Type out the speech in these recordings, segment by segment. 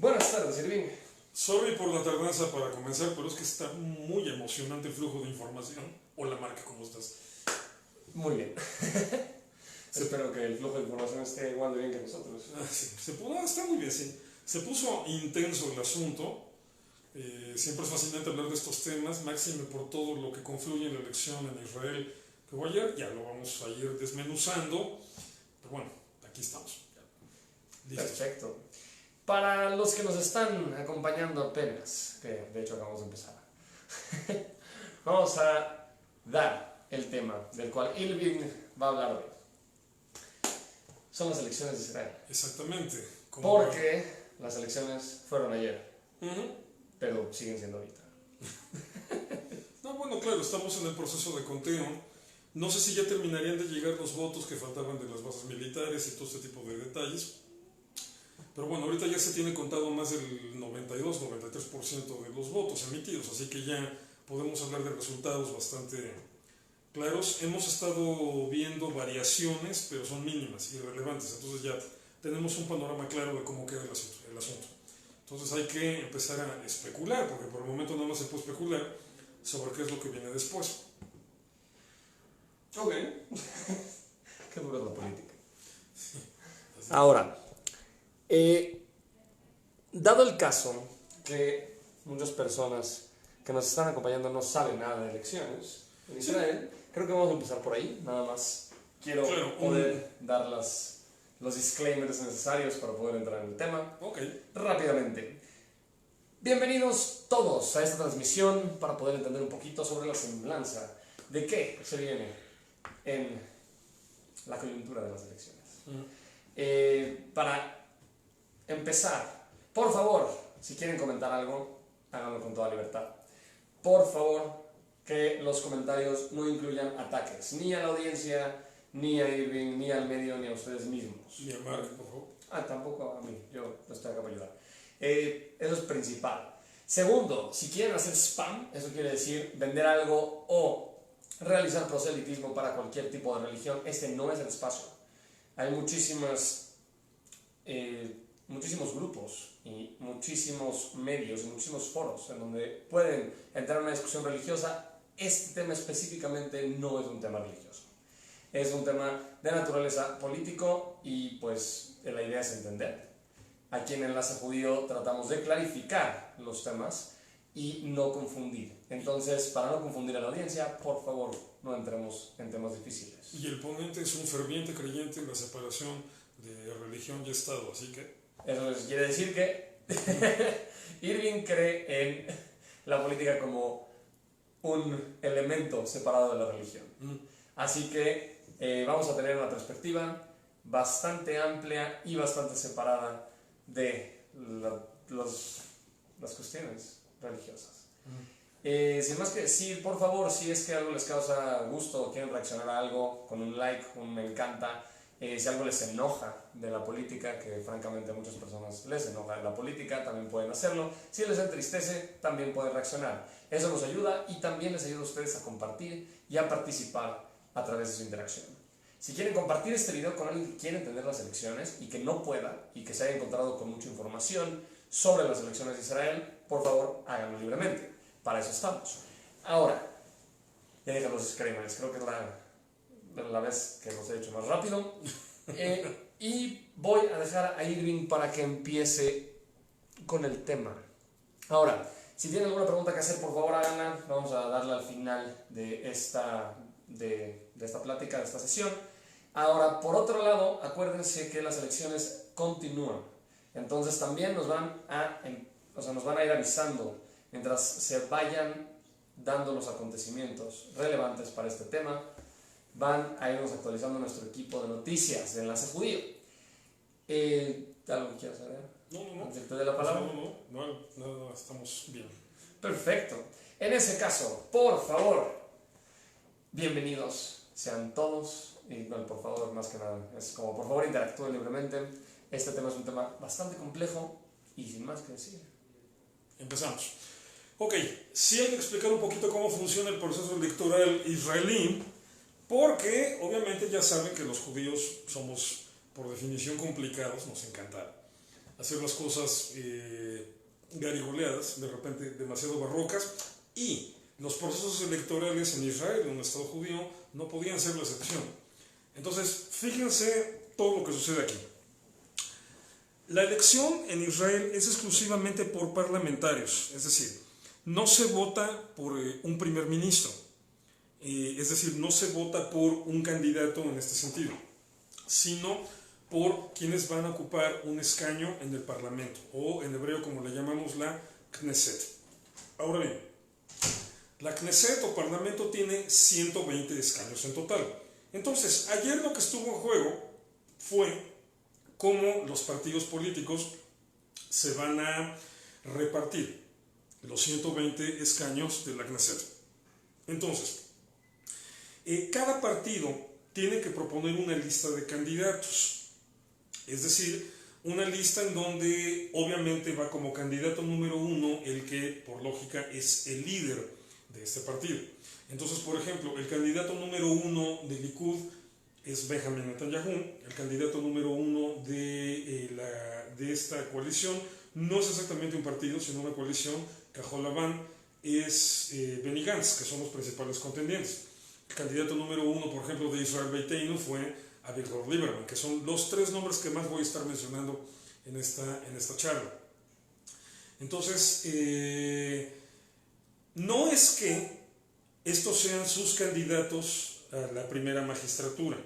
Buenas tardes, Irving. Sorry por la tardanza para comenzar, pero es que está muy emocionante el flujo de información. Hola, Marca, ¿cómo estás? Muy bien. Espero que el flujo de información esté igual de bien que nosotros. Sí, está muy bien, sí. Se puso intenso el asunto. Siempre es fascinante hablar de estos temas, máxime por todo lo que confluye en la elección en Israel que hubo ayer. Ya lo vamos a ir desmenuzando. Pero bueno, aquí estamos. ¿Listos? Perfecto. Para los que nos están acompañando apenas, que de hecho acabamos de empezar, vamos a dar el tema del cual Irving va a hablar hoy. Son las elecciones de Israel. Exactamente. Porque las elecciones fueron ayer, pero siguen siendo ahorita. No, bueno, claro, estamos en el proceso de conteo. No sé si ya terminarían de llegar los votos que faltaban de las bases militares y todo este tipo de detalles. Pero bueno, ahorita ya se tiene contado más del 92-93% de los votos emitidos, así que ya podemos hablar de resultados bastante claros. Hemos estado viendo variaciones, pero son mínimas, irrelevantes, entonces ya tenemos un panorama claro de cómo queda el asunto. Entonces hay que empezar a especular, porque por el momento nada más se puede especular sobre qué es lo que viene después. Ok. Qué dura la política. Sí. Ahora, dado el caso que muchas personas que nos están acompañando no saben nada de elecciones en Israel, creo que vamos a empezar por ahí. Nada más quiero poder dar los disclaimers necesarios para poder entrar en el tema. Rápidamente. Bienvenidos todos a esta transmisión para poder entender un poquito sobre la semblanza de qué se viene en la coyuntura de las elecciones. Para empezar, por favor, si quieren comentar algo, háganlo con toda libertad. Por favor, que los comentarios no incluyan ataques, ni a la audiencia, ni a Irving, ni al medio, ni a ustedes mismos. Ni a Mark, por favor. Tampoco a mí, yo estoy acá para ayudar. Eso es principal. Segundo, si quieren hacer spam, eso quiere decir vender algo o realizar proselitismo para cualquier tipo de religión, este no es el espacio. Hay muchísimos grupos y muchísimos medios y muchísimos foros en donde pueden entrar en una discusión religiosa. Este tema específicamente no es un tema religioso, es un tema de naturaleza político y pues la idea es entender. Aquí en Enlace Judío tratamos de clarificar los temas y no confundir. Entonces, para no confundir a la audiencia, por favor, no entremos en temas difíciles. Y el ponente es un ferviente creyente en la separación de religión y Estado, así que... Eso quiere decir que Irving cree en la política como un elemento separado de la religión. Así que vamos a tener una perspectiva bastante amplia y bastante separada de las cuestiones religiosas. Sin más que decir, por favor, si es que algo les causa gusto o quieren reaccionar a algo con un like, un me encanta, si algo les enoja de la política, que francamente a muchas personas les enoja de la política, también pueden hacerlo. Si les entristece, también pueden reaccionar. Eso nos ayuda y también les ayuda a ustedes a compartir y a participar a través de su interacción. Si quieren compartir este video con alguien que quiere entender las elecciones y que no pueda y que se haya encontrado con mucha información sobre las elecciones de Israel, por favor, háganlo libremente. Para eso estamos. Ahora, ya dije los disclaimers, creo que es la vez que los he hecho más rápido. Y voy a dejar a Irving para que empiece con el tema. Ahora, si tienen alguna pregunta que hacer, por favor háganla. Vamos a darla al final de esta plática, de esta sesión. Ahora, por otro lado, acuérdense que las elecciones continúan. Entonces también nos van a ir avisando mientras se vayan dando los acontecimientos relevantes para este tema. Van a irnos actualizando nuestro equipo de noticias de Enlace Judío. ¿Algo que quieras saber? No. ¿Antes de la palabra? No, estamos bien. Perfecto. En ese caso, por favor, bienvenidos sean todos. Y bueno, por favor, más que nada, es como por favor interactúen libremente. Este tema es un tema bastante complejo y sin más que decir. Empezamos. Ok, sí hay que explicar un poquito cómo funciona el proceso electoral israelí, porque obviamente ya saben que los judíos somos por definición complicados, nos encanta hacer las cosas garigoleadas, de repente demasiado barrocas, y los procesos electorales en Israel, en un estado judío, no podían ser la excepción. Entonces, fíjense todo lo que sucede aquí. La elección en Israel es exclusivamente por parlamentarios, es decir, no se vota por un primer ministro, es decir, no se vota por un candidato en este sentido, sino por quienes van a ocupar un escaño en el Parlamento, o en hebreo como le llamamos la Knesset. Ahora bien, la Knesset o Parlamento tiene 120 escaños en total. Entonces, ayer lo que estuvo en juego fue cómo los partidos políticos se van a repartir los 120 escaños de la Knesset. Entonces, cada partido tiene que proponer una lista de candidatos, es decir, una lista en donde obviamente va como candidato número uno el que por lógica es el líder de este partido. Entonces, por ejemplo, el candidato número uno de Likud es Benjamin Netanyahu, el candidato número uno de esta coalición no es exactamente un partido, sino una coalición, Cajol Labán, es Benny Gantz, que son los principales contendientes. El candidato número uno, por ejemplo, de Israel Beiteinu fue Avigdor Lieberman, que son los tres nombres que más voy a estar mencionando en esta charla. Entonces, no es que estos sean sus candidatos a la primera magistratura,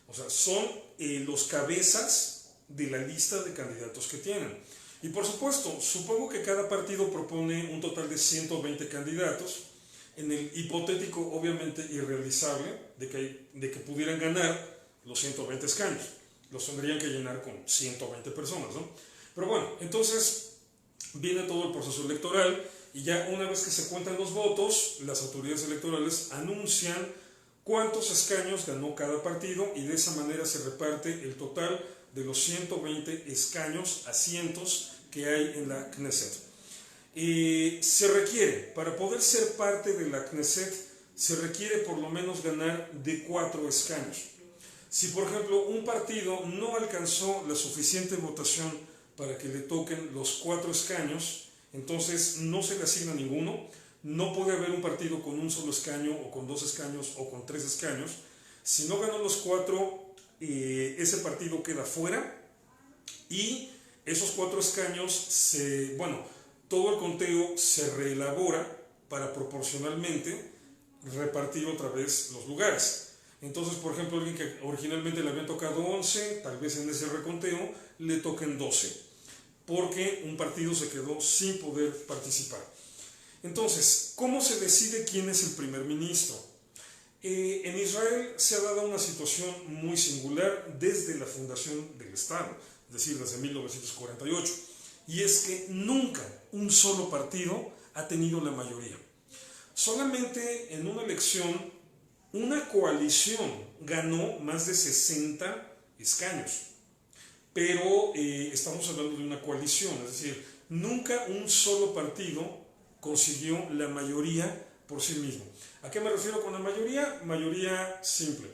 o sea, son los cabezas de la lista de candidatos que tienen. Y por supuesto, supongo que cada partido propone un total de 120 candidatos, en el hipotético, obviamente irrealizable, de que pudieran ganar los 120 escaños. Los tendrían que llenar con 120 personas, ¿no? Pero bueno, entonces viene todo el proceso electoral y ya una vez que se cuentan los votos, las autoridades electorales anuncian cuántos escaños ganó cada partido y de esa manera se reparte el total de los 120 escaños, asientos que hay en la Knesset. Se requiere, para poder ser parte de la Knesset, se requiere por lo menos ganar de 4 escaños. Si por ejemplo un partido no alcanzó la suficiente votación para que le toquen los 4 escaños, entonces no se le asigna ninguno. No puede haber un partido con un solo escaño o con 2 escaños o con 3 escaños. Si no ganó los 4, ese partido queda fuera y esos 4 escaños, todo el conteo se reelabora para proporcionalmente repartir otra vez los lugares. Entonces, por ejemplo, alguien que originalmente le habían tocado 11, tal vez en ese reconteo le toquen 12, porque un partido se quedó sin poder participar. Entonces, ¿cómo se decide quién es el primer ministro? En Israel se ha dado una situación muy singular desde la fundación del Estado, es decir, desde 1948, y es que nunca un solo partido ha tenido la mayoría. Solamente en una elección, una coalición ganó más de 60 escaños, pero estamos hablando de una coalición, es decir, nunca un solo partido consiguió la mayoría por sí mismo. ¿A qué me refiero con la mayoría? Mayoría simple,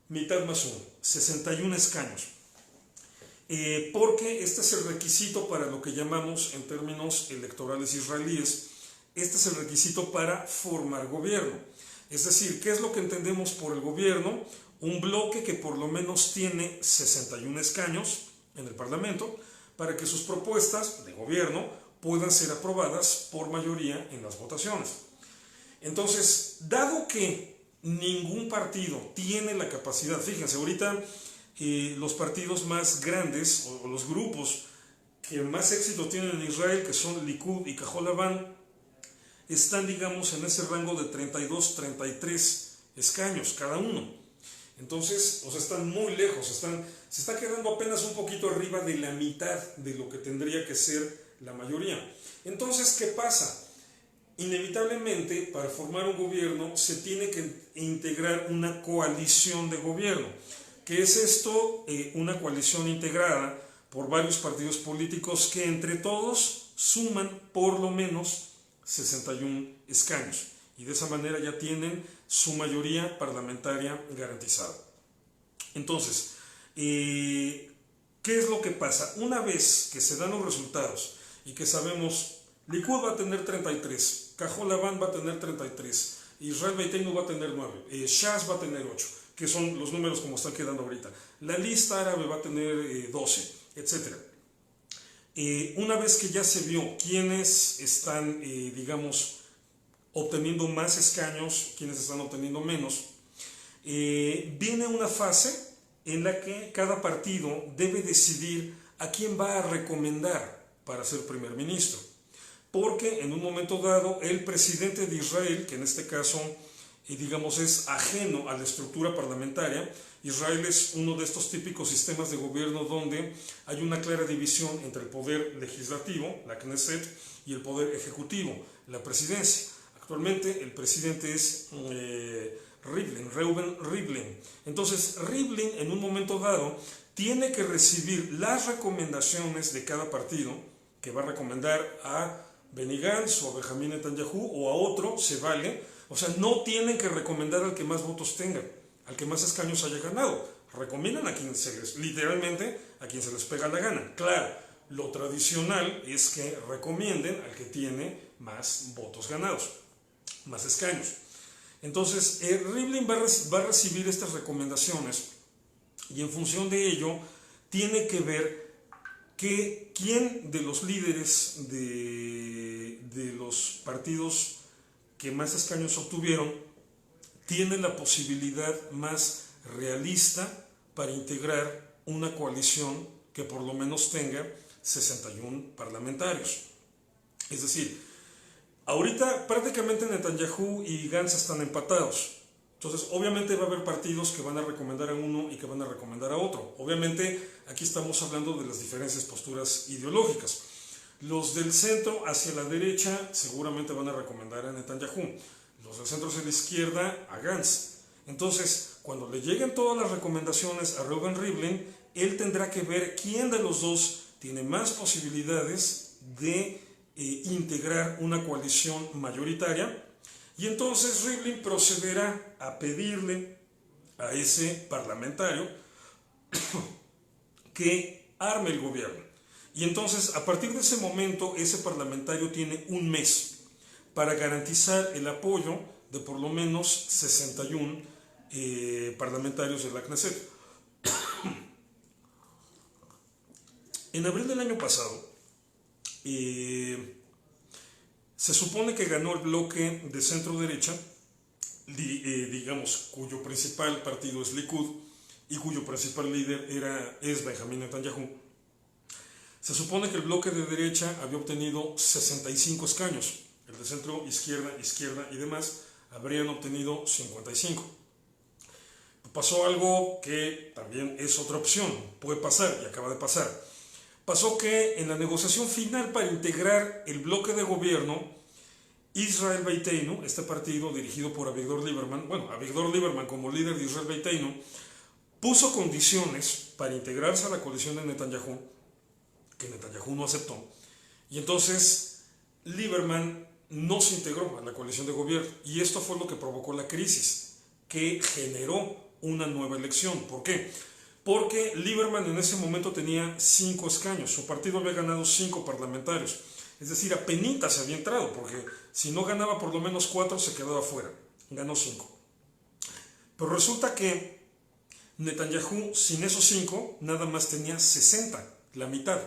mitad más uno, 61 escaños. Porque este es el requisito para lo que llamamos en términos electorales israelíes, este es el requisito para formar gobierno. Es decir, ¿qué es lo que entendemos por el gobierno? Un bloque que por lo menos tiene 61 escaños en el Parlamento para que sus propuestas de gobierno puedan ser aprobadas por mayoría en las votaciones. Entonces, dado que ningún partido tiene la capacidad, fíjense, ahorita los partidos más grandes o los grupos que más éxito tienen en Israel, que son Likud y Cajol Labán, están, digamos, en ese rango de 32, 33 escaños cada uno. Entonces, están muy lejos, se está quedando apenas un poquito arriba de la mitad de lo que tendría que ser la mayoría. Entonces, ¿qué pasa? Inevitablemente, para formar un gobierno se tiene que integrar una coalición de gobierno. ¿Qué es esto? Una coalición integrada por varios partidos políticos que entre todos suman por lo menos 61 escaños y de esa manera ya tienen su mayoría parlamentaria garantizada. Entonces, ¿qué es lo que pasa? Una vez que se dan los resultados y que sabemos, Likud va a tener 33, Cajol Labán va a tener 33, Israel Beiteinu va a tener 9, Shas va a tener 8, que son los números como están quedando ahorita. La lista árabe va a tener 12, etc. Una vez que ya se vio quiénes están, digamos, obteniendo más escaños, quiénes están obteniendo menos, viene una fase en la que cada partido debe decidir a quién va a recomendar para ser primer ministro. Porque en un momento dado el presidente de Israel, que en este caso digamos es ajeno a la estructura parlamentaria, Israel es uno de estos típicos sistemas de gobierno donde hay una clara división entre el poder legislativo, la Knesset, y el poder ejecutivo, la presidencia. Actualmente el presidente es Reuven Rivlin. Entonces Rivlin en un momento dado tiene que recibir las recomendaciones de cada partido, que va a recomendar a Benny Gantz o a Benjamin Netanyahu o a otro, se vale. O sea, no tienen que recomendar al que más votos tenga, al que más escaños haya ganado. Recomiendan a quien se les, literalmente, a quien se les pega la gana. Claro, lo tradicional es que recomienden al que tiene más votos ganados, más escaños. Entonces, Rivlin va a recibir estas recomendaciones y en función de ello tiene que ver quién de los líderes de los partidos que más escaños obtuvieron tiene la posibilidad más realista para integrar una coalición que por lo menos tenga 61 parlamentarios. Es decir, ahorita prácticamente Netanyahu y Gantz están empatados. Entonces, obviamente va a haber partidos que van a recomendar a uno y que van a recomendar a otro. Obviamente, aquí estamos hablando de las diferentes posturas ideológicas. Los del centro hacia la derecha seguramente van a recomendar a Netanyahu. Los del centro hacia la izquierda a Gantz. Entonces, cuando le lleguen todas las recomendaciones a Reuven Rivlin, él tendrá que ver quién de los dos tiene más posibilidades de integrar una coalición mayoritaria. Y entonces Rivlin procederá a pedirle a ese parlamentario que arme el gobierno. Y entonces, a partir de ese momento, ese parlamentario tiene un mes para garantizar el apoyo de por lo menos 61 parlamentarios de la Knesset. En abril del año pasado, se supone que ganó el bloque de centro-derecha, digamos, cuyo principal partido es Likud y cuyo principal líder es Benjamin Netanyahu. Se supone que el bloque de derecha había obtenido 65 escaños. El de centro, izquierda y demás habrían obtenido 55. Pasó algo que también es otra opción, puede pasar y acaba de pasar. Pasó que en la negociación final para integrar el bloque de gobierno, Israel Beiteinu, este partido dirigido por Avigdor Lieberman como líder de Israel Beiteinu, puso condiciones para integrarse a la coalición de Netanyahu, que Netanyahu no aceptó, y entonces Lieberman no se integró a la coalición de gobierno, y esto fue lo que provocó la crisis, que generó una nueva elección. ¿Por qué? Porque Lieberman en ese momento tenía 5 escaños, su partido había ganado 5 parlamentarios, es decir, apenitas se había entrado, porque si no ganaba por lo menos 4 se quedaba fuera, ganó 5. Pero resulta que Netanyahu sin esos 5 nada más tenía 60, la mitad,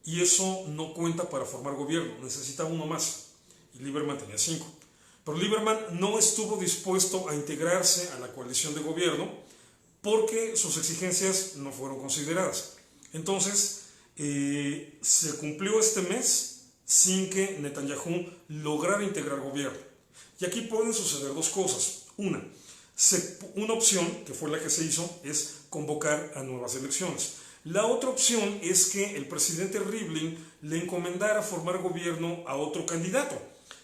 y eso no cuenta para formar gobierno, necesitaba uno más, y Lieberman tenía 5. Pero Lieberman no estuvo dispuesto a integrarse a la coalición de gobierno porque sus exigencias no fueron consideradas. Entonces, se cumplió este mes sin que Netanyahu lograra integrar gobierno. Y aquí pueden suceder dos cosas. Una opción, que fue la que se hizo, es convocar a nuevas elecciones. La otra opción es que el presidente Rivlin le encomendara formar gobierno a otro candidato,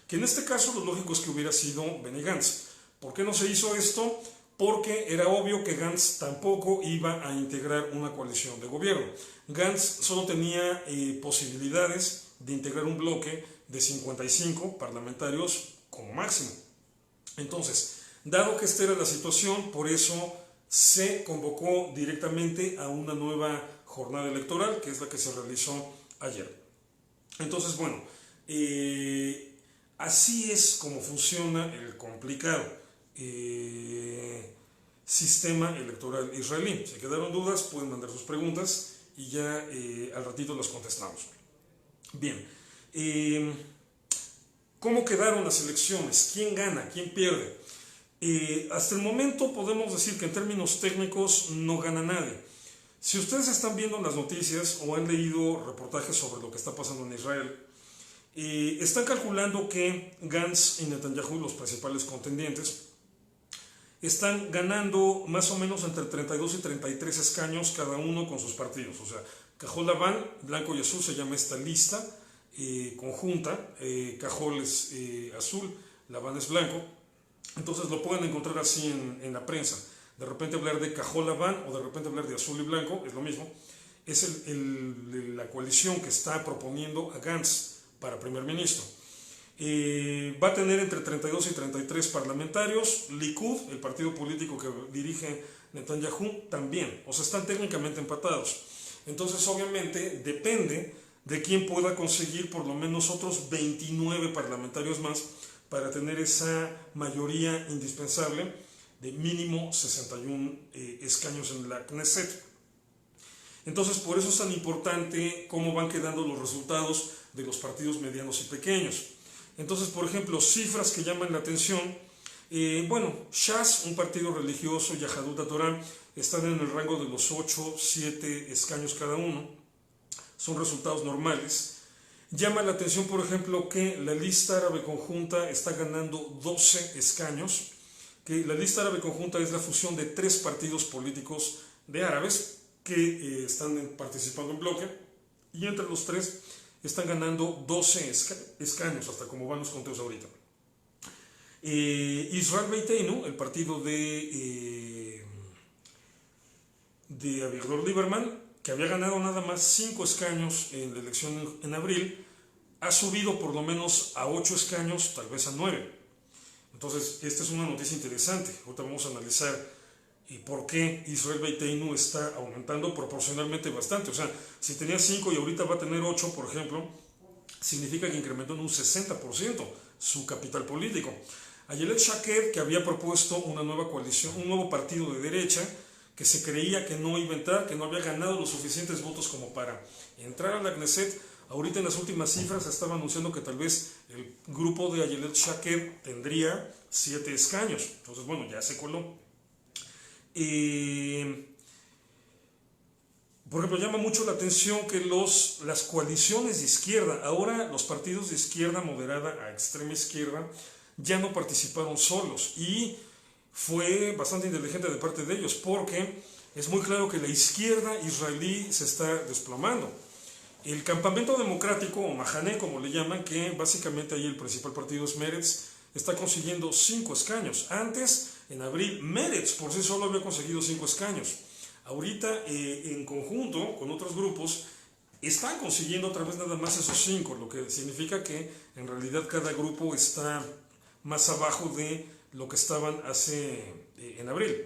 que en este caso lo lógico es que hubiera sido Benny Gantz. ¿Por qué no se hizo esto? Porque era obvio que Gantz tampoco iba a integrar una coalición de gobierno. Gantz solo tenía posibilidades de integrar un bloque de 55 parlamentarios como máximo. Entonces, dado que esta era la situación, por eso se convocó directamente a una nueva jornada electoral, que es la que se realizó ayer. Entonces, bueno, así es como funciona el complicado sistema electoral israelí. Si quedaron dudas, pueden mandar sus preguntas y ya al ratito las contestamos. Bien, ¿cómo quedaron las elecciones? ¿Quién gana? ¿Quién pierde? Hasta el momento podemos decir que en términos técnicos no gana nadie. Si ustedes están viendo las noticias o han leído reportajes sobre lo que está pasando en Israel, están calculando que Gantz y Netanyahu, los principales contendientes, están ganando más o menos entre 32 y 33 escaños cada uno con sus partidos. O sea, Cajol Labán, blanco y azul, se llama esta lista conjunta. Cajol es azul, Labán es blanco. Entonces lo pueden encontrar así en la prensa. De repente hablar de Cajol Labán o de repente hablar de azul y blanco, es lo mismo. Es la coalición que está proponiendo a Gantz para primer ministro. Va a tener entre 32 y 33 parlamentarios. Likud, el partido político que dirige Netanyahu, también. O sea, están técnicamente empatados. Entonces, obviamente, depende de quién pueda conseguir por lo menos otros 29 parlamentarios más para tener esa mayoría indispensable de mínimo 61 escaños en la Knesset. Entonces, por eso es tan importante cómo van quedando los resultados de los partidos medianos y pequeños. Entonces, por ejemplo, cifras que llaman la atención. Shas, un partido religioso, Yahadut HaTorah, están en el rango de los 8, 7 escaños cada uno. Son resultados normales. Llama la atención, por ejemplo, que la lista árabe conjunta está ganando 12 escaños, que la lista árabe conjunta es la fusión de 3 partidos políticos de árabes que están participando en bloque, y entre los 3 están ganando 12 escaños, hasta como van los conteos ahorita. Israel Beiteinu, el partido de Avigdor Lieberman, que había ganado nada más 5 escaños en la elección en abril, ha subido por lo menos a 8 escaños, tal vez a 9. Entonces, esta es una noticia interesante. Ahorita vamos a analizar por qué Israel Beiteinu está aumentando proporcionalmente bastante. O sea, si tenía 5 y ahorita va a tener 8, por ejemplo, significa que incrementó en un 60% su capital político. Ayelet Shaked, que había propuesto una nueva coalición, un nuevo partido de derecha, que se creía que no iba a entrar, que no había ganado los suficientes votos como para entrar a la Knesset, ahorita en las últimas cifras estaba anunciando que tal vez el grupo de Ayelet Shaked tendría 7 escaños. Entonces, bueno, ya se coló. Por ejemplo, llama mucho la atención que las coaliciones de izquierda, ahora los partidos de izquierda moderada a extrema izquierda, ya no participaron solos, y fue bastante inteligente de parte de ellos, porque es muy claro que la izquierda israelí se está desplomando. El campamento democrático, o Mahané como le llaman, que básicamente ahí el principal partido es Meretz, está consiguiendo 5 escaños. Antes, en abril, Meretz por sí solo había conseguido 5 escaños. Ahorita, en conjunto con otros grupos, están consiguiendo otra vez nada más esos 5, lo que significa que en realidad cada grupo está más abajo de lo que estaban en abril.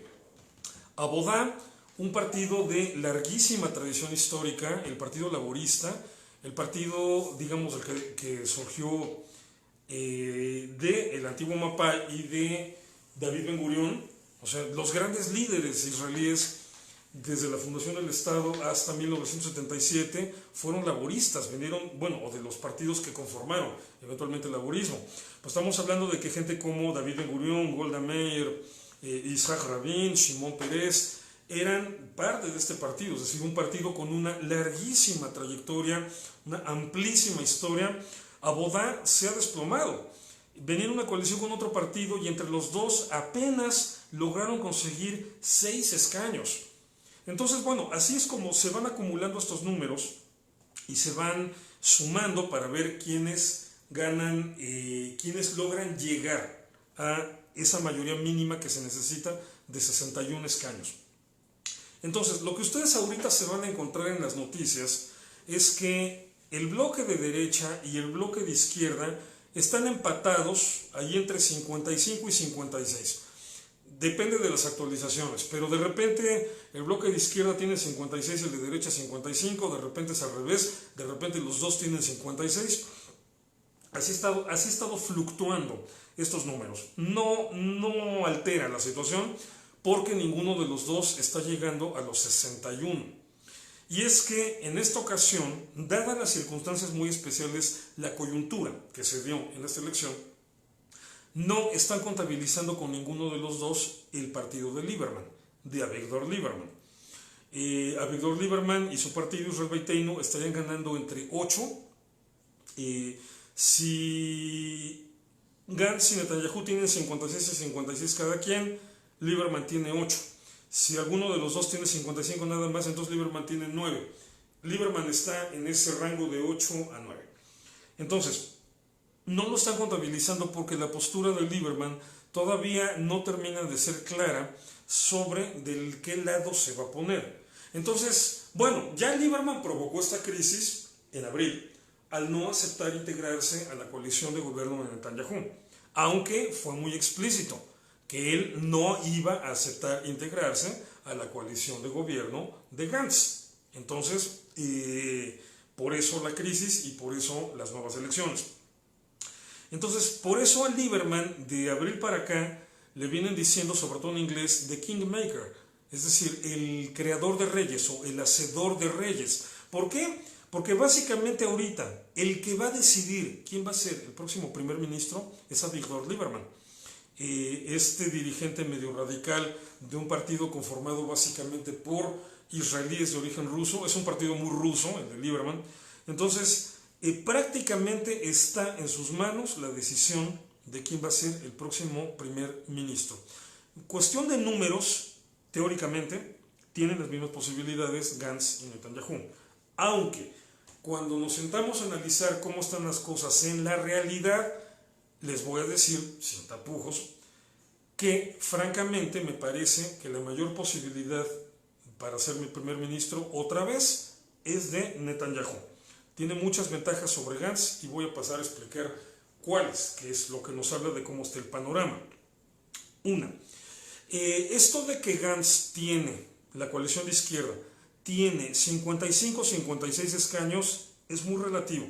Abodá, un partido de larguísima tradición histórica, el Partido Laborista, el partido, digamos, el que surgió del antiguo Mapai y de David Ben Gurión, o sea, los grandes líderes israelíes desde la fundación del Estado hasta 1977 fueron laboristas, o de los partidos que conformaron eventualmente el laborismo. Pues estamos hablando de que gente como David Ben Gurión, Golda Meir, Isaac Rabin, Shimon Peres, eran parte de este partido, es decir, un partido con una larguísima trayectoria, una amplísima historia. Abodá se ha desplomado. Venía en una coalición con otro partido y entre los dos apenas lograron conseguir 6 escaños. Entonces, bueno, así es como se van acumulando estos números y se van sumando para ver quiénes ganan, quiénes logran llegar a esa mayoría mínima que se necesita de 61 escaños. Entonces, lo que ustedes ahorita se van a encontrar en las noticias es que el bloque de derecha y el bloque de izquierda están empatados ahí entre 55 y 56. depende de las actualizaciones, pero de repente el bloque de izquierda tiene 56 y el de derecha 55, de repente es al revés, de repente los dos tienen 56. Así ha estado fluctuando estos números. No altera la situación porque ninguno de los dos está llegando a los 61. Y es que en esta ocasión, dadas las circunstancias muy especiales, la coyuntura que se dio en esta elección, no están contabilizando con ninguno de los dos el partido de Lieberman, de Avigdor Lieberman. Avigdor Lieberman y su partido Israel Beiteinu estarían ganando entre 8. Si Gantz y Netanyahu tienen 56 y 56 cada quien, Lieberman tiene 8. Si alguno de los dos tiene 55 nada más, entonces Lieberman tiene 9. Lieberman está en ese rango de 8 a 9. Entonces, no lo están contabilizando porque la postura de Lieberman todavía no termina de ser clara sobre del qué lado se va a poner. Entonces, bueno, ya Lieberman provocó esta crisis en abril al no aceptar integrarse a la coalición de gobierno de Netanyahu, aunque fue muy explícito que él no iba a aceptar integrarse a la coalición de gobierno de Gantz. Entonces, por eso la crisis y por eso las nuevas elecciones. Entonces, por eso a Lieberman, de abril para acá, le vienen diciendo, sobre todo en inglés, the kingmaker, es decir, el creador de reyes o el hacedor de reyes. ¿Por qué? Porque básicamente ahorita el que va a decidir quién va a ser el próximo primer ministro es Avigdor Lieberman. Este dirigente medio radical de un partido conformado básicamente por israelíes de origen ruso, es un partido muy ruso, el de Lieberman. Entonces, prácticamente está en sus manos la decisión de quién va a ser el próximo primer ministro. En cuestión de números, teóricamente, tienen las mismas posibilidades Gantz y Netanyahu. Aunque, cuando nos sentamos a analizar cómo están las cosas en la realidad, les voy a decir, sin tapujos, que francamente me parece que la mayor posibilidad para ser mi primer ministro, otra vez, es de Netanyahu. Tiene muchas ventajas sobre Gantz y voy a pasar a explicar cuáles, que es lo que nos habla de cómo está el panorama. Una, esto de que Gantz tiene, la coalición de izquierda, tiene 55-56 escaños es muy relativo.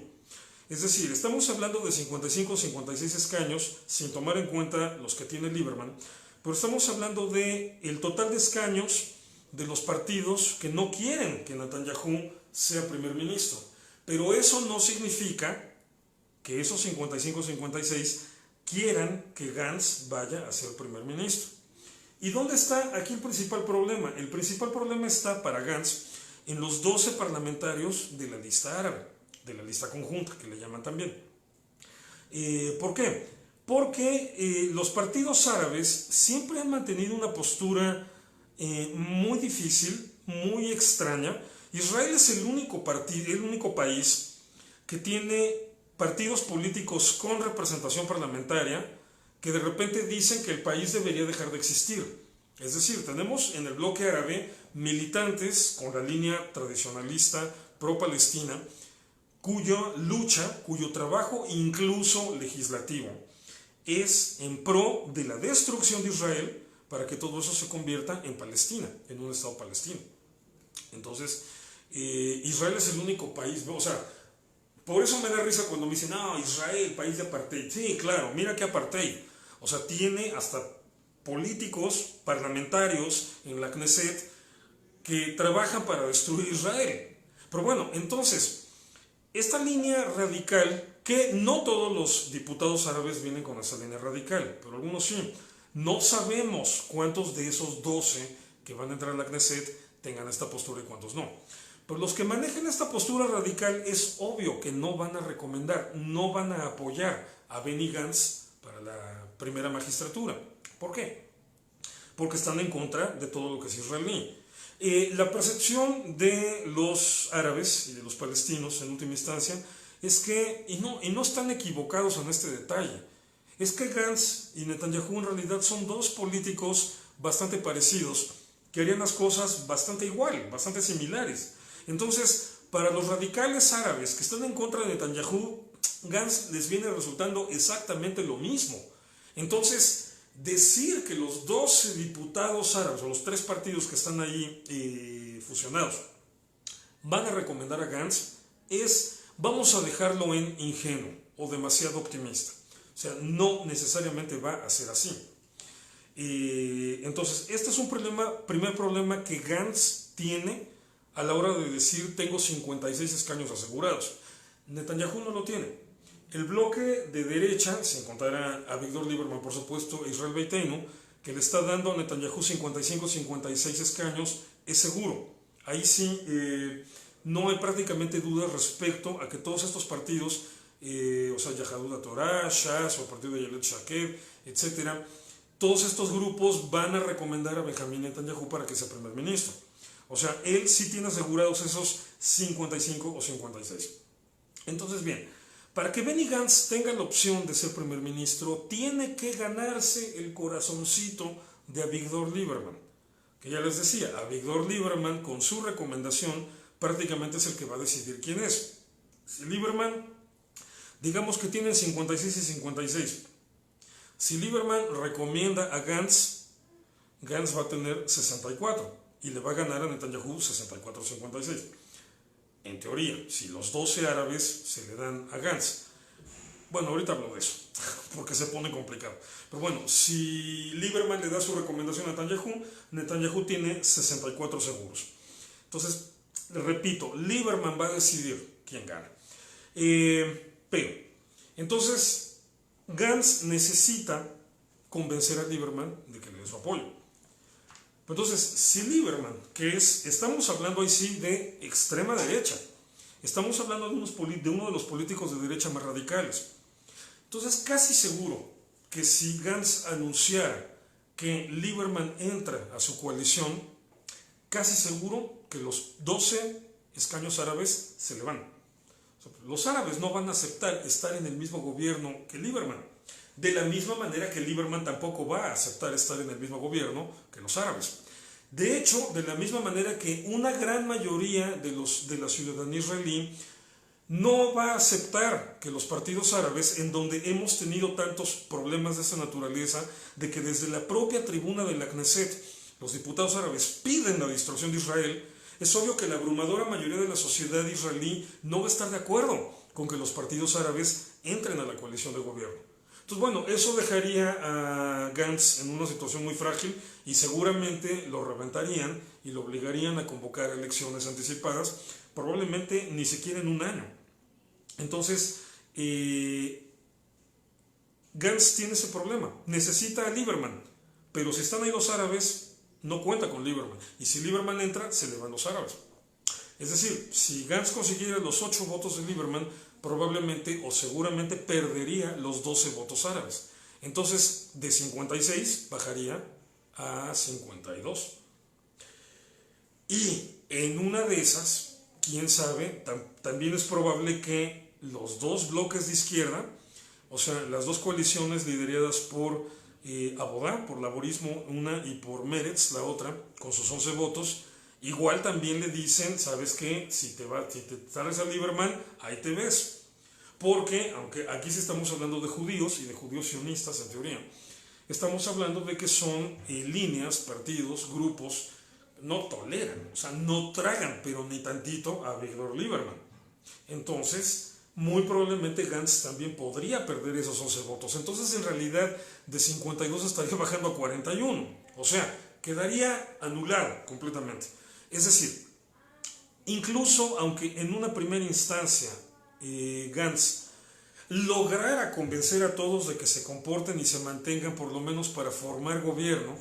Es decir, estamos hablando de 55-56 escaños sin tomar en cuenta los que tiene Lieberman, pero estamos hablando de el total de escaños de los partidos que no quieren que Netanyahu sea primer ministro. Pero eso no significa que esos 55-56 quieran que Gantz vaya a ser primer ministro. ¿Y dónde está aquí el principal problema? El principal problema está para Gantz en los 12 parlamentarios de la lista árabe, de la lista conjunta, que le llaman también. ¿Por qué? Porque los partidos árabes siempre han mantenido una postura muy difícil, muy extraña. Israel es el único país que tiene partidos políticos con representación parlamentaria que de repente dicen que el país debería dejar de existir. Es decir, tenemos en el bloque árabe militantes con la línea tradicionalista pro-palestina, cuya lucha, cuyo trabajo incluso legislativo es en pro de la destrucción de Israel para que todo eso se convierta en Palestina, en un Estado palestino. Entonces, Israel es el único país, o sea, por eso me da risa cuando me dicen, no, Israel, país de apartheid. Sí, claro, mira qué apartheid. O sea, tiene hasta políticos parlamentarios en la Knesset que trabajan para destruir Israel. Pero bueno, entonces, esta línea radical, que no todos los diputados árabes vienen con esa línea radical, pero algunos sí. No sabemos cuántos de esos 12 que van a entrar a la Knesset tengan esta postura y cuántos no. Pero los que manejan esta postura radical es obvio que no van a recomendar, no van a apoyar a Benny Gantz para la primera magistratura. ¿Por qué? Porque están en contra de todo lo que es israelí. La percepción de los árabes y de los palestinos en última instancia es que, y no están equivocados en este detalle, es que Gantz y Netanyahu en realidad son dos políticos bastante parecidos que harían las cosas bastante igual, bastante similares. Entonces, para los radicales árabes que están en contra de Netanyahu, Gantz les viene resultando exactamente lo mismo. Entonces, decir que los 12 diputados árabes, o los 3 partidos que están ahí fusionados, van a recomendar a Gantz, vamos a dejarlo en ingenuo o demasiado optimista. O sea, no necesariamente va a ser así. Entonces, este es un primer problema que Gantz tiene a la hora de decir tengo 56 escaños asegurados. Netanyahu no lo tiene. El bloque de derecha, sin contar a Víctor Lieberman, por supuesto, e Israel Beiteinu, que le está dando a Netanyahu 55-56 escaños, es seguro. Ahí sí no hay prácticamente dudas respecto a que todos estos partidos, o sea, Yahadut HaTorah, Shas, o el partido de Ayelet Shaked, etc., todos estos grupos van a recomendar a Benjamín Netanyahu para que sea primer ministro. O sea, él sí tiene asegurados esos 55 o 56. Entonces, bien, para que Benny Gantz tenga la opción de ser primer ministro, tiene que ganarse el corazoncito de Avigdor Lieberman. Que ya les decía, Avigdor Lieberman, con su recomendación, prácticamente es el que va a decidir quién es. Si Lieberman, digamos que tienen 56 y 56. Si Lieberman recomienda a Gantz, Gantz va a tener 64 y le va a ganar a Netanyahu 64-56. En teoría, si los 12 árabes se le dan a Gantz. Bueno, ahorita hablo de eso, porque se pone complicado. Pero bueno, si Lieberman le da su recomendación a Netanyahu, Netanyahu tiene 64 seguros. Entonces, repito, Lieberman va a decidir quién gana. Pero, entonces, Gantz necesita convencer a Lieberman de que le dé su apoyo. Entonces, si Lieberman, estamos hablando ahí sí de extrema derecha, estamos hablando de uno de los políticos de derecha más radicales. Entonces, casi seguro que si Gantz anunciara que Lieberman entra a su coalición, casi seguro que los 12 escaños árabes se le van. Los árabes no van a aceptar estar en el mismo gobierno que Lieberman. De la misma manera que Lieberman tampoco va a aceptar estar en el mismo gobierno que los árabes. De hecho, de la misma manera que una gran mayoría de la ciudadanía israelí no va a aceptar que los partidos árabes, en donde hemos tenido tantos problemas de esta naturaleza, de que desde la propia tribuna de la Knesset los diputados árabes piden la destrucción de Israel, es obvio que la abrumadora mayoría de la sociedad israelí no va a estar de acuerdo con que los partidos árabes entren a la coalición de gobierno. Entonces, bueno, eso dejaría a Gantz en una situación muy frágil y seguramente lo reventarían y lo obligarían a convocar elecciones anticipadas, probablemente ni siquiera en un año. Entonces, Gantz tiene ese problema, necesita a Lieberman, pero si están ahí los árabes, no cuenta con Lieberman. Y si Lieberman entra, se le van los árabes. Es decir, si Gantz consiguiera los 8 votos de Lieberman, probablemente o seguramente perdería los 12 votos árabes. Entonces, de 56 bajaría a 52. Y en una de esas, quién sabe, también es probable que los dos bloques de izquierda, o sea, las dos coaliciones lideradas por Abodá, por laborismo una, y por Meretz, la otra, con sus 11 votos, igual también le dicen, ¿sabes qué? Si te sales a Lieberman, ahí te ves. Porque, aunque aquí sí estamos hablando de judíos y de judíos sionistas en teoría, estamos hablando de que son líneas, partidos, grupos, no toleran, o sea, no tragan, pero ni tantito a Víctor Lieberman. Entonces, muy probablemente Gantz también podría perder esos 11 votos. Entonces, en realidad, de 52 estaría bajando a 41. O sea, quedaría anulado completamente. Es decir, incluso aunque en una primera instancia Gantz lograra convencer a todos de que se comporten y se mantengan por lo menos para formar gobierno,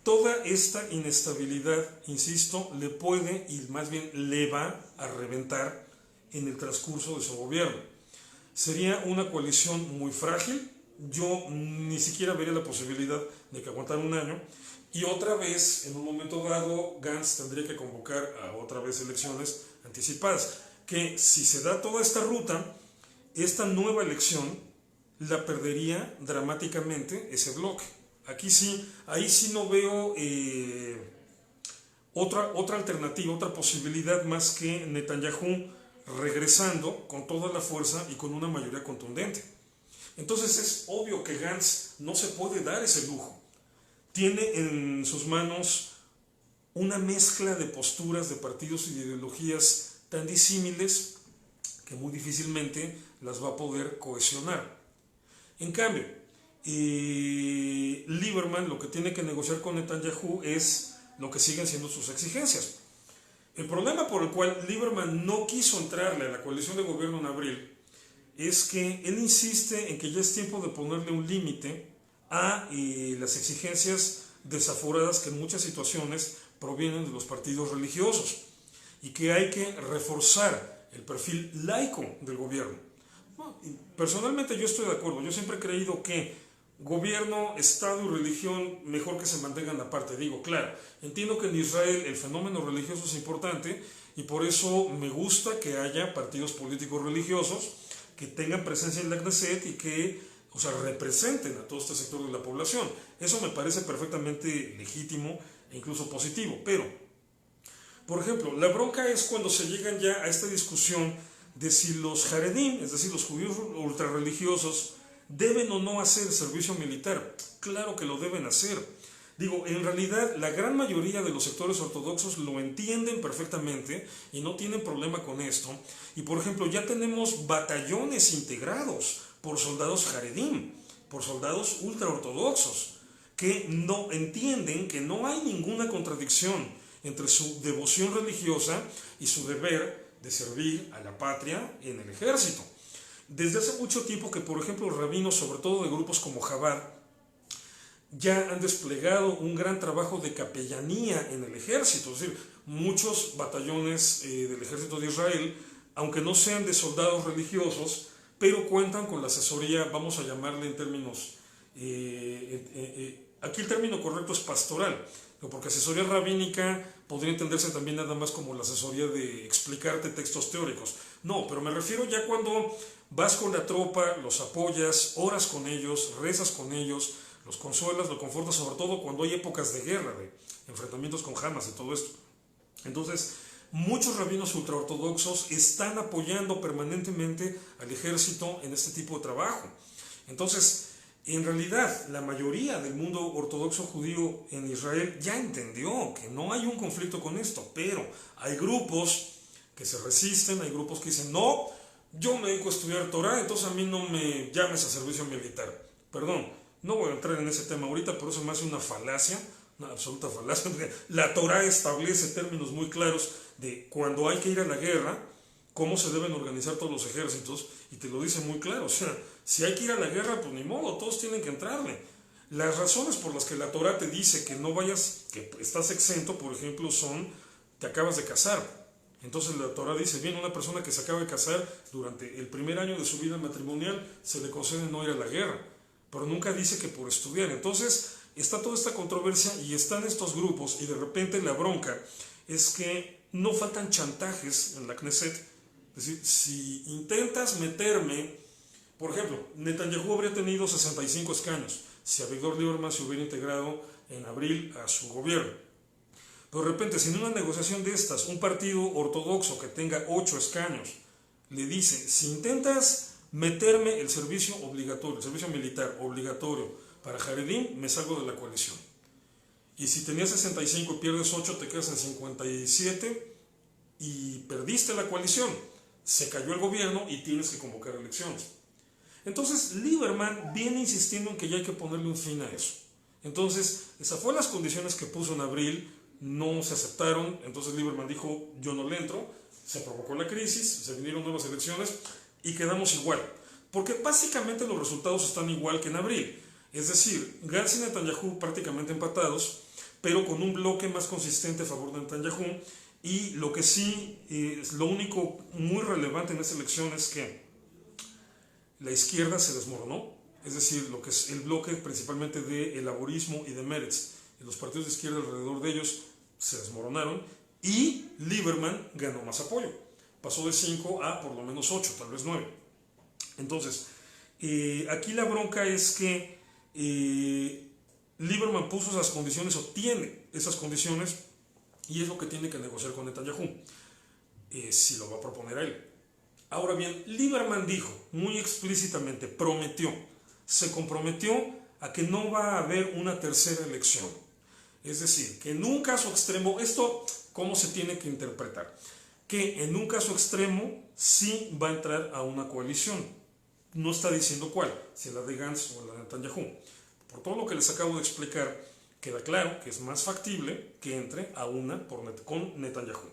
toda esta inestabilidad, insisto, le puede y más bien le va a reventar en el transcurso de su gobierno. Sería una coalición muy frágil. Yo ni siquiera vería la posibilidad de que aguantara un año. Y otra vez, en un momento dado, Gantz tendría que convocar a otra vez elecciones anticipadas. Que si se da toda esta ruta, esta nueva elección la perdería dramáticamente ese bloque. Aquí sí, ahí sí no veo otra alternativa, otra posibilidad más que Netanyahu regresando con toda la fuerza y con una mayoría contundente. Entonces es obvio que Gantz no se puede dar ese lujo. Tiene en sus manos una mezcla de posturas, de partidos y de ideologías tan disímiles que muy difícilmente las va a poder cohesionar. En cambio, Lieberman lo que tiene que negociar con Netanyahu es lo que siguen siendo sus exigencias. El problema por el cual Lieberman no quiso entrarle a la coalición de gobierno en abril es que él insiste en que ya es tiempo de ponerle un límite a las exigencias desaforadas que en muchas situaciones provienen de los partidos religiosos y que hay que reforzar el perfil laico del gobierno. Personalmente yo estoy de acuerdo, yo siempre he creído que gobierno, Estado y religión mejor que se mantengan aparte. Digo, claro, entiendo que en Israel el fenómeno religioso es importante y por eso me gusta que haya partidos políticos religiosos que tengan presencia en la Knesset y que, representen a todo este sector de la población. Eso me parece perfectamente legítimo e incluso positivo. Pero, por ejemplo, la bronca es cuando se llegan ya a esta discusión de si los Haredim, es decir, los judíos ultrarreligiosos, ¿deben o no hacer servicio militar? Claro que lo deben hacer. Digo, en realidad la gran mayoría de los sectores ortodoxos lo entienden perfectamente y no tienen problema con esto. Y por ejemplo, ya tenemos batallones integrados por soldados Haredim, por soldados ultraortodoxos, que no entienden que no hay ninguna contradicción entre su devoción religiosa y su deber de servir a la patria en el ejército. Desde hace mucho tiempo que, por ejemplo, los rabinos, sobre todo de grupos como Chabad, ya han desplegado un gran trabajo de capellanía en el ejército. Es decir, muchos batallones del ejército de Israel, aunque no sean de soldados religiosos, pero cuentan con la asesoría, vamos a llamarle en términos, aquí el término correcto es pastoral, porque asesoría rabínica podría entenderse también nada más como la asesoría de explicarte textos teóricos. No, pero me refiero ya cuando vas con la tropa, los apoyas, oras con ellos, rezas con ellos, los consuelas, los confortas, sobre todo cuando hay épocas de guerra, de enfrentamientos con Hamas y todo esto. Entonces, muchos rabinos ultraortodoxos están apoyando permanentemente al ejército en este tipo de trabajo. Entonces, en realidad, la mayoría del mundo ortodoxo judío en Israel ya entendió que no hay un conflicto con esto, pero hay grupos que se resisten, hay grupos que dicen, no, yo me dedico a estudiar Torah, entonces a mí no me llames a servicio militar. Perdón, no voy a entrar en ese tema ahorita, pero eso me hace una falacia, una absoluta falacia. La Torah establece términos muy claros de cuando hay que ir a la guerra, cómo se deben organizar todos los ejércitos, y te lo dice muy claro. O sea, si hay que ir a la guerra, pues ni modo, todos tienen que entrarle. Las razones por las que la Torah te dice que no vayas, que estás exento, por ejemplo, son, te acabas de casar. Entonces la Torah dice, bien, una persona que se acaba de casar, durante el primer año de su vida matrimonial, se le concede no ir a la guerra, pero nunca dice que por estudiar. Entonces está toda esta controversia y están estos grupos, y de repente la bronca es que no faltan chantajes en la Knesset. Es decir, si intentas meterme, por ejemplo, Netanyahu habría tenido 65 escaños si Avigdor Lieberman se hubiera integrado en abril a su gobierno. Pero de repente, si en una negociación de estas, un partido ortodoxo que tenga 8 escaños le dice, si intentas meterme el servicio obligatorio, el servicio militar obligatorio para Haredim, me salgo de la coalición. Y si tenías 65 y pierdes 8, te quedas en 57 y perdiste la coalición. Se cayó el gobierno y tienes que convocar elecciones. Entonces Lieberman viene insistiendo en que ya hay que ponerle un fin a eso. Entonces, esas fueron las condiciones que puso en abril, no se aceptaron. Entonces Lieberman dijo, yo no le entro, se provocó la crisis, se vinieron nuevas elecciones y quedamos igual. Porque básicamente los resultados están igual que en abril. Es decir, Gantz y Netanyahu prácticamente empatados, pero con un bloque más consistente a favor de Netanyahu. Y lo que sí, lo único muy relevante en esta elección es que la izquierda se desmoronó, es decir, lo que es el bloque principalmente del laborismo y de Meretz, y los partidos de izquierda alrededor de ellos se desmoronaron, y Lieberman ganó más apoyo, pasó de 5 a por lo menos 8, tal vez 9. Entonces, aquí la bronca es que Lieberman puso esas condiciones, o tiene esas condiciones, y es lo que tiene que negociar con Netanyahu, si lo va a proponer a él. Ahora bien, Lieberman dijo muy explícitamente, se comprometió a que no va a haber una tercera elección. Es decir, que en un caso extremo, esto, ¿cómo se tiene que interpretar? Que en un caso extremo sí va a entrar a una coalición. No está diciendo cuál, si la de Gantz o la de Netanyahu. Por todo lo que les acabo de explicar, queda claro que es más factible que entre a una con Netanyahu.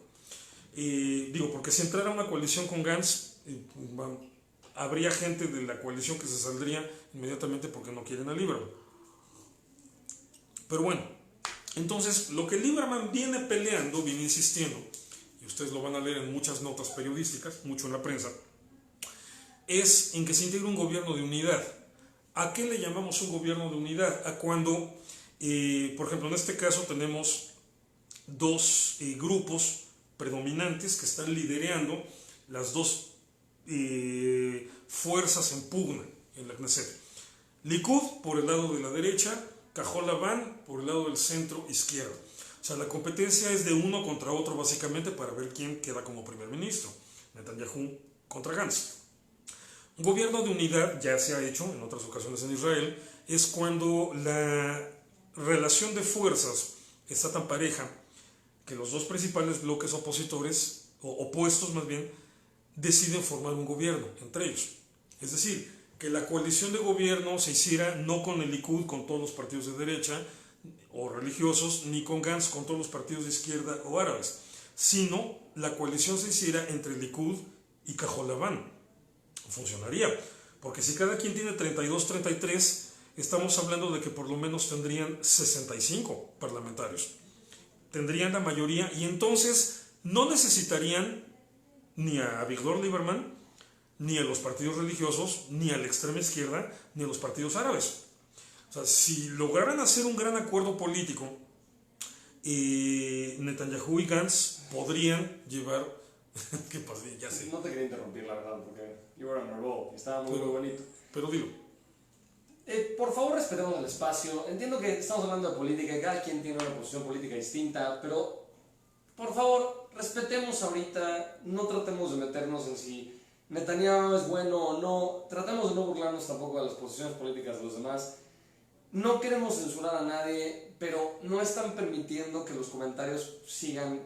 Porque si entrara a una coalición con Gantz, habría gente de la coalición que se saldría inmediatamente porque no quieren a Lieberman. Pero bueno, entonces lo que Lieberman viene peleando, viene insistiendo, y ustedes lo van a leer en muchas notas periodísticas, mucho en la prensa, es en que se integre un gobierno de unidad. ¿A qué le llamamos un gobierno de unidad? A cuando, por ejemplo, en este caso tenemos dos grupos predominantes que están liderando las dos fuerzas en pugna en la Knesset. Likud por el lado de la derecha, Cajol Lavan por el lado del centro izquierdo. O sea, la competencia es de uno contra otro básicamente para ver quién queda como primer ministro. Netanyahu contra Gantz. Un gobierno de unidad ya se ha hecho en otras ocasiones en Israel, es cuando la relación de fuerzas está tan pareja que los dos principales bloques opositores, o opuestos más bien, deciden formar un gobierno entre ellos. Es decir, que la coalición de gobierno se hiciera no con el Likud, con todos los partidos de derecha o religiosos, ni con Gantz, con todos los partidos de izquierda o árabes, sino la coalición se hiciera entre el Likud y Cajol Lavan. Funcionaría, porque si cada quien tiene 32-33, estamos hablando de que por lo menos tendrían 65 parlamentarios. Tendrían la mayoría y entonces no necesitarían ni a Avigdor Lieberman, ni a los partidos religiosos, ni a la extrema izquierda, ni a los partidos árabes. O sea, si lograran hacer un gran acuerdo político, Netanyahu y Gantz podrían llevar... ¿Qué pasa? Ya sé. No te quería interrumpir, la verdad, porque you were on a roll. Estaba muy bonito. Pero dilo. Por favor, respetemos el espacio. Entiendo que estamos hablando de política y cada quien tiene una posición política distinta, pero por favor, respetemos ahorita. No tratemos de meternos en si Netanyahu es bueno o no. Tratemos de no burlarnos tampoco de las posiciones políticas de los demás. No queremos censurar a nadie, pero no están permitiendo que los comentarios sigan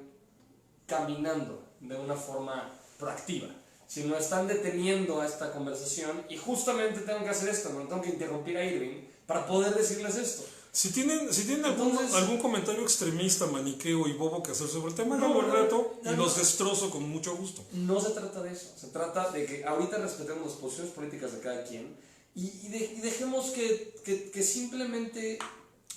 caminando de una forma proactiva, sino están deteniendo a esta conversación y justamente tengo que hacer esto, no tengo que interrumpir a Irving para poder decirles esto. Si tienen algún comentario extremista, maniqueo y bobo que hacer sobre el tema, no, y los destrozo con mucho gusto. No se trata de eso, se trata de que ahorita respetemos las posiciones políticas de cada quien y dejemos que simplemente...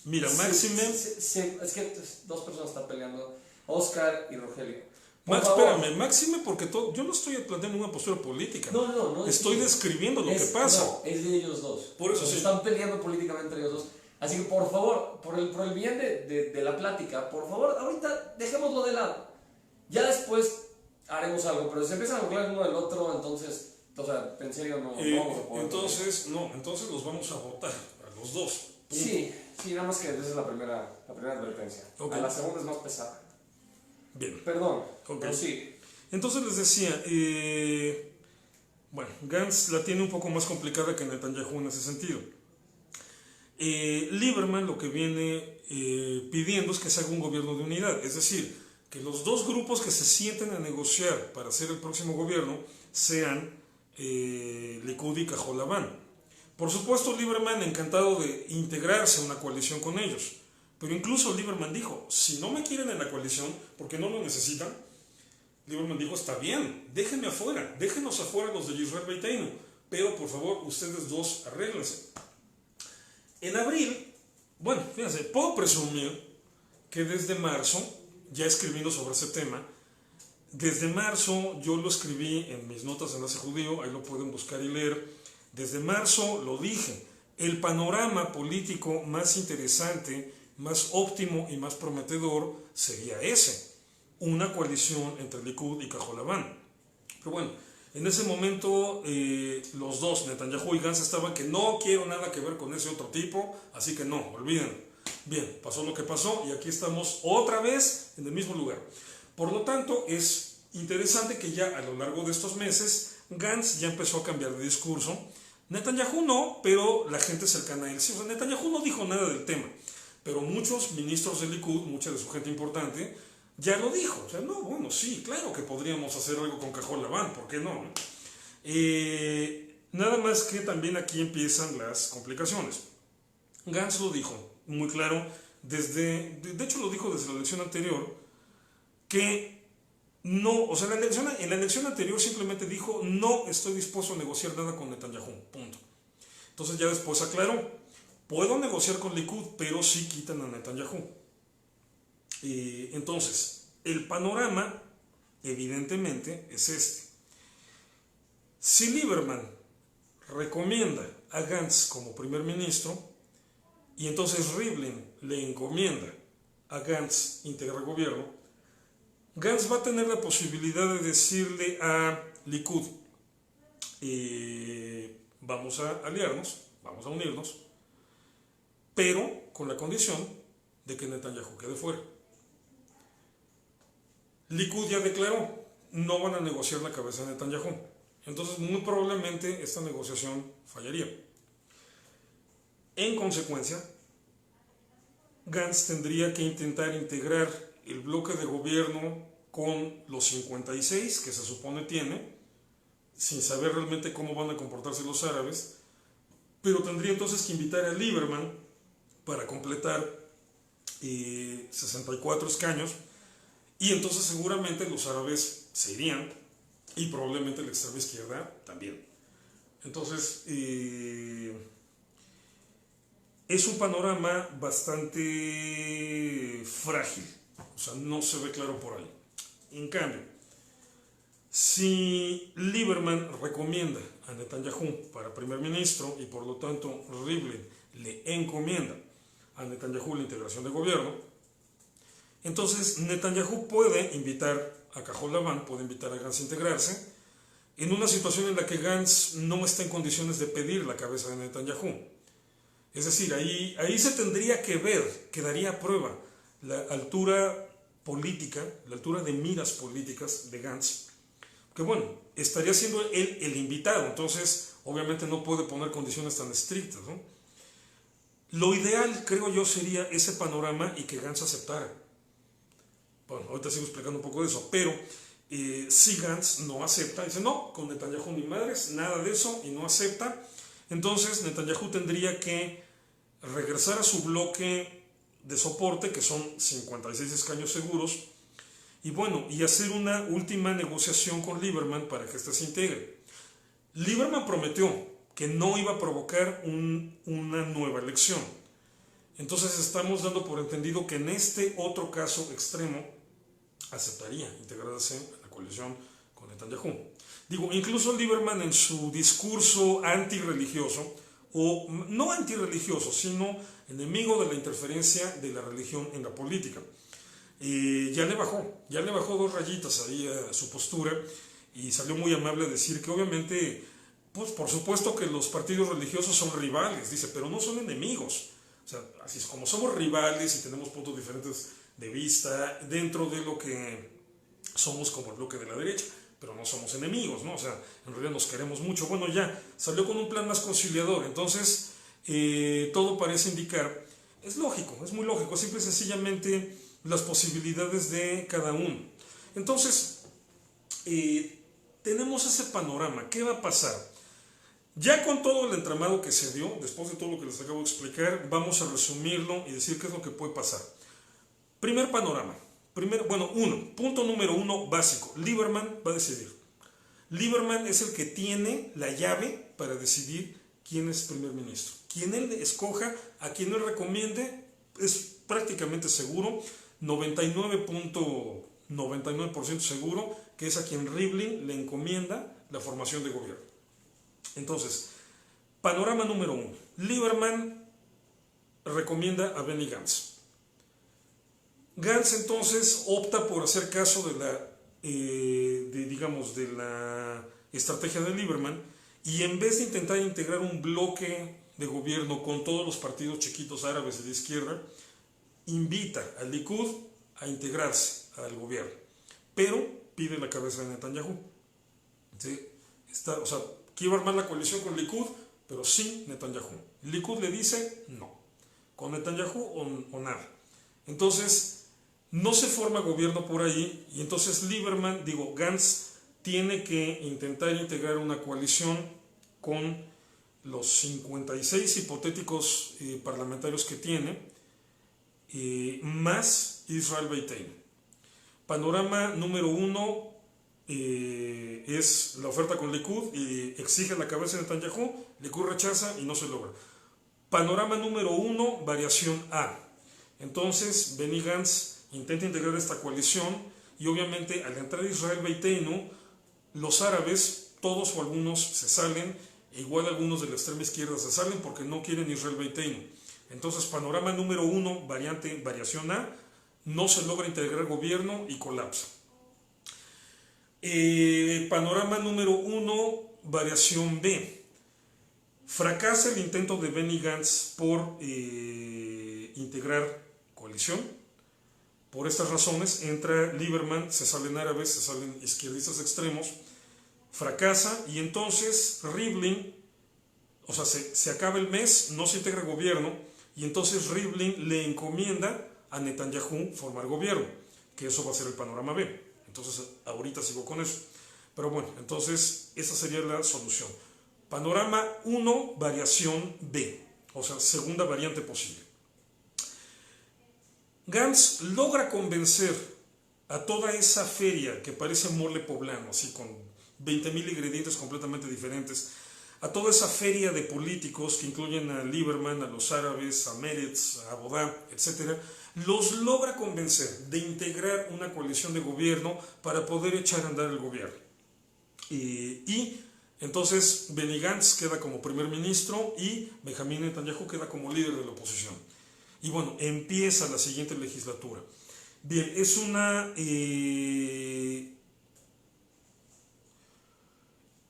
Mira, máxime... es que dos personas están peleando, Oscar y Rogelio. Espérame, máxime porque yo no estoy planteando una postura política. No. Estoy describiendo lo que pasa. No, es de ellos dos. Por eso sí. Están peleando políticamente ellos dos. Así que por favor, por el bien de la plática, por favor, ahorita dejémoslo de lado. Ya después haremos algo, pero si se empiezan a burlar uno del otro, entonces, o sea, en serio no vamos a poder. Entonces los vamos a votar, a los dos. Sí, nada más que esa es la primera advertencia. Okay. A la segunda es más pesada. Bien. Perdón, okay. Pero sí. Entonces les decía, Gantz la tiene un poco más complicada que Netanyahu en ese sentido. Lieberman lo que viene pidiendo es que se haga un gobierno de unidad, es decir, que los dos grupos que se sienten a negociar para hacer el próximo gobierno sean Likud y Cajol Lavan. Por supuesto, Lieberman encantado de integrarse a una coalición con ellos. Pero incluso Lieberman dijo, si no me quieren en la coalición, porque no lo necesitan, Lieberman dijo, está bien, déjenme afuera, déjenos afuera los de Yisrael Beiteinu, pero por favor, ustedes dos arréglense. En abril, fíjense, puedo presumir que desde marzo, ya escribiendo sobre ese tema, desde marzo yo lo escribí en mis notas de Enlace Judío, ahí lo pueden buscar y leer, desde marzo lo dije, el panorama político más interesante, más óptimo y más prometedor sería ese, una coalición entre Likud y Cajol Lavan. Pero bueno, en ese momento los dos, Netanyahu y Gantz, estaban que no quiero nada que ver con ese otro tipo, así que no, olvídenlo. Bien, pasó lo que pasó y aquí estamos otra vez en el mismo lugar. Por lo tanto, es interesante que ya a lo largo de estos meses Gantz ya empezó a cambiar de discurso. Netanyahu no, pero la gente cercana a él sí. O sea, Netanyahu no dijo nada del tema, pero muchos ministros del Likud, mucha de su gente importante, ya lo dijo. O sea, no, bueno, sí, claro que podríamos hacer algo con Cajol Labán, ¿por qué no? Nada más que también aquí empiezan las complicaciones. Gantz lo dijo muy claro, de hecho lo dijo desde la elección anterior, que no, o sea, en la elección anterior simplemente dijo, no estoy dispuesto a negociar nada con Netanyahu, punto. Entonces ya después aclaró, puedo negociar con Likud, pero sí quitan a Netanyahu. Entonces, el panorama, evidentemente, es este. Si Lieberman recomienda a Gantz como primer ministro, y entonces Rivlin le encomienda a Gantz integrar gobierno, Gantz va a tener la posibilidad de decirle a Likud, vamos a aliarnos, vamos a unirnos, pero con la condición de que Netanyahu quede fuera. Likud ya declaró, no van a negociar la cabeza de Netanyahu. Entonces, muy probablemente esta negociación fallaría. En consecuencia, Gantz tendría que intentar integrar el bloque de gobierno con los 56 que se supone tiene, sin saber realmente cómo van a comportarse los árabes, pero tendría entonces que invitar a Lieberman para completar 64 escaños, y entonces seguramente los árabes se irían, y probablemente la extrema izquierda también. Entonces, es un panorama bastante frágil, o sea, no se ve claro por ahí. En cambio, si Lieberman recomienda a Netanyahu para primer ministro y por lo tanto Rivlin le encomienda a Netanyahu la integración de gobierno, entonces Netanyahu puede invitar a Cajol Labán, puede invitar a Gantz a integrarse en una situación en la que Gantz no está en condiciones de pedir la cabeza de Netanyahu. Es decir, ahí se tendría que ver, quedaría a prueba la altura política, la altura de miras políticas de Gantz, que bueno, estaría siendo él el invitado, entonces obviamente no puede poner condiciones tan estrictas, ¿no? Lo ideal, creo yo, sería ese panorama y que Gantz aceptara. Bueno, ahorita sigo explicando un poco de eso, pero si Gantz no acepta, dice no, con Netanyahu ni madres, nada de eso, y no acepta, entonces Netanyahu tendría que regresar a su bloque de soporte, que son 56 escaños seguros, y bueno, y hacer una última negociación con Lieberman para que éste se integre. Lieberman prometió que no iba a provocar una nueva elección. Entonces estamos dando por entendido que en este otro caso extremo aceptaría integrarse a la coalición con Netanyahu. Digo, incluso Lieberman en su discurso antirreligioso, o no antirreligioso, sino enemigo de la interferencia de la religión en la política, ya le bajó 2 rayitas ahí a su postura y salió muy amable a decir que obviamente, pues por supuesto que los partidos religiosos son rivales, dice, pero no son enemigos. O sea, así es como somos rivales y tenemos puntos diferentes de vista dentro de lo que somos como el bloque de la derecha, pero no somos enemigos, ¿no? O sea, en realidad nos queremos mucho. Bueno, ya salió con un plan más conciliador, entonces todo parece indicar, es lógico, es muy lógico, simple y sencillamente las posibilidades de cada uno. Entonces, tenemos ese panorama, ¿qué va a pasar? Ya con todo el entramado que se dio, después de todo lo que les acabo de explicar, vamos a resumirlo y decir qué es lo que puede pasar. Primer panorama. Punto número 1 básico. Lieberman va a decidir. Lieberman es el que tiene la llave para decidir quién es primer ministro. Quien él escoja, a quien él recomiende, es prácticamente seguro, 99.99% seguro, que es a quien Rivlin le encomienda la formación de gobierno. Entonces, panorama número 1. Lieberman recomienda a Benny Gantz. Gantz entonces opta por hacer caso de la estrategia de Lieberman y en vez de intentar integrar un bloque de gobierno con todos los partidos chiquitos árabes de izquierda, invita al Likud a integrarse al gobierno, pero pide la cabeza de Netanyahu. ¿Sí? o sea, quiero armar la coalición con Likud, pero sin Netanyahu. Likud le dice no, con Netanyahu o nada. Entonces, no se forma gobierno por ahí, y entonces Gantz tiene que intentar integrar una coalición con los 56 hipotéticos parlamentarios que tiene, más Israel Beiteinu. Panorama número 1 es la oferta con Likud y exige la cabeza de Netanyahu, Likud rechaza y no se logra. Panorama número 1, variación A. Entonces, Benny Gantz intenta integrar esta coalición y obviamente al entrar Israel Beiteinu, los árabes, todos o algunos se salen, e igual algunos de la extrema izquierda se salen porque no quieren Israel Beiteinu. Entonces, panorama número 1, variación A, no se logra integrar gobierno y colapsa. Panorama número 1, variación B. Fracasa el intento de Benny Gantz por integrar coalición. Por estas razones entra Lieberman, se salen árabes, se salen izquierdistas extremos, fracasa y entonces Rivlin, o sea, se acaba el mes, no se integra gobierno y entonces Rivlin le encomienda a Netanyahu formar gobierno, que eso va a ser el panorama B. Entonces ahorita sigo con eso. Pero bueno, entonces esa sería la solución. Panorama 1, variación B, o sea, segunda variante posible. Gantz logra convencer a toda esa feria que parece mole poblano, así con 20.000 ingredientes completamente diferentes, a toda esa feria de políticos que incluyen a Lieberman, a los árabes, a Meretz, a Abodá, etc., los logra convencer de integrar una coalición de gobierno para poder echar a andar el gobierno. Y entonces Benny Gantz queda como primer ministro y Benjamín Netanyahu queda como líder de la oposición. Y bueno, empieza la siguiente legislatura. Bien, es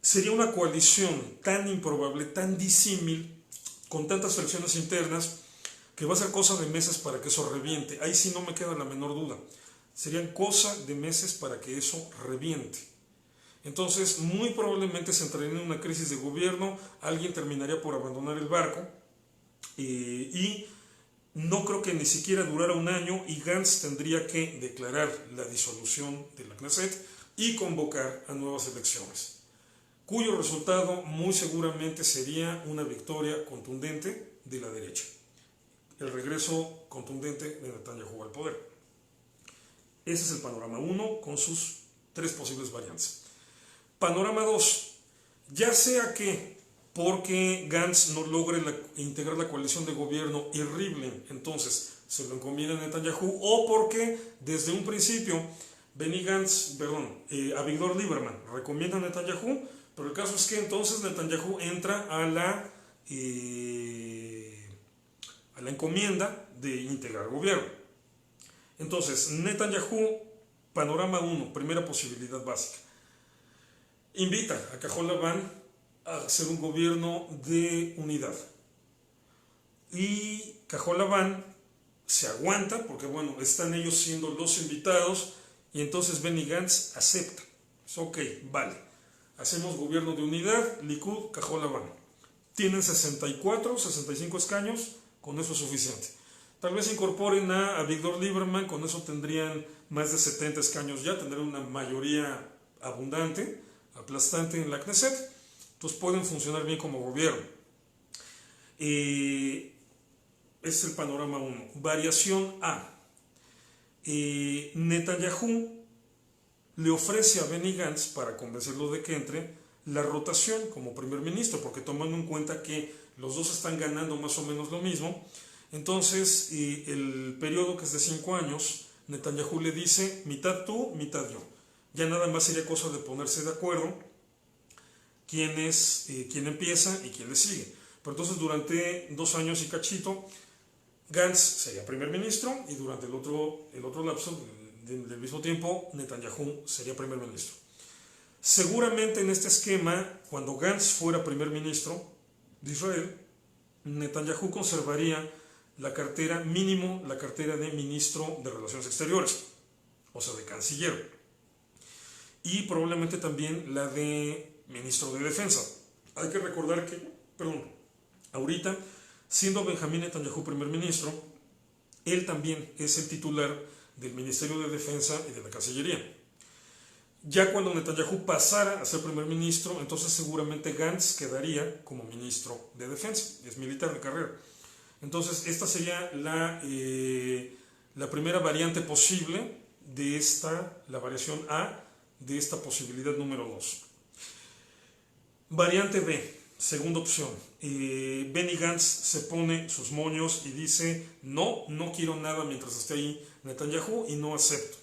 sería una coalición tan improbable, tan disímil, con tantas fricciones internas, que va a ser cosa de meses para que eso reviente. Ahí sí no me queda la menor duda. Serían cosa de meses para que eso reviente. Entonces, muy probablemente se entraría en una crisis de gobierno, alguien terminaría por abandonar el barco, y no creo que ni siquiera durara un año y Gantz tendría que declarar la disolución de la Knesset y convocar a nuevas elecciones, cuyo resultado muy seguramente sería una victoria contundente de la derecha. El regreso contundente de Netanyahu al poder. Ese es el panorama 1 con sus 3 posibles variantes. Panorama 2. Ya sea que porque Gantz no logre integrar la coalición de gobierno y Rivlin entonces se lo encomienda a Netanyahu, o porque desde un principio Avigdor Lieberman recomienda a Netanyahu, pero el caso es que entonces Netanyahu entra a la encomienda de integrar gobierno. Entonces, Netanyahu, panorama 1, primera posibilidad básica. Invita a Cajol Labán a hacer un gobierno de unidad. Y Cajol Labán se aguanta porque, bueno, están ellos siendo los invitados y entonces Benny Gantz acepta. Ok, vale. Hacemos gobierno de unidad, Likud, Cajol Labán. Tienen 64, 65 escaños, con eso es suficiente. Tal vez incorporen a Avigdor Lieberman, con eso tendrían más de 70 escaños ya, tendrían una mayoría abundante, aplastante en la Knesset, entonces pueden funcionar bien como gobierno. Ese es el panorama 1. Variación A. Netanyahu le ofrece a Benny Gantz, para convencerlo de que entre, la rotación como primer ministro, porque tomando en cuenta que los dos están ganando más o menos lo mismo, entonces el periodo, que es de 5 años, Netanyahu le dice mitad tú, mitad yo. Ya nada más sería cosa de ponerse de acuerdo quién empieza y quién le sigue. Pero entonces durante 2 años y cachito, Gantz sería primer ministro y durante el otro lapso del mismo tiempo Netanyahu sería primer ministro. Seguramente en este esquema, cuando Gantz fuera primer ministro de Israel, Netanyahu conservaría la cartera de ministro de Relaciones Exteriores, o sea, de canciller, y probablemente también la de ministro de Defensa. Hay que recordar que, ahorita, siendo Benjamín Netanyahu primer ministro, él también es el titular del Ministerio de Defensa y de la Cancillería. Ya cuando Netanyahu pasara a ser primer ministro, entonces seguramente Gantz quedaría como ministro de Defensa, es militar de carrera. Entonces esta sería la primera variante posible de la variación A de esta posibilidad número 2. Variante B, segunda opción. Benny Gantz se pone sus moños y dice, no quiero nada mientras esté ahí Netanyahu y no acepto.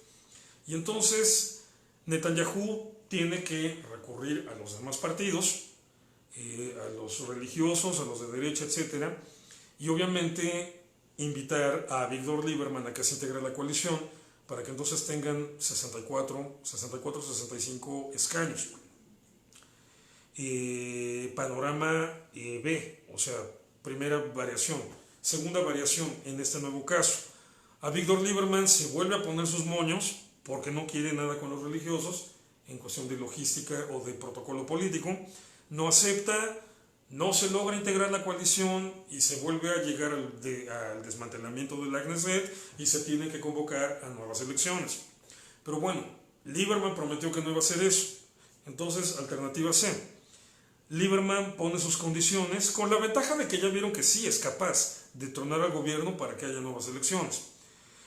Y entonces Netanyahu tiene que recurrir a los demás partidos, a los religiosos, a los de derecha, etc. Y obviamente invitar a Víctor Lieberman a que se integre a la coalición para que entonces tengan 64-65 escaños. Panorama B, o sea, primera variación. Segunda variación en este nuevo caso. A Víctor Lieberman se vuelve a poner sus moños porque no quiere nada con los religiosos en cuestión de logística o de protocolo político. No acepta, no se logra integrar la coalición y se vuelve a llegar al desmantelamiento de la Knesset y se tiene que convocar a nuevas elecciones. Pero bueno, Lieberman prometió que no iba a hacer eso. Entonces, alternativa C. Lieberman pone sus condiciones con la ventaja de que ya vieron que sí es capaz de tronar al gobierno para que haya nuevas elecciones.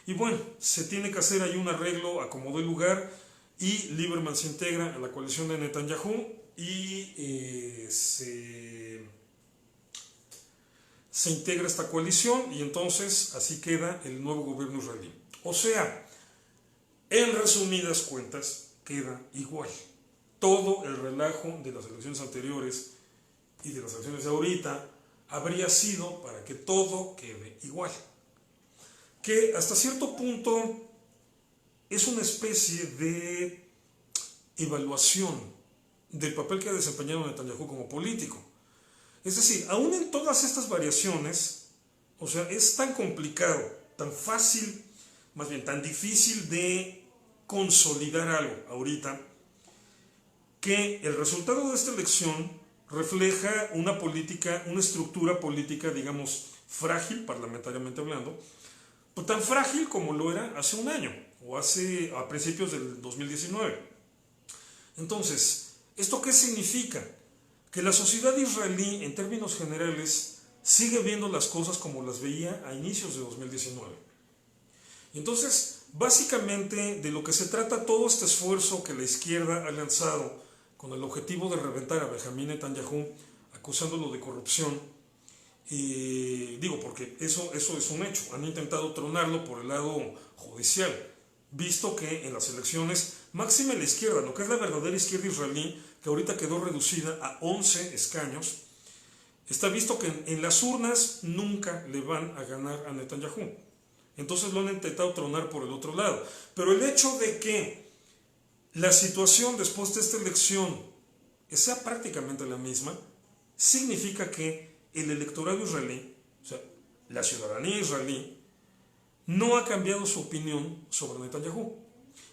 Y bueno, se tiene que hacer ahí un arreglo a como dé lugar y Lieberman se integra a la coalición de Netanyahu y se integra a esta coalición y entonces así queda el nuevo gobierno israelí. O sea, en resumidas cuentas, queda igual. Todo el relajo de las elecciones anteriores y de las elecciones de ahorita habría sido para que todo quede igual. Que hasta cierto punto es una especie de evaluación del papel que ha desempeñado Netanyahu como político. Es decir, aún en todas estas variaciones, o sea, es tan complicado, tan fácil, más bien tan difícil de consolidar algo ahorita, que el resultado de esta elección refleja una política, una estructura política, digamos, frágil, parlamentariamente hablando, pues tan frágil como lo era hace un año, o a principios del 2019. Entonces, ¿esto qué significa? Que la sociedad israelí, en términos generales, sigue viendo las cosas como las veía a inicios de 2019. Y entonces, básicamente, de lo que se trata todo este esfuerzo que la izquierda ha lanzado con el objetivo de reventar a Benjamín Netanyahu, acusándolo de corrupción, porque eso es un hecho. Han intentado tronarlo por el lado judicial, visto que en las elecciones, máxima la izquierda, lo que es la verdadera izquierda israelí, que ahorita quedó reducida a 11 escaños, está visto que en las urnas nunca le van a ganar a Netanyahu. Entonces lo han intentado tronar por el otro lado. Pero el hecho de que la situación después de esta elección sea prácticamente la misma, significa que el electorado israelí, o sea, la ciudadanía israelí, no ha cambiado su opinión sobre Netanyahu.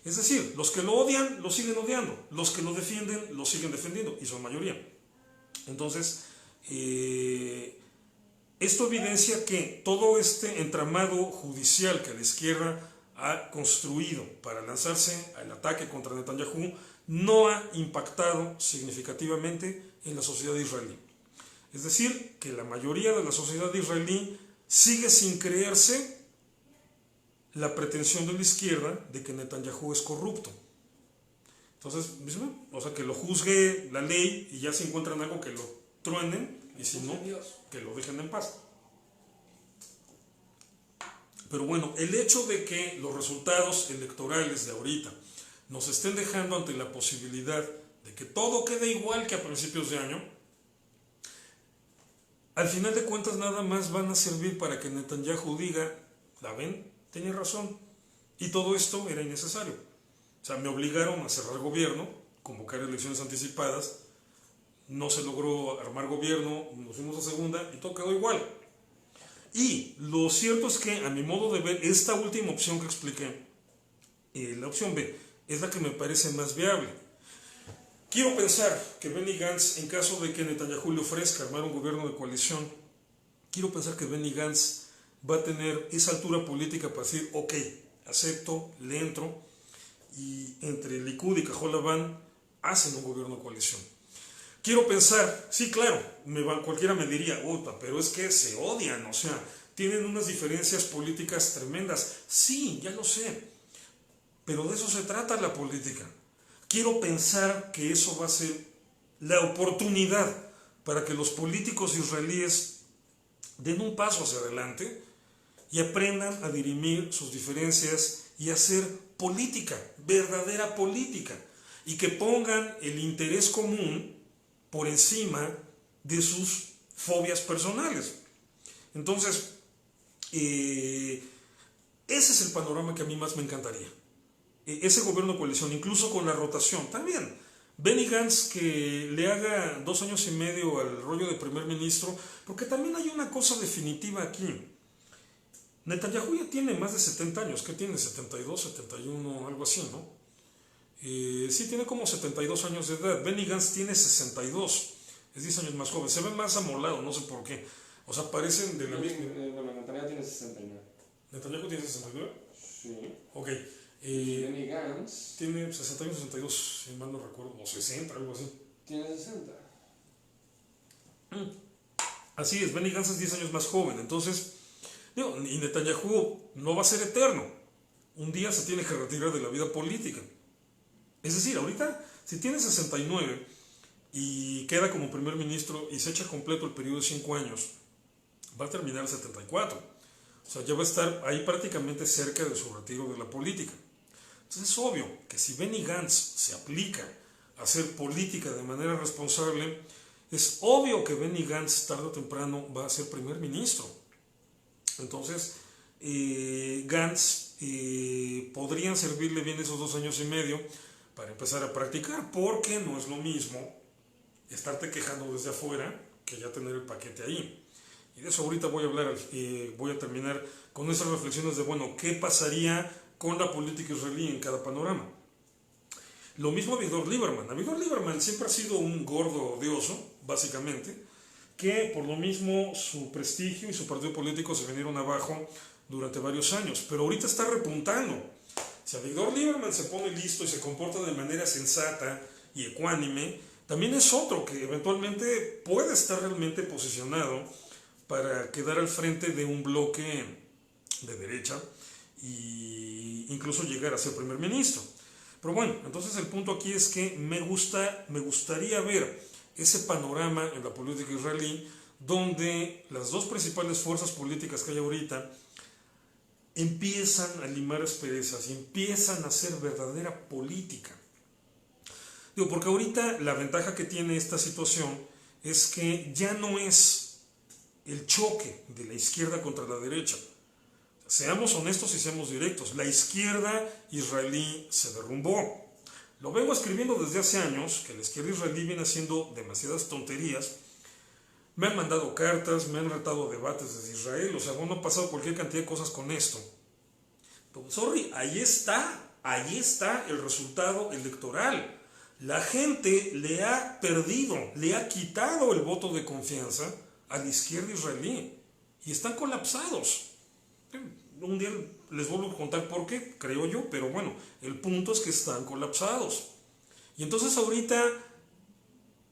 Es decir, los que lo odian, lo siguen odiando, los que lo defienden, lo siguen defendiendo, y son mayoría. Entonces, esto evidencia que todo este entramado judicial que la izquierda ha construido para lanzarse al ataque contra Netanyahu no ha impactado significativamente en la sociedad israelí. Es decir, que la mayoría de la sociedad israelí sigue sin creerse la pretensión de la izquierda de que Netanyahu es corrupto. Entonces, o sea, que lo juzgue la ley y ya si encuentran algo que lo truenen y si no, que lo dejen en paz. Pero bueno, el hecho de que los resultados electorales de ahorita nos estén dejando ante la posibilidad de que todo quede igual que a principios de año, al final de cuentas nada más van a servir para que Netanyahu diga, ¿la ven? Tenía razón. Y todo esto era innecesario. O sea, me obligaron a cerrar gobierno, convocar elecciones anticipadas, no se logró armar gobierno, nos fuimos a segunda y todo quedó igual. Y lo cierto es que, a mi modo de ver, esta última opción que expliqué, la opción B, es la que me parece más viable. Quiero pensar que Benny Gantz, en caso de que Netanyahu le ofrezca armar un gobierno de coalición, quiero pensar que Benny Gantz va a tener esa altura política para decir, ok, acepto, le entro, y entre Likud y Kajol Lavan hacen un gobierno de coalición. Quiero pensar, sí, claro, cualquiera me diría, pero es que se odian, o sea, tienen unas diferencias políticas tremendas. Sí, ya lo sé, pero de eso se trata la política. Quiero pensar que eso va a ser la oportunidad para que los políticos israelíes den un paso hacia adelante y aprendan a dirimir sus diferencias y hacer política, verdadera política, y que pongan el interés común por encima de sus fobias personales. Entonces, ese es el panorama que a mí más me encantaría. Ese gobierno de coalición, incluso con la rotación, también. Benny Gantz que le haga 2 años y medio al rollo de primer ministro, porque también hay una cosa definitiva aquí. Netanyahu ya tiene más de 70 años, ¿qué tiene? 72, 71, algo así, ¿no? Sí, tiene como 72 años de edad. Benny Gantz tiene 62, es 10 años más joven, se ve más amolado, no sé por qué. O sea, parecen de la misma... Bueno, Netanyahu tiene 69. ¿Netanyahu tiene 69? Sí. Ok. Benny Gantz tiene 61, 62, si mal no recuerdo, o 60, algo así. Tiene 60. Así es, Benny Gantz es 10 años más joven, entonces, y Netanyahu no va a ser eterno. Un día se tiene que retirar de la vida política. Es decir, ahorita, si tiene 69 y queda como primer ministro y se echa completo el periodo de 5 años, va a terminar el 74. O sea, ya va a estar ahí prácticamente cerca de su retiro de la política. Entonces es obvio que si Benny Gantz se aplica a hacer política de manera responsable, es obvio que Benny Gantz tarde o temprano va a ser primer ministro. Entonces, Gantz podrían servirle bien esos 2 años y medio para empezar a practicar, porque no es lo mismo estarte quejando desde afuera que ya tener el paquete ahí. Y de eso ahorita voy a hablar, voy a terminar con esas reflexiones de, bueno, ¿qué pasaría con la política israelí en cada panorama? Lo mismo Avigdor Lieberman. Avigdor Lieberman siempre ha sido un gordo odioso, básicamente, que por lo mismo su prestigio y su partido político se vinieron abajo durante varios años, pero ahorita está repuntando. Si Avigdor Lieberman se pone listo y se comporta de manera sensata y ecuánime, también es otro que eventualmente puede estar realmente posicionado para quedar al frente de un bloque de derecha e incluso llegar a ser primer ministro. Pero bueno, entonces el punto aquí es que me gustaría ver ese panorama en la política israelí donde las 2 principales fuerzas políticas que hay ahorita empiezan a limar asperezas y empiezan a hacer verdadera política. Digo, porque ahorita la ventaja que tiene esta situación es que ya no es el choque de la izquierda contra la derecha. Seamos honestos y seamos directos. La izquierda israelí se derrumbó. Lo vengo escribiendo desde hace años, que la izquierda israelí viene haciendo demasiadas tonterías. Me han mandado cartas, me han retado debates desde Israel, o sea, bueno, ha pasado cualquier cantidad de cosas con esto. Pero, sorry, ahí está el resultado electoral. La gente le ha perdido, le ha quitado el voto de confianza a la izquierda israelí y están colapsados. Un día les vuelvo a contar por qué, creo yo, pero bueno, el punto es que están colapsados. Y entonces ahorita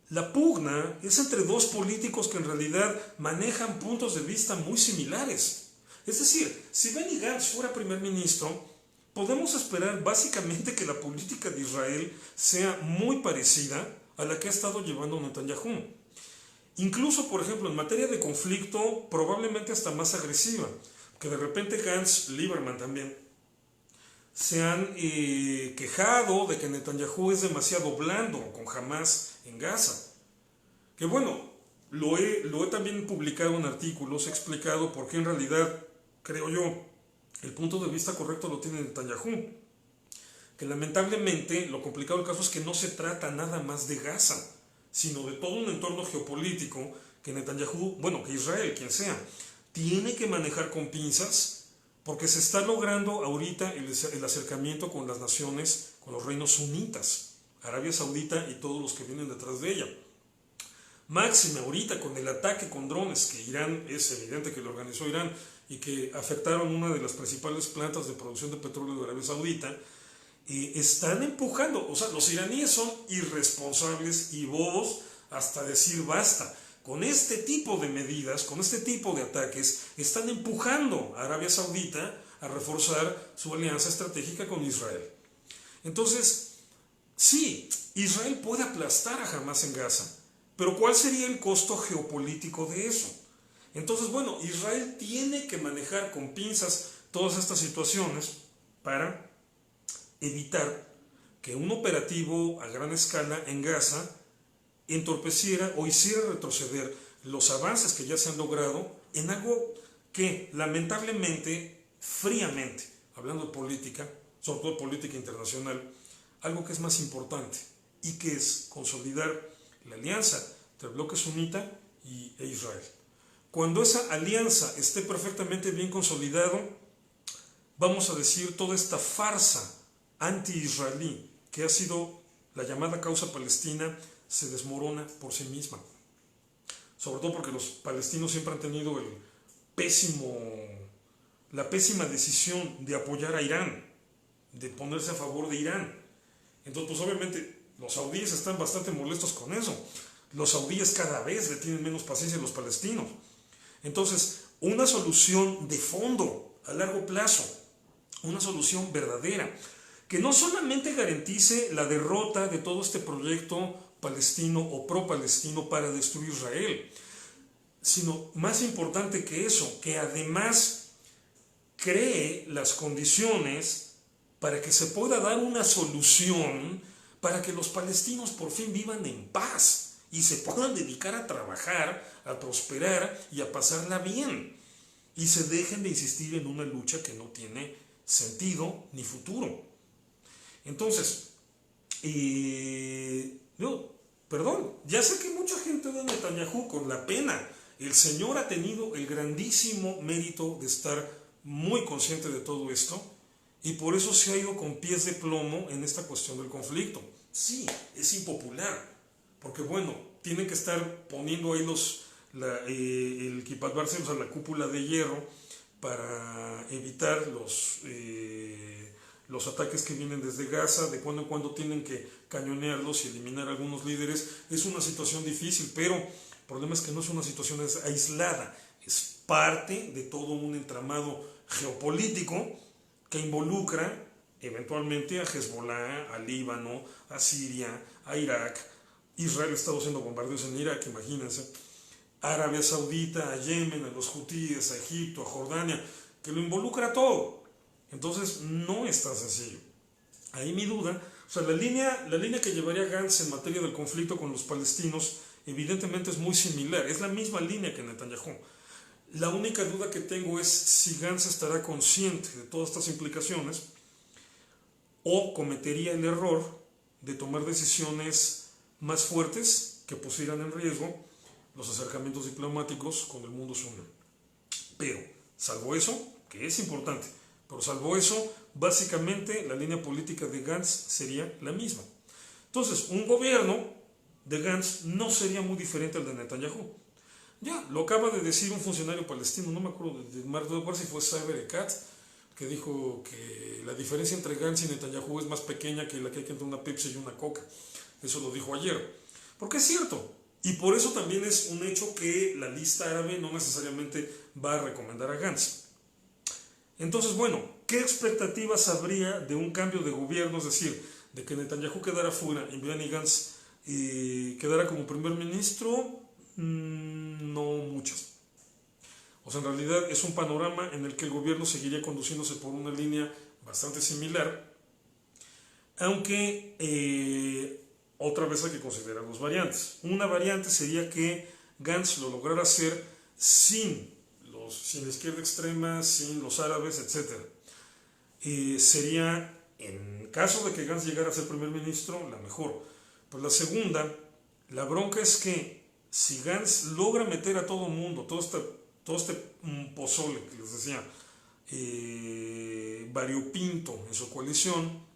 la pugna es entre 2 políticos que en realidad manejan puntos de vista muy similares. Es decir, si Benny Gantz fuera primer ministro, podemos esperar básicamente que la política de Israel sea muy parecida a la que ha estado llevando Netanyahu. Incluso, por ejemplo, en materia de conflicto, probablemente hasta más agresiva, que de repente Gantz, Lieberman también, se han quejado de que Netanyahu es demasiado blando con Hamas en Gaza. Que bueno, lo he también publicado en artículos, he explicado por qué en realidad, creo yo, el punto de vista correcto lo tiene Netanyahu. Que lamentablemente lo complicado del caso es que no se trata nada más de Gaza, sino de todo un entorno geopolítico que Netanyahu, bueno, que Israel, quien sea, tiene que manejar con pinzas, porque se está logrando ahorita el acercamiento con las naciones, con los reinos sunitas. Arabia Saudita y todos los que vienen detrás de ella. Máxime ahorita con el ataque con drones que Irán, es evidente que lo organizó Irán y que afectaron una de las principales plantas de producción de petróleo de Arabia Saudita, están empujando, o sea, los iraníes son irresponsables y bobos hasta decir basta. Con este tipo de medidas, con este tipo de ataques, están empujando a Arabia Saudita a reforzar su alianza estratégica con Israel. Entonces, sí, Israel puede aplastar a Hamás en Gaza, pero ¿cuál sería el costo geopolítico de eso? Entonces, bueno, Israel tiene que manejar con pinzas todas estas situaciones para evitar que un operativo a gran escala en Gaza entorpeciera o hiciera retroceder los avances que ya se han logrado en algo que lamentablemente, fríamente, hablando de política, sobre todo política internacional, algo que es más importante y que es consolidar la alianza entre el bloque sunita e Israel. Cuando esa alianza esté perfectamente bien consolidado, vamos a decir, toda esta farsa anti-israelí que ha sido la llamada causa palestina se desmorona por sí misma. Sobre todo porque los palestinos siempre han tenido la pésima decisión de apoyar a Irán, de ponerse a favor de Irán. Entonces, pues obviamente los saudíes están bastante molestos con eso. Los saudíes cada vez le tienen menos paciencia a los palestinos. Entonces, una solución de fondo, a largo plazo, una solución verdadera, que no solamente garantice la derrota de todo este proyecto palestino o pro-palestino para destruir Israel, sino más importante que eso, que además cree las condiciones para que se pueda dar una solución para que los palestinos por fin vivan en paz y se puedan dedicar a trabajar, a prosperar y a pasarla bien, y se dejen de insistir en una lucha que no tiene sentido ni futuro. Entonces, perdón, ya sé que mucha gente de Netanyahu con la pena. El señor ha tenido el grandísimo mérito de estar muy consciente de todo esto y por eso se ha ido con pies de plomo en esta cuestión del conflicto. Sí, es impopular, porque bueno, tienen que estar poniendo ahí el Kippat Barzel, o sea, la cúpula de hierro, para evitar los ataques que vienen desde Gaza. De cuando en cuando tienen que cañonearlos y eliminar a algunos líderes. Es una situación difícil, pero el problema es que no es una situación aislada, es parte de todo un entramado geopolítico que involucra eventualmente a Hezbollah, a Líbano, a Siria, a Irak. Israel ha estado haciendo bombardeos en Irak, imagínense. Arabia Saudita, a Yemen, a los hutíes, a Egipto, a Jordania, que lo involucra todo. Entonces no es tan sencillo. Ahí mi duda, o sea, la línea que llevaría Gantz en materia del conflicto con los palestinos evidentemente es muy similar, es la misma línea que Netanyahu. La única duda que tengo es si Gantz estará consciente de todas estas implicaciones o cometería el error de tomar decisiones más fuertes que pusieran en riesgo los acercamientos diplomáticos con el mundo suní. Pero, salvo eso, que es importante, pero salvo eso, básicamente la línea política de Gantz sería la misma. Entonces, un gobierno de Gantz no sería muy diferente al de Netanyahu. Ya, lo acaba de decir un funcionario palestino, no me acuerdo si fue Saber Ekat, que dijo que la diferencia entre Gantz y Netanyahu es más pequeña que la que hay entre una Pepsi y una Coca. Eso lo dijo ayer. Porque es cierto. Y por eso también es un hecho que la lista árabe no necesariamente va a recomendar a Gantz. Entonces, bueno, ¿qué expectativas habría de un cambio de gobierno? Es decir, de que Netanyahu quedara fuera y Benny Gantz quedara como primer ministro. No muchas. O sea, en realidad es un panorama en el que el gobierno seguiría conduciéndose por una línea bastante similar, aunque otra vez hay que considerar dos variantes. Una variante sería que Gantz lo lograra hacer sin la izquierda extrema, sin los árabes, etc. Sería, en caso de que Gantz llegara a ser primer ministro, la mejor. Pues la segunda, la bronca es que si Gantz logra meter a todo mundo, todo este pozole que les decía, variopinto en su coalición,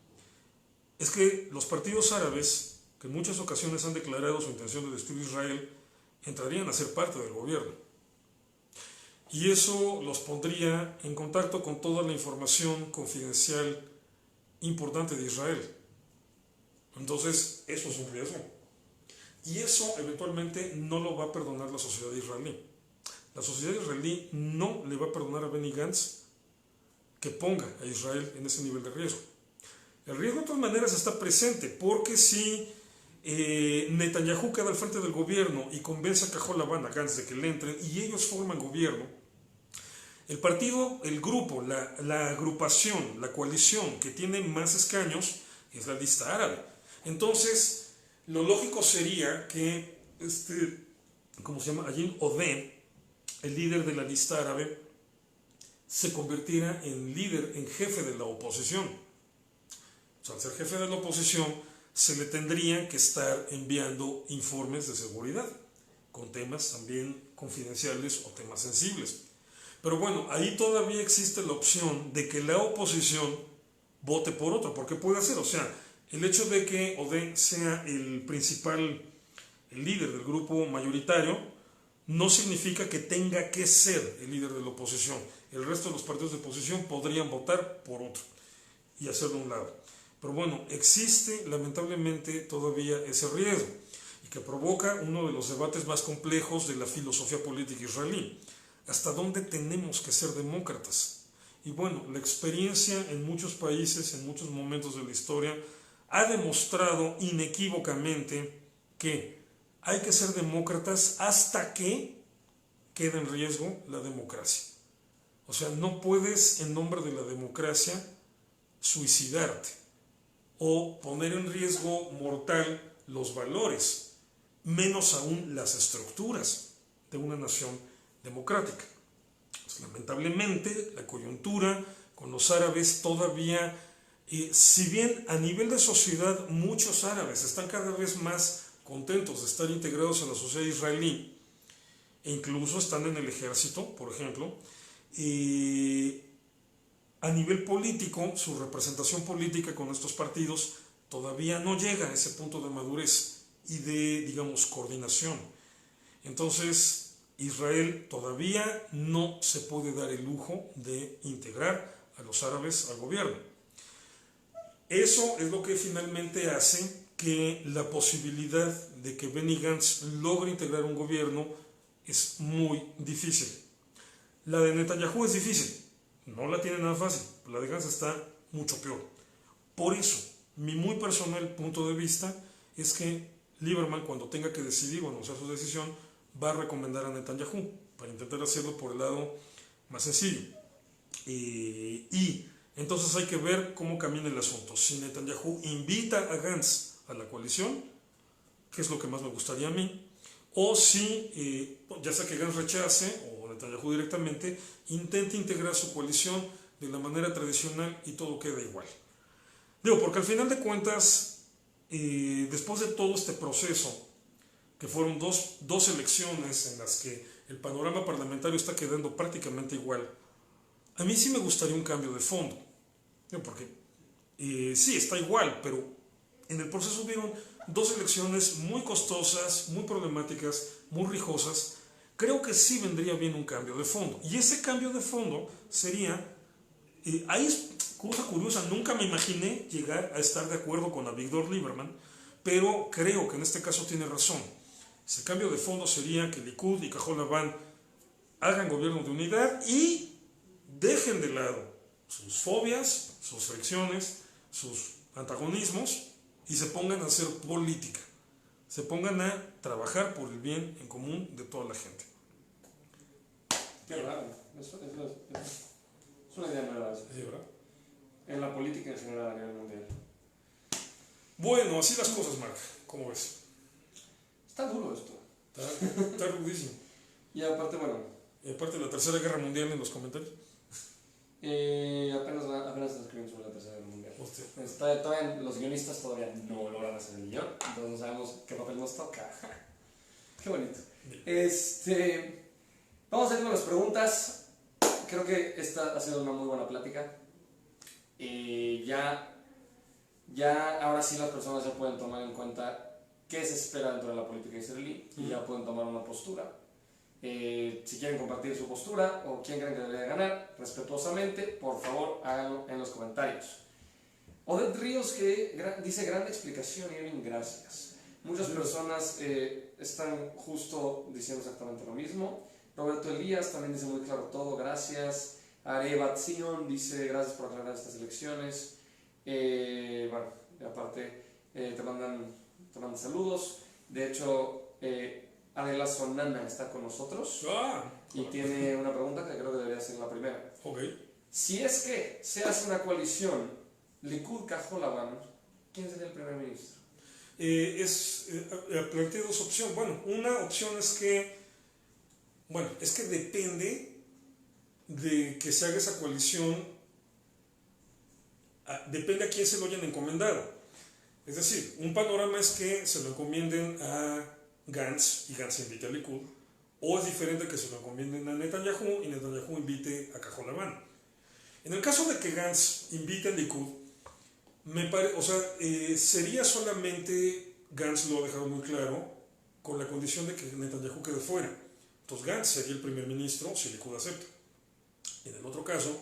es que los partidos árabes, que en muchas ocasiones han declarado su intención de destruir Israel, entrarían a ser parte del gobierno. Y eso los pondría en contacto con toda la información confidencial importante de Israel. Entonces, eso es un riesgo. Y eso eventualmente no lo va a perdonar la sociedad israelí. La sociedad israelí no le va a perdonar a Benny Gantz que ponga a Israel en ese nivel de riesgo. El riesgo de todas maneras está presente, porque si Netanyahu queda al frente del gobierno y convence a Cajol Lavan, a Gantz, de que le entren y ellos forman gobierno, el partido, el grupo, la agrupación, la coalición que tiene más escaños es la lista árabe. Entonces, lo lógico sería que ¿cómo se llama? Ayim Odeh, el líder de la lista árabe, se convirtiera en líder, en jefe de la oposición. O sea, al ser jefe de la oposición, se le tendría que estar enviando informes de seguridad, con temas también confidenciales o temas sensibles. Pero bueno, ahí todavía existe la opción de que la oposición vote por otro, porque puede ser, o sea, el hecho de que Odeh sea el principal, el líder del grupo mayoritario, no significa que tenga que ser el líder de la oposición. El resto de los partidos de oposición podrían votar por otro y hacerlo a un lado. Pero bueno, existe lamentablemente todavía ese riesgo, y que provoca uno de los debates más complejos de la filosofía política israelí. ¿Hasta dónde tenemos que ser demócratas? Y bueno, la experiencia en muchos países, en muchos momentos de la historia, ha demostrado inequívocamente que hay que ser demócratas hasta que quede en riesgo la democracia. O sea, no puedes en nombre de la democracia suicidarte o poner en riesgo mortal los valores, menos aún las estructuras de una nación democrática. Pues, lamentablemente, la coyuntura con los árabes todavía, si bien a nivel de sociedad muchos árabes están cada vez más contentos de estar integrados en la sociedad israelí, e incluso están en el ejército, por ejemplo, a nivel político, su representación política con estos partidos todavía no llega a ese punto de madurez y de, digamos, coordinación. Entonces, Israel todavía no se puede dar el lujo de integrar a los árabes al gobierno. Eso es lo que finalmente hace que la posibilidad de que Benny Gantz logre integrar un gobierno es muy difícil. La de Netanyahu es difícil, no la tiene nada fácil, la de Gantz está mucho peor. Por eso, mi muy personal punto de vista es que Lieberman, cuando tenga que decidir o anunciar su decisión, va a recomendar a Netanyahu para intentar hacerlo por el lado más sencillo. Y entonces hay que ver cómo camina el asunto. Si Netanyahu invita a Gantz a la coalición, que es lo que más me gustaría a mí, o si, ya sea que Gantz rechace o Netanyahu directamente, intente integrar su coalición de la manera tradicional y todo queda igual. Digo, porque al final de cuentas, después de todo este proceso, que fueron dos elecciones en las que el panorama parlamentario está quedando prácticamente igual, a mí sí me gustaría un cambio de fondo. Porque sí, está igual, pero en el proceso hubieron dos elecciones muy costosas, muy problemáticas, muy rijosas. Creo que sí vendría bien un cambio de fondo. Y ese cambio de fondo sería, ahí es cosa curiosa, nunca me imaginé llegar a estar de acuerdo con Avigdor Lieberman, pero creo que en este caso tiene razón. Ese cambio de fondo sería que Likud y Cajol Lavan hagan gobierno de unidad y dejen de lado sus fobias, sus fricciones, sus antagonismos y se pongan a hacer política. Se pongan a trabajar por el bien en común de toda la gente. Qué raro. Es una idea nueva. Sí, ¿verdad? En la política en general a nivel mundial. Bueno, así las cosas, Marc. ¿Cómo ves? Está duro esto. Está rudísimo. Y aparte, bueno. Y aparte de la Tercera Guerra Mundial en los comentarios. Apenas están escribiendo sobre la Tercera Guerra Mundial. Todavía, los guionistas todavía no logran hacer el guión, entonces no sabemos qué papel nos toca. Qué bonito. Vamos a ir con las preguntas. Creo que esta ha sido una muy buena plática. Ya ya ahora sí las personas ya pueden tomar en cuenta qué se espera dentro de la política israelí y ya pueden tomar una postura. Si quieren compartir su postura o quién creen que debería ganar, respetuosamente, por favor háganlo en los comentarios. Odette Ríos que dice gran explicación, Irving, gracias. Muchas personas están justo diciendo exactamente lo mismo. Roberto Elías también dice muy claro todo, gracias. Areva Zion dice gracias por aclarar estas elecciones. Bueno, y aparte te mandan saludos. De hecho, Adela Sonana está con nosotros y tiene una pregunta que creo que debería ser la primera. Si es que se hace una coalición Likud Kajol-Lavan, ¿quién sería el primer ministro? Planteé dos opciones. Bueno, una opción es que depende de que se haga esa coalición, depende a quién se lo hayan encomendado. Es decir, un panorama es que se lo encomienden a Gantz y Gantz invite a Likud, o es diferente que se lo encomienden a Netanyahu y Netanyahu invite a Kajol-Lavan. En el caso de que Gantz invite a Likud, sería solamente, Gantz lo ha dejado muy claro, con la condición de que Netanyahu quede fuera. Entonces Gantz sería el primer ministro si Likud acepta. En el otro caso,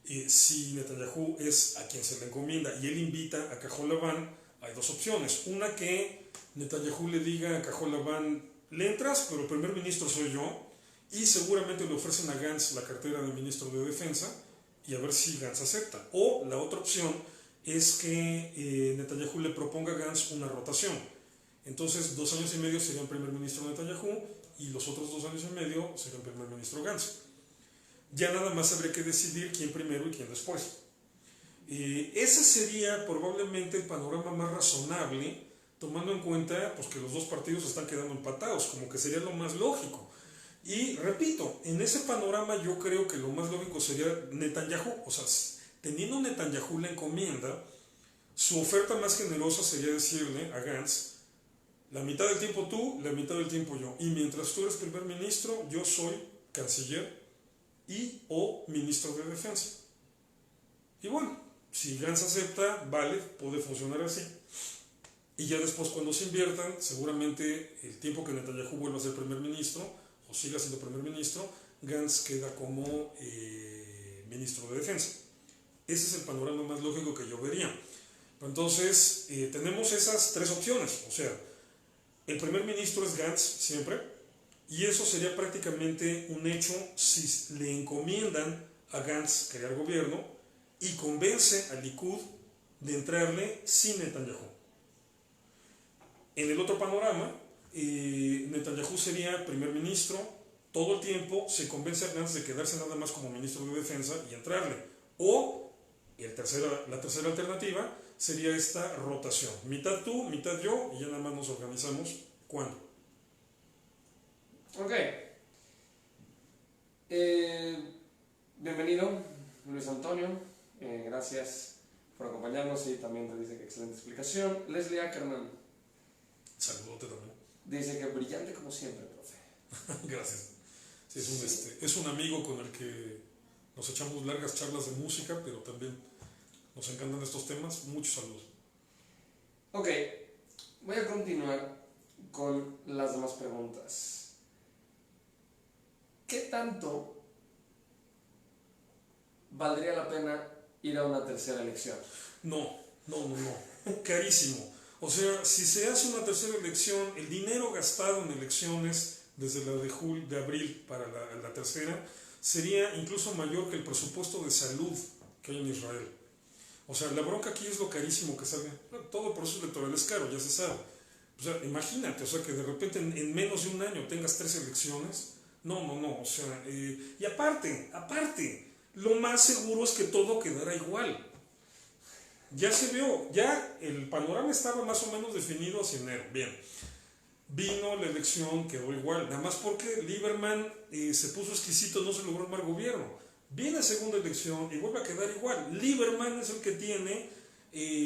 si Netanyahu es a quien se le encomienda y él invita a Kajol-Lavan, hay dos opciones. Una, que Netanyahu le diga a Kajol-Lavan, le entras, pero el primer ministro soy yo, y seguramente le ofrecen a Gantz la cartera de ministro de Defensa, y a ver si Gantz acepta. O la otra opción es que Netanyahu le proponga a Gantz una rotación. Entonces 2 años y medio sería el primer ministro Netanyahu y los otros 2 años y medio sería el primer ministro Gantz. Ya nada más habría que decidir quién primero y quién después. Ese sería probablemente el panorama más razonable, tomando en cuenta pues, que los dos partidos están quedando empatados, como que sería lo más lógico. Y repito, en ese panorama yo creo que lo más lógico sería Netanyahu, o sea, teniendo Netanyahu la encomienda, su oferta más generosa sería decirle a Gantz, la mitad del tiempo tú, la mitad del tiempo yo. Y mientras tú eres primer ministro, yo soy canciller y o ministro de Defensa. Y bueno, si Gantz acepta, vale, puede funcionar así. Y ya después cuando se inviertan, seguramente el tiempo que Netanyahu vuelva a ser primer ministro, o siga siendo primer ministro, Gantz queda como ministro de Defensa. Ese es el panorama más lógico que yo vería. Entonces, tenemos esas 3 opciones. O sea, el primer ministro es Gantz siempre, y eso sería prácticamente un hecho si le encomiendan a Gantz crear gobierno y convence al Likud de entrarle sin Netanyahu. En el otro panorama, Netanyahu sería primer ministro, todo el tiempo se convence a Gantz de quedarse nada más como ministro de Defensa y entrarle. O la tercera alternativa sería esta rotación. Mitad tú, mitad yo, y ya nada más nos organizamos cuándo. Ok. Bienvenido, Luis Antonio. Gracias por acompañarnos y también te dice que excelente explicación. Leslie Ackerman. Saludote también. Dice que brillante como siempre, profe. Gracias. Sí, es un amigo con el que nos echamos largas charlas de música, pero también nos encantan estos temas. Muchos saludos. Ok, voy a continuar con las demás preguntas. ¿Qué tanto valdría la pena ir a una tercera elección? No. Carísimo. O sea, si se hace una tercera elección, el dinero gastado en elecciones desde la de abril para la tercera sería incluso mayor que el presupuesto de salud que hay en Israel. O sea, la bronca aquí es lo carísimo que sale. Todo proceso electoral es caro, ya se sabe. O sea, imagínate, o sea, que de repente en menos de un año tengas 3 elecciones. No, o sea, y aparte, lo más seguro es que todo quedará igual. Ya se vio, ya el panorama estaba más o menos definido hacia enero. Bien, vino la elección, quedó igual, nada más porque Lieberman se puso exquisito, no se logró armar gobierno. Viene segunda elección y vuelve a quedar igual. Lieberman es el que tiene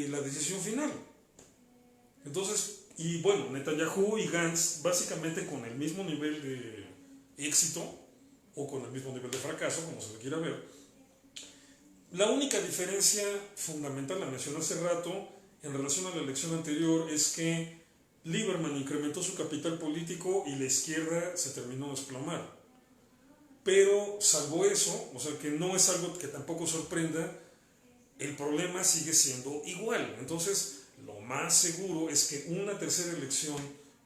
la decisión final. Entonces, y bueno, Netanyahu y Gantz básicamente con el mismo nivel de éxito o con el mismo nivel de fracaso, como se le quiera ver. La única diferencia fundamental, la mencioné hace rato, en relación a la elección anterior es que Lieberman incrementó su capital político y la izquierda se terminó de desplomar. Pero salvo eso, o sea que no es algo que tampoco sorprenda, el problema sigue siendo igual. Entonces, lo más seguro es que una tercera elección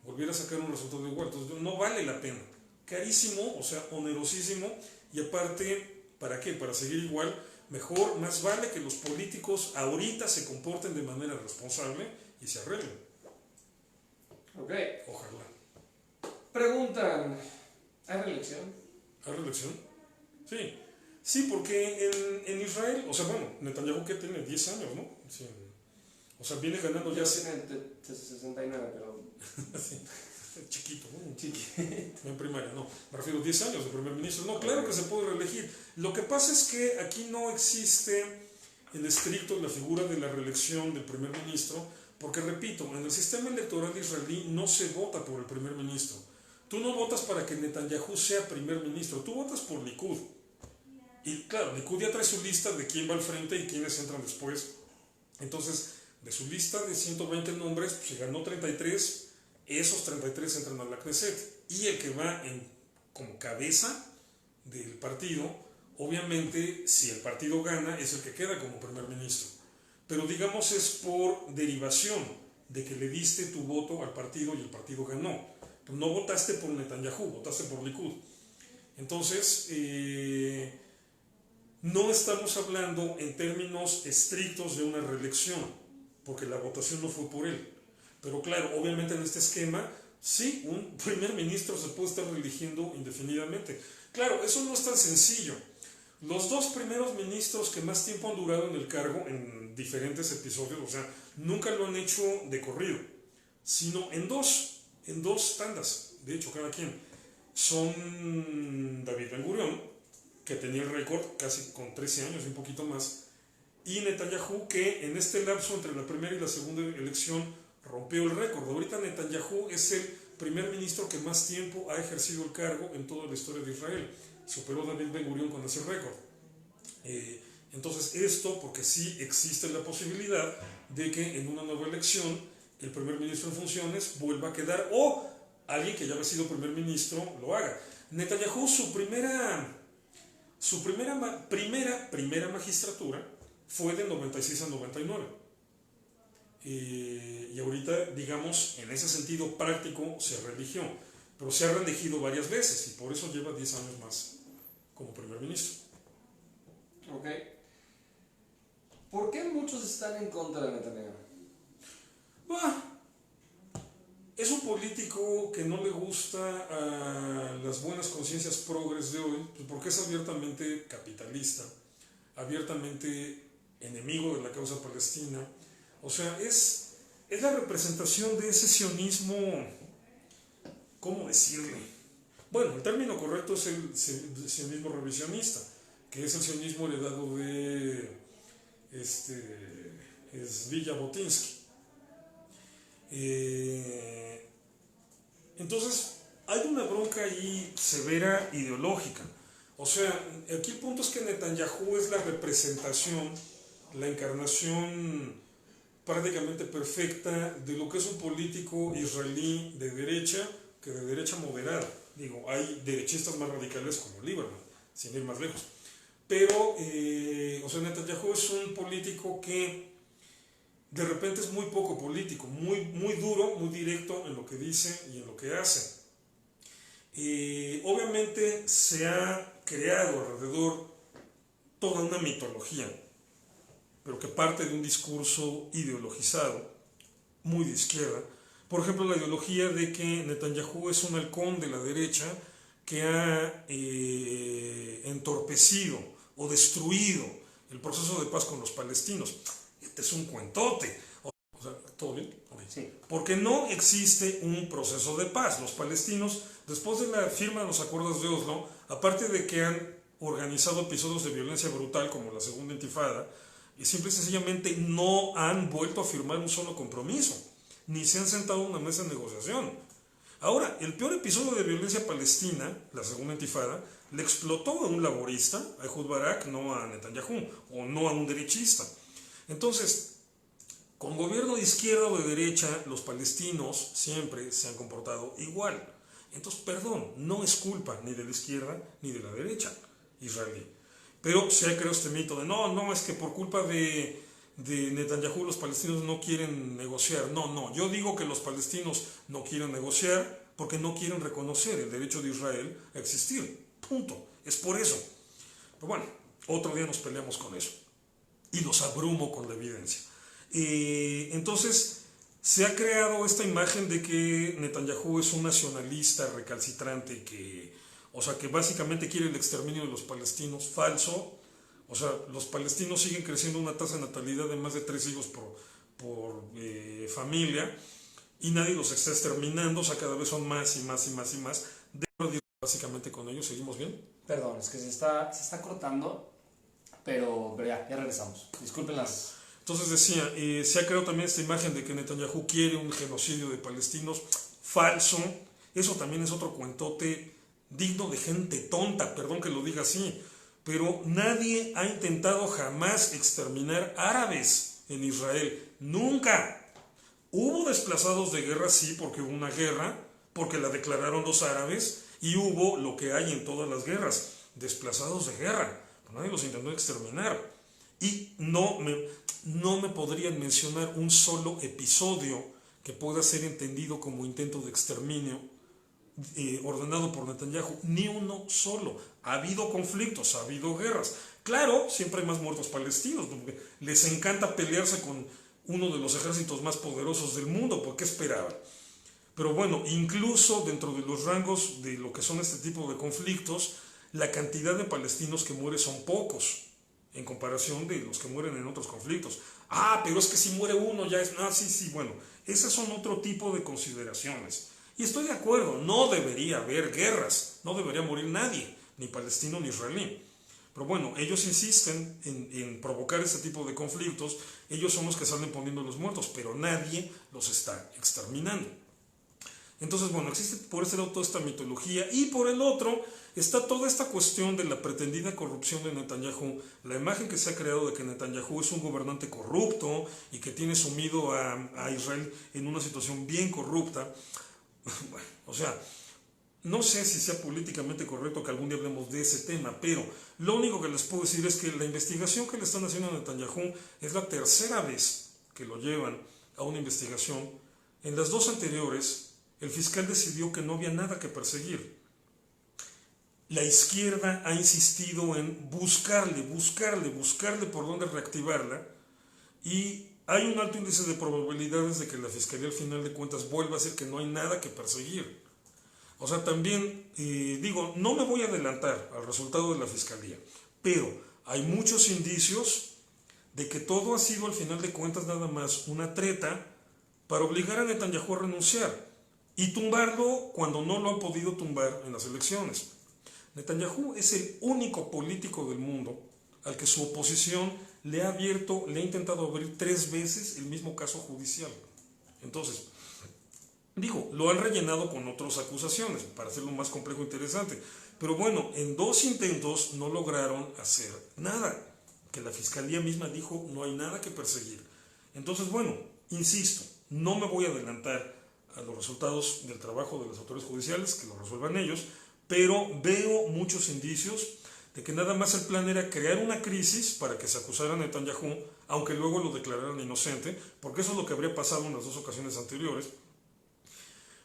volviera a sacar un resultado igual. Entonces, no vale la pena. Carísimo, o sea, onerosísimo, y aparte, ¿para qué? Para seguir igual. Mejor, más vale que los políticos ahorita se comporten de manera responsable y se arreglen. Ok. Ojalá. Preguntan, ¿hay reelección? ¿Hay reelección? Sí. Sí, porque en Israel, o sea, bueno, Netanyahu que tiene 10 años, ¿no? Sí. O sea, viene ganando ya... Tiene 69, pero... sí. Chiquito, ¿no? Chiquito. En primaria, no. Me refiero a 10 años de primer ministro. No, claro que se puede reelegir. Lo que pasa es que aquí no existe en estricto la figura de la reelección del primer ministro, porque repito, en el sistema electoral israelí no se vota por el primer ministro. Tú no votas para que Netanyahu sea primer ministro, tú votas por Likud. Y claro, Likud ya trae su lista de quién va al frente y quiénes entran después. Entonces, de su lista de 120 nombres, pues, se ganó 33, esos 33 entran a la Knesset. Y el que va como cabeza del partido, obviamente, si el partido gana, es el que queda como primer ministro. Pero digamos es por derivación de que le diste tu voto al partido y el partido ganó. No votaste por Netanyahu, votaste por Likud. Entonces, no estamos hablando en términos estrictos de una reelección, porque la votación no fue por él. Pero claro, obviamente en este esquema, sí, un primer ministro se puede estar reeligiendo indefinidamente. Claro, eso no es tan sencillo. Los dos primeros ministros que más tiempo han durado en el cargo, en diferentes episodios, o sea, nunca lo han hecho de corrido, sino en dos tandas, de hecho, cada quien. Son David Ben-Gurión, que tenía el récord casi con 13 años y un poquito más, y Netanyahu, que en este lapso entre la primera y la segunda elección rompió el récord. Ahorita Netanyahu es el primer ministro que más tiempo ha ejercido el cargo en toda la historia de Israel. Superó a David Ben-Gurión con ese récord. Entonces esto porque sí existe la posibilidad de que en una nueva elección el primer ministro en funciones vuelva a quedar o alguien que ya ha sido primer ministro lo haga. Netanyahu su primera magistratura fue de 96 a 99. Y ahorita, digamos, en ese sentido práctico se reeligió, pero se ha reelegido varias veces y por eso lleva 10 años más como primer ministro. Ok. ¿Por qué muchos están en contra de Netanyahu? Es un político que no le gusta a las buenas conciencias progres de hoy, pues porque es abiertamente capitalista, abiertamente enemigo de la causa palestina. O sea, es la representación de ese sionismo, ¿cómo decirle? Bueno, el término correcto es el sionismo revisionista, que es el sionismo heredado de Zvi Jabotinsky. Entonces, hay una bronca ahí severa ideológica. O sea, aquí el punto es que Netanyahu es la representación, la encarnación prácticamente perfecta de lo que es un político israelí de derecha, que de derecha moderada. Digo, hay derechistas más radicales como Lieberman, sin ir más lejos. Pero, o sea, Netanyahu es un político que de repente es muy poco político, muy duro, muy directo en lo que dice y en lo que hace. Obviamente se ha creado alrededor toda una mitología, pero que parte de un discurso ideologizado, muy de izquierda. Por ejemplo, la ideología de que Netanyahu es un halcón de la derecha que ha entorpecido o destruido el proceso de paz con los palestinos. Este es un cuentote. O sea, ¿todo bien? Okay. Sí. Porque no existe un proceso de paz. Los palestinos, después de la firma de los acuerdos de Oslo, aparte de que han organizado episodios de violencia brutal como la segunda intifada, y simple y sencillamente no han vuelto a firmar un solo compromiso, ni se han sentado a una mesa de negociación. Ahora, el peor episodio de violencia palestina, la segunda intifada, le explotó a un laborista, a Ehud Barak, no a Netanyahu, o no a un derechista. Entonces, Con gobierno de izquierda o de derecha, los palestinos siempre se han comportado igual. Entonces, perdón, no es culpa ni de la izquierda ni de la derecha israelí. Pero se ha creado este mito de no, es que por culpa de Netanyahu los palestinos no quieren negociar. No, yo digo que los palestinos no quieren negociar porque no quieren reconocer el derecho de Israel a existir. Punto. Es por eso. Pero bueno, otro día nos peleamos con eso. Y los abrumo con la evidencia. Entonces, se ha creado esta imagen de que Netanyahu es un nacionalista recalcitrante que básicamente quiere el exterminio de los palestinos. Falso. O sea, los palestinos siguen creciendo una tasa de natalidad de más de 3 hijos por familia y nadie los está exterminando. O sea, cada vez son más y más y más y más. Básicamente con ellos, ¿seguimos bien? Perdón, es que se está cortando, pero ya regresamos. Disculpen las... Entonces decía, se ha creado también esta imagen de que Netanyahu quiere un genocidio de palestinos. Falso. Eso también es otro cuentote digno de gente tonta, perdón que lo diga así. Pero nadie ha intentado jamás exterminar árabes en Israel. Nunca. Hubo desplazados de guerra, sí, porque hubo una guerra, porque la declararon los árabes, y hubo lo que hay en todas las guerras, desplazados de guerra. Pero nadie los intentó exterminar. Y no me podrían mencionar un solo episodio que pueda ser entendido como intento de exterminio ordenado por Netanyahu, ni uno solo. Ha habido conflictos, ha habido guerras. Claro, siempre hay más muertos palestinos, porque les encanta pelearse con uno de los ejércitos más poderosos del mundo, ¿por qué esperaban? Pero bueno, incluso dentro de los rangos de lo que son este tipo de conflictos, la cantidad de palestinos que mueren son pocos, en comparación de los que mueren en otros conflictos. Pero es que si muere uno ya es... sí, bueno, esas son otro tipo de consideraciones. Y estoy de acuerdo, no debería haber guerras, no debería morir nadie, ni palestino ni israelí. Pero bueno, ellos insisten en provocar este tipo de conflictos, ellos son los que salen poniendo los muertos, pero nadie los está exterminando. Entonces, bueno, existe por ese lado toda esta mitología, y por el otro está toda esta cuestión de la pretendida corrupción de Netanyahu, la imagen que se ha creado de que Netanyahu es un gobernante corrupto y que tiene sumido a Israel en una situación bien corrupta. Bueno, o sea, no sé si sea políticamente correcto que algún día hablemos de ese tema, pero lo único que les puedo decir es que la investigación que le están haciendo a Netanyahu es la tercera vez que lo llevan a una investigación. En las dos anteriores, el fiscal decidió que no había nada que perseguir. La izquierda ha insistido en buscarle por dónde reactivarla, y hay un alto índice de probabilidades de que la fiscalía al final de cuentas vuelva a decir que no hay nada que perseguir. O sea, también no me voy a adelantar al resultado de la fiscalía, pero hay muchos indicios de que todo ha sido al final de cuentas nada más una treta para obligar a Netanyahu a renunciar y tumbarlo cuando no lo han podido tumbar en las elecciones. Netanyahu es el único político del mundo al que su oposición le ha intentado abrir 3 veces el mismo caso judicial. Entonces, lo han rellenado con otras acusaciones para hacerlo más complejo e interesante. Pero bueno, en 2 intentos no lograron hacer nada, que la fiscalía misma dijo no hay nada que perseguir. Entonces, bueno, insisto, no me voy a adelantar a los resultados del trabajo de las autoridades judiciales, que lo resuelvan ellos, pero veo muchos indicios de que nada más el plan era crear una crisis para que se acusara a Netanyahu, aunque luego lo declararan inocente, porque eso es lo que habría pasado en las 2 ocasiones anteriores,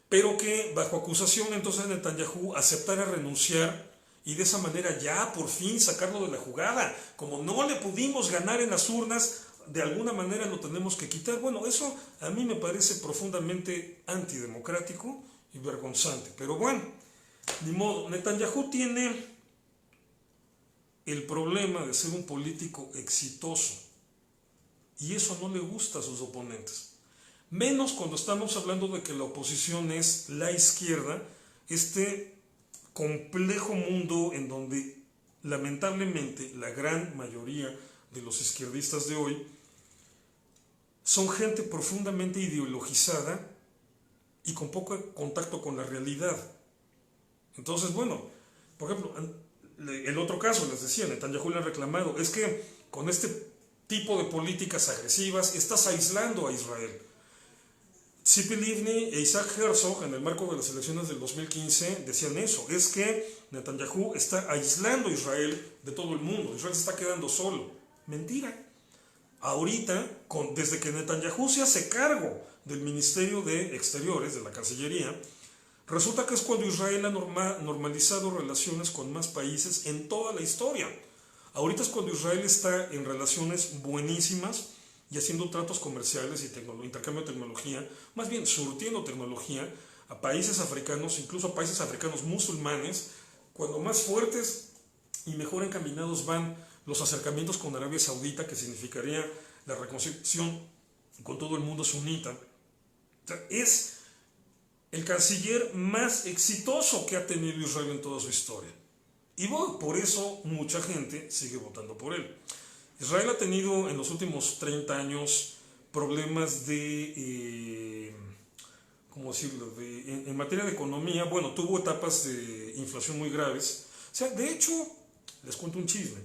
pero que bajo acusación entonces Netanyahu aceptara renunciar y de esa manera ya por fin sacarlo de la jugada. Como no le pudimos ganar en las urnas, de alguna manera lo tenemos que quitar. Bueno, eso a mí me parece profundamente antidemocrático y vergonzante, pero bueno, ni modo. Netanyahu tiene el problema de ser un político exitoso y eso no le gusta a sus oponentes. Menos cuando estamos hablando de que la oposición es la izquierda, este complejo mundo en donde lamentablemente la gran mayoría de los izquierdistas de hoy son gente profundamente ideologizada y con poco contacto con la realidad. Entonces, bueno, por ejemplo, el otro caso, les decía, Netanyahu le ha reclamado, es que con este tipo de políticas agresivas, estás aislando a Israel. Tzipi Livni e Isaac Herzog, en el marco de las elecciones del 2015, decían eso, es que Netanyahu está aislando a Israel de todo el mundo, Israel se está quedando solo. Mentira. Ahorita, desde que Netanyahu se hace cargo del Ministerio de Exteriores, de la Cancillería, resulta que es cuando Israel ha normalizado relaciones con más países en toda la historia. Ahorita es cuando Israel está en relaciones buenísimas y haciendo tratos comerciales y intercambio de tecnología, más bien surtiendo tecnología a países africanos, incluso a países africanos musulmanes, cuando más fuertes y mejor encaminados van los acercamientos con Arabia Saudita, que significaría la reconciliación con todo el mundo sunita. O sea, es el canciller más exitoso que ha tenido Israel en toda su historia. Y bueno, por eso mucha gente sigue votando por él. Israel ha tenido en los últimos 30 años problemas de, ¿cómo decirlo?, en materia de economía. Bueno, tuvo etapas de inflación muy graves. O sea, de hecho, les cuento un chisme.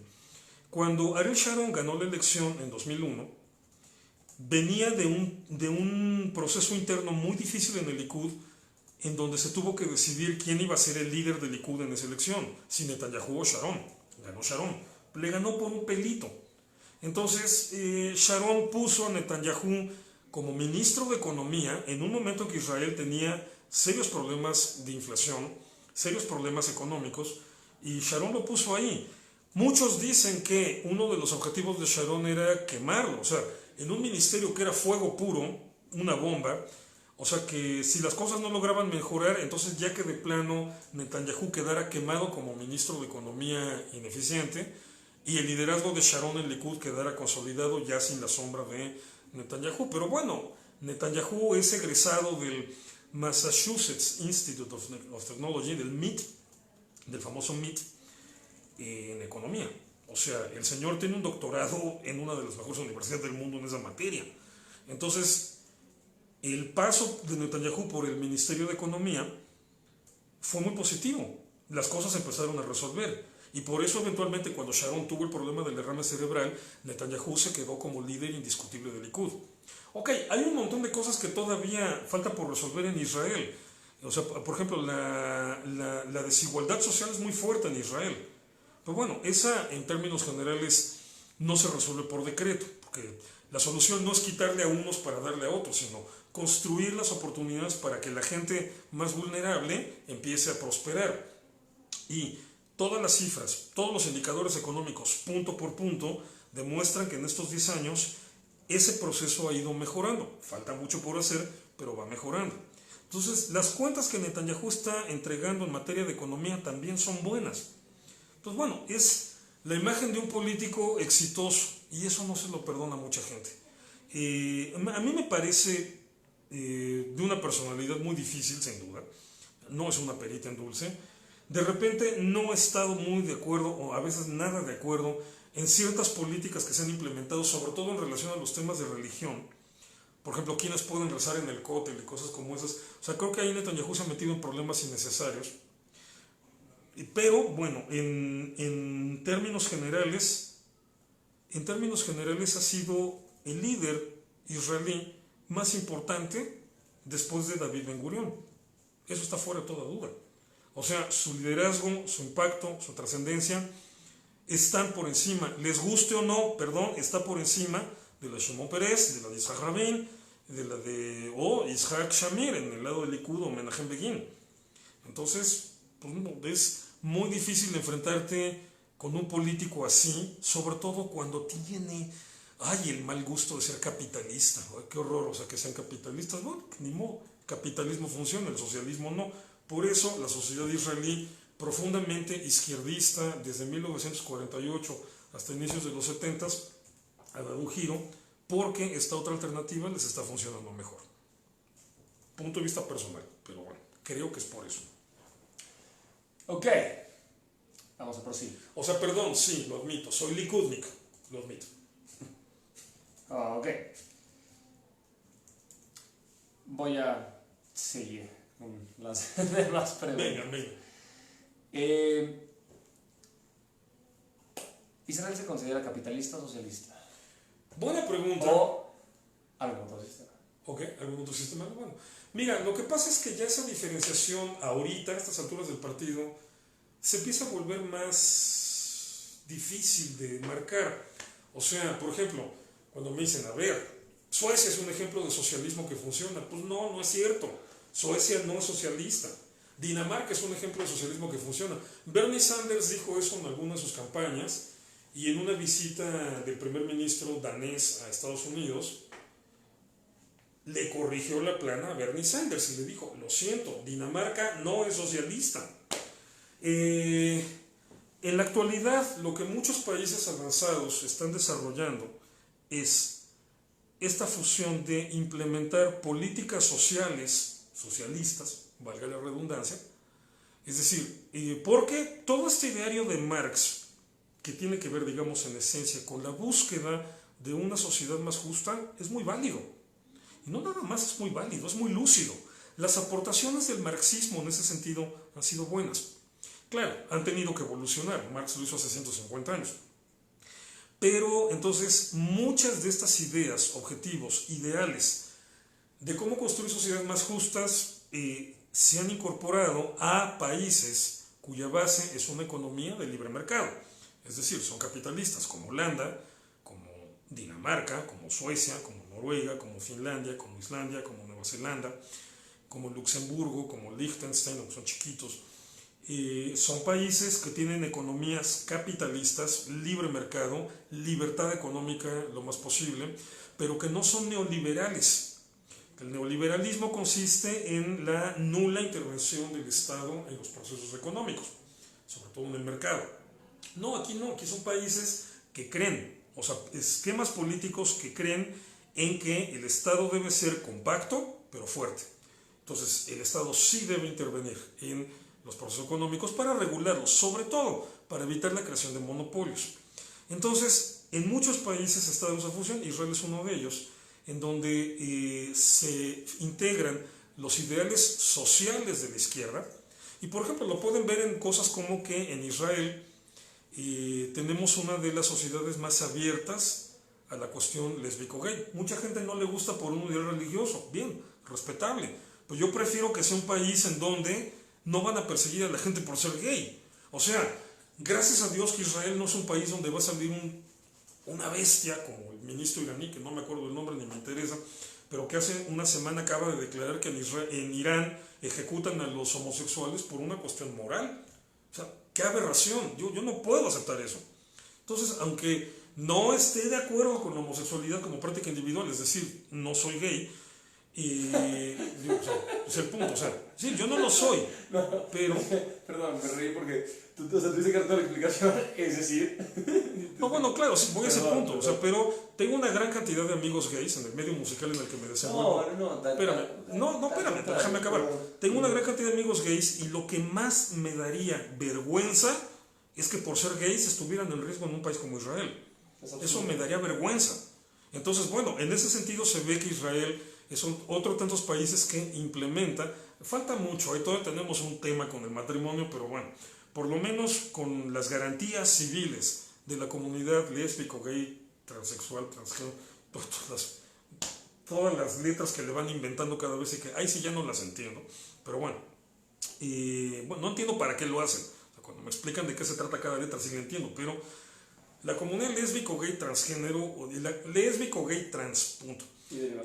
Cuando Ariel Sharon ganó la elección en 2001, venía de un proceso interno muy difícil en el Likud, en donde se tuvo que decidir quién iba a ser el líder del Likud en esa elección, si Netanyahu o Sharon. Ganó Sharon. Le ganó por un pelito. Entonces, Sharon puso a Netanyahu como ministro de Economía en un momento en que Israel tenía serios problemas de inflación, serios problemas económicos, y Sharon lo puso ahí. Muchos dicen que uno de los objetivos de Sharon era quemarlo, o sea, en un ministerio que era fuego puro, una bomba, o sea que si las cosas no lograban mejorar, entonces ya que de plano Netanyahu quedara quemado como ministro de Economía ineficiente y el liderazgo de Sharon en Likud quedara consolidado ya sin la sombra de Netanyahu. Pero bueno, Netanyahu es egresado del Massachusetts Institute of Technology, del MIT, del famoso MIT, en economía. O sea, el señor tiene un doctorado en una de las mejores universidades del mundo en esa materia. Entonces, el paso de Netanyahu por el Ministerio de Economía fue muy positivo. Las cosas empezaron a resolver. Y por eso, eventualmente, cuando Sharon tuvo el problema del derrame cerebral, Netanyahu se quedó como líder indiscutible del Likud. Ok, hay un montón de cosas que todavía falta por resolver en Israel. O sea, por ejemplo, la desigualdad social es muy fuerte en Israel. Pero bueno, esa en términos generales no se resuelve por decreto, porque la solución no es quitarle a unos para darle a otros, sino construir las oportunidades para que la gente más vulnerable empiece a prosperar. Y todas las cifras, todos los indicadores económicos, punto por punto, demuestran que en estos 10 años ese proceso ha ido mejorando. Falta mucho por hacer, pero va mejorando. Entonces, las cuentas que Netanyahu está entregando en materia de economía también son buenas. Entonces, bueno, es la imagen de un político exitoso y eso no se lo perdona a mucha gente. A mí me parece de una personalidad muy difícil, sin duda. No es una perita en dulce. De repente no he estado muy de acuerdo, o a veces nada de acuerdo, en ciertas políticas que se han implementado, sobre todo en relación a los temas de religión. Por ejemplo, quiénes pueden rezar en el cótel y cosas como esas. O sea, creo que ahí Netanyahu se ha metido en problemas innecesarios. Pero bueno, en términos generales ha sido el líder israelí más importante después de David Ben Gurión. Eso está fuera de toda duda. O sea, su liderazgo, su impacto, su trascendencia están por encima, les guste o no, está por encima de la de Shimon Peres, de la de Yitzhak Rabin, de la de Yitzhak Shamir en el lado del Likud o Menachem Begin. Entonces, pues, es muy difícil enfrentarte con un político así, sobre todo cuando tiene el mal gusto de ser capitalista. Ay, qué horror, o sea, que sean capitalistas. Bueno, ni modo, capitalismo funciona, el socialismo no. Por eso la sociedad israelí, profundamente izquierdista, desde 1948 hasta inicios de los 70, ha dado un giro porque esta otra alternativa les está funcionando mejor. Punto de vista personal, pero bueno, creo que es por eso. Ok, vamos a proseguir. O sea, perdón, sí, lo admito, soy likudnik, lo admito. Ok. Voy a seguir con las demás preguntas. Venga. ¿Israel se considera capitalista o socialista? Buena pregunta. ¿O algún otro sistema? Ok, algún otro sistema. Bueno, mira, lo que pasa es que ya esa diferenciación ahorita, a estas alturas del partido, se empieza a volver más difícil de marcar. O sea, por ejemplo, cuando me dicen, a ver, Suecia es un ejemplo de socialismo que funciona. Pues no, no es cierto. Suecia no es socialista. Dinamarca es un ejemplo de socialismo que funciona. Bernie Sanders dijo eso en alguna de sus campañas y en una visita del primer ministro danés a Estados Unidos le corrigió la plana a Bernie Sanders y le dijo, lo siento, Dinamarca no es socialista. En la actualidad, lo que muchos países avanzados están desarrollando es esta fusión de implementar políticas sociales, socialistas, valga la redundancia, es decir, porque todo este ideario de Marx, que tiene que ver, digamos, en esencia con la búsqueda de una sociedad más justa, es muy válido. Y no nada más es muy válido, es muy lúcido. Las aportaciones del marxismo en ese sentido han sido buenas. Claro, han tenido que evolucionar, Marx lo hizo hace 150 años. Pero entonces muchas de estas ideas, objetivos, ideales de cómo construir sociedades más justas se han incorporado a países cuya base es una economía de libre mercado. Es decir, son capitalistas como Holanda, como Dinamarca, como Suecia, como Noruega, como Finlandia, como Islandia, como Nueva Zelanda, como Luxemburgo, como Liechtenstein, aunque son chiquitos. Son países que tienen economías capitalistas, libre mercado, libertad económica lo más posible, pero que no son neoliberales. El neoliberalismo consiste en la nula intervención del Estado en los procesos económicos, sobre todo en el mercado. No, aquí son países que creen, o sea, esquemas políticos que creen en que el Estado debe ser compacto, pero fuerte. Entonces, el Estado sí debe intervenir en los procesos económicos para regularlos, sobre todo para evitar la creación de monopolios. Entonces, en muchos países está esa fusión, Israel es uno de ellos, en donde se integran los ideales sociales de la izquierda, y por ejemplo lo pueden ver en cosas como que en Israel tenemos una de las sociedades más abiertas a la cuestión lésbico-gay. Mucha gente no le gusta por un ideal religioso, bien, respetable, pero yo prefiero que sea un país en donde no van a perseguir a la gente por ser gay. O sea, gracias a Dios que Israel no es un país donde va a salir una bestia como el ministro iraní, que no me acuerdo el nombre ni me interesa, pero que hace una semana acaba de declarar que en Irán ejecutan a los homosexuales por una cuestión moral. O sea, qué aberración, yo no puedo aceptar eso. Entonces, aunque no esté de acuerdo con la homosexualidad como práctica individual, es decir, no soy gay, es el punto, o sea, sí, yo no lo soy, no, pero... Perdón, me reí porque tú dices que toda la explicación, es decir... No, bueno, claro, sí, voy a ese punto, o sea, pero tengo una gran cantidad de amigos gays en el medio musical en el que me desenvuelvo. Espérame, déjame acabar. Tengo una gran cantidad de amigos gays y lo que más me daría vergüenza es que por ser gays estuvieran en riesgo en un país como Israel. Eso me daría vergüenza. Entonces, bueno, en ese sentido se ve que Israel es otro de tantos países que implementa. Falta mucho, ahí todavía tenemos un tema con el matrimonio, pero bueno, por lo menos con las garantías civiles de la comunidad lésbico, gay, transexual, transgénero, todas las letras que le van inventando cada vez y que ahí sí ya no las entiendo, pero bueno, no entiendo para qué lo hacen. O sea, cuando me explican de qué se trata cada letra sí la entiendo, pero la comunidad lésbico, gay, transgénero, o lésbico, gay, trans, punto.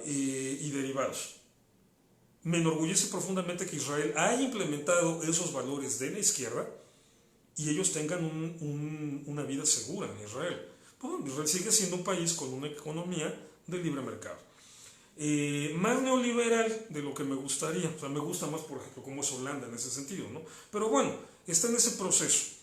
Y derivados. Me enorgullece profundamente que Israel haya implementado esos valores de la izquierda y ellos tengan una vida segura en Israel. Bueno, Israel sigue siendo un país con una economía de libre mercado. Más neoliberal de lo que me gustaría, o sea, me gusta más, por ejemplo, como es Holanda en ese sentido, ¿no? Pero bueno, está en ese proceso.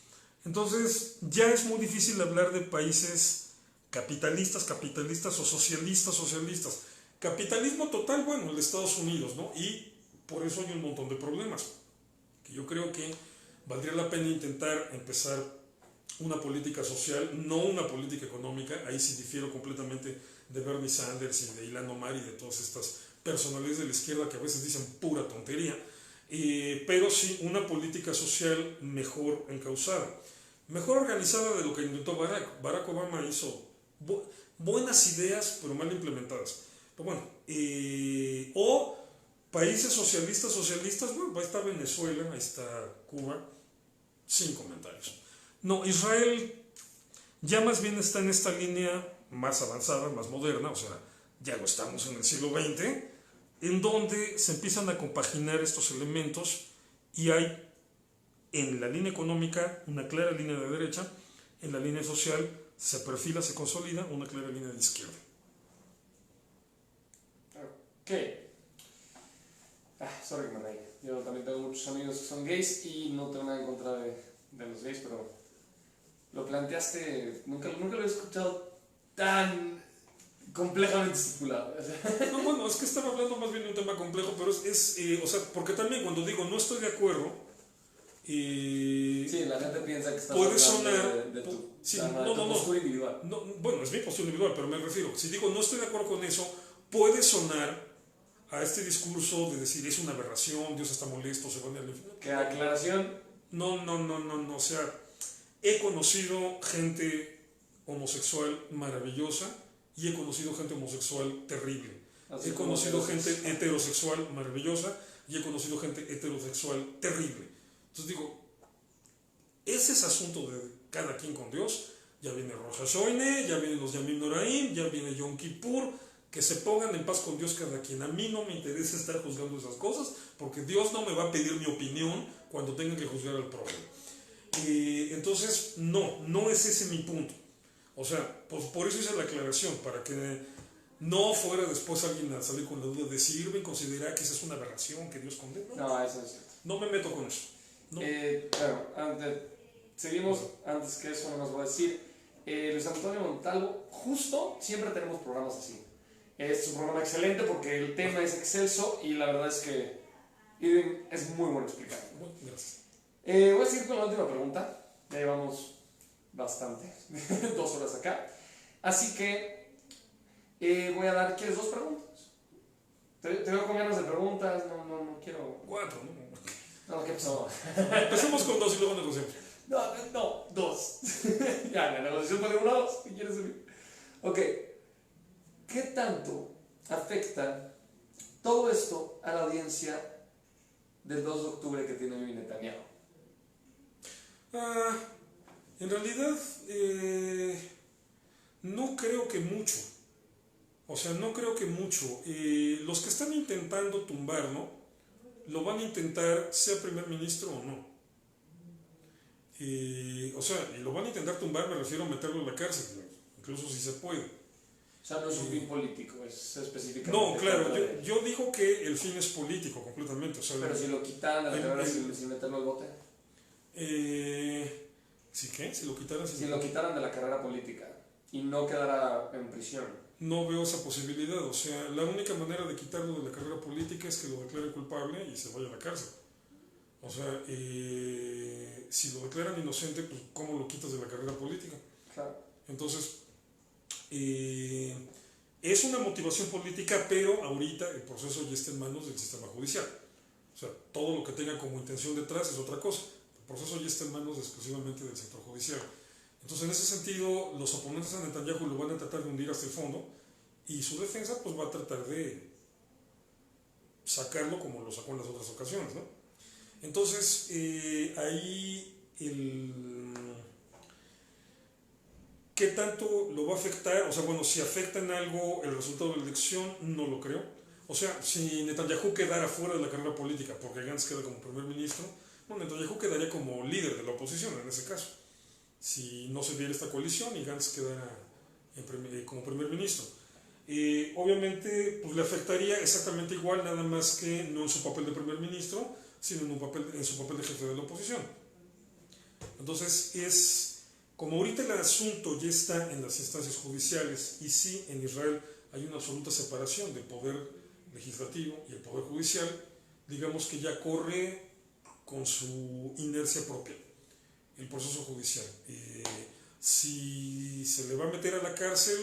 Entonces, ya es muy difícil hablar de países capitalistas o socialistas. Capitalismo total, bueno, el de Estados Unidos, ¿no? Y por eso hay un montón de problemas. Que yo creo que valdría la pena intentar empezar una política social, no una política económica. Ahí sí difiero completamente de Bernie Sanders y de Ilhan Omar y de todas estas personalidades de la izquierda que a veces dicen pura tontería. Pero sí una política social mejor encauzada, mejor organizada de lo que intentó Barack. Barack Obama hizo buenas ideas, pero mal implementadas. Pero bueno, o países socialistas, bueno, ahí está Venezuela, ahí está Cuba, sin comentarios. No, Israel ya más bien está en esta línea más avanzada, más moderna, o sea, ya no estamos en el siglo XX, en donde se empiezan a compaginar estos elementos y hay en la línea económica una clara línea de derecha, en la línea social se perfila, se consolida una clara línea de izquierda. Ok. Sorry que me reí. Yo también tengo muchos amigos que son gays y no tengo nada en contra de los gays, pero lo planteaste, nunca lo he escuchado tan complejamente estipulado. No, bueno, es que estaba hablando más bien de un tema complejo, pero o sea, porque también cuando digo no estoy de acuerdo, sí, la gente piensa que estás puede hablando sonar de tu, sí, tu postura individual. No, bueno, es mi postura individual, pero me refiero, si digo no estoy de acuerdo con eso, puede sonar a este discurso de decir es una aberración, Dios está molesto, se va a ir al infierno. ¿Qué aclaración? No, o sea, he conocido gente homosexual maravillosa y he conocido gente homosexual terrible. He conocido gente heterosexual maravillosa y he conocido gente heterosexual terrible. Entonces digo, ese es asunto de cada quien con Dios. Ya viene Rosh Hashoine, ya vienen los Yamim Noraim, ya viene Yom Kippur. Que se pongan en paz con Dios cada quien. A mí no me interesa estar juzgando esas cosas porque Dios no me va a pedir mi opinión cuando tenga que juzgar al prójimo. Entonces, no es ese mi punto. O sea, pues por eso hice la aclaración, para que no fuera después alguien a salir con la duda de si Irving considera que esa es una aberración, que Dios condena. No, eso es cierto. No me meto con eso. No. Bueno, seguimos. Antes que eso, nada más voy a decir, Luis Antonio Montalvo, justo siempre tenemos programas así. Es un programa excelente porque el tema es excelso y la verdad es que Irving es muy bueno explicando. Bueno, gracias. Voy a seguir con la última pregunta. Ya llevamos bastante, 2 horas acá. Así que voy a dar, ¿quieres 2 preguntas? Te veo con ganas de preguntas, no quiero... 4, ¿no? No, ¿qué pasó? Empecemos con 2 y luego negociamos. No, 2. Ya, la negociación fue de 1 a 2. ¿Qué quieres subir? Ok. ¿Qué tanto afecta todo esto a la audiencia del 2 de octubre que tiene Bibi Netanyahu? En realidad, no creo que mucho. O sea, no creo que mucho. Los que están intentando tumbarlo, lo van a intentar, sea primer ministro o no. O sea, y lo van a intentar tumbar, me refiero a meterlo en la cárcel, incluso si se puede. O sea, no es un fin político, es específicamente... No, claro, yo digo que el fin es político completamente. O sea, pero si lo quitaran de la carrera sin meterlo al bote. ¿Sí qué? Si lo quitaran... Si lo quitaran de la carrera política y no quedara en prisión. No veo esa posibilidad. O sea, la única manera de quitarlo de la carrera política es que lo declare culpable y se vaya a la cárcel. O sea, si lo declaran inocente, pues ¿cómo lo quitas de la carrera política? Claro. Entonces... es una motivación política, pero ahorita el proceso ya está en manos del sistema judicial. O sea, todo lo que tenga como intención detrás es otra cosa. El proceso ya está en manos exclusivamente del sector judicial. Entonces, en ese sentido, los oponentes a Netanyahu lo van a tratar de hundir hasta el fondo y su defensa pues va a tratar de sacarlo como lo sacó en las otras ocasiones, ¿no? Entonces, ahí ¿qué tanto lo va a afectar? O sea, bueno, si afecta en algo el resultado de la elección, no lo creo. O sea, si Netanyahu quedara fuera de la carrera política, porque Gantz queda como primer ministro, bueno, Netanyahu quedaría como líder de la oposición en ese caso. Si no se diera esta coalición y Gantz quedara como primer ministro. Obviamente, pues le afectaría exactamente igual, nada más que no en su papel de primer ministro, sino en su papel de jefe de la oposición. Entonces, como ahorita el asunto ya está en las instancias judiciales y sí, en Israel hay una absoluta separación del poder legislativo y el poder judicial, digamos que ya corre con su inercia propia el proceso judicial. Si se le va a meter a la cárcel,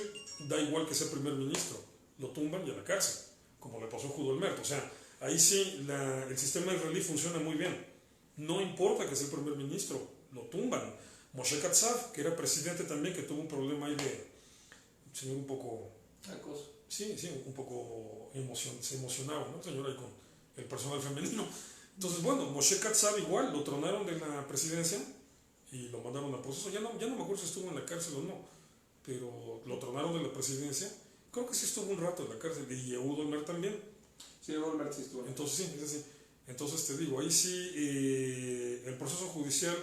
da igual que sea primer ministro, lo tumban y a la cárcel, como le pasó a Ehud Olmert. O sea, ahí sí el sistema israelí funciona muy bien. No importa que sea el primer ministro, lo tumban. Moshe Katsav, que era presidente también, que tuvo un problema ahí señor un poco... Acoso. Sí, un poco se emocionaba, ¿no? El señor ahí con el personal femenino. Entonces, bueno, Moshe Katsav igual, lo tronaron de la presidencia y lo mandaron a proceso. Ya no me acuerdo si estuvo en la cárcel o no, pero lo tronaron de la presidencia. Creo que sí estuvo un rato en la cárcel, y Ehud Olmert también. Sí, Olmert sí estuvo. Entonces, sí, es así. Entonces te digo, ahí sí el proceso judicial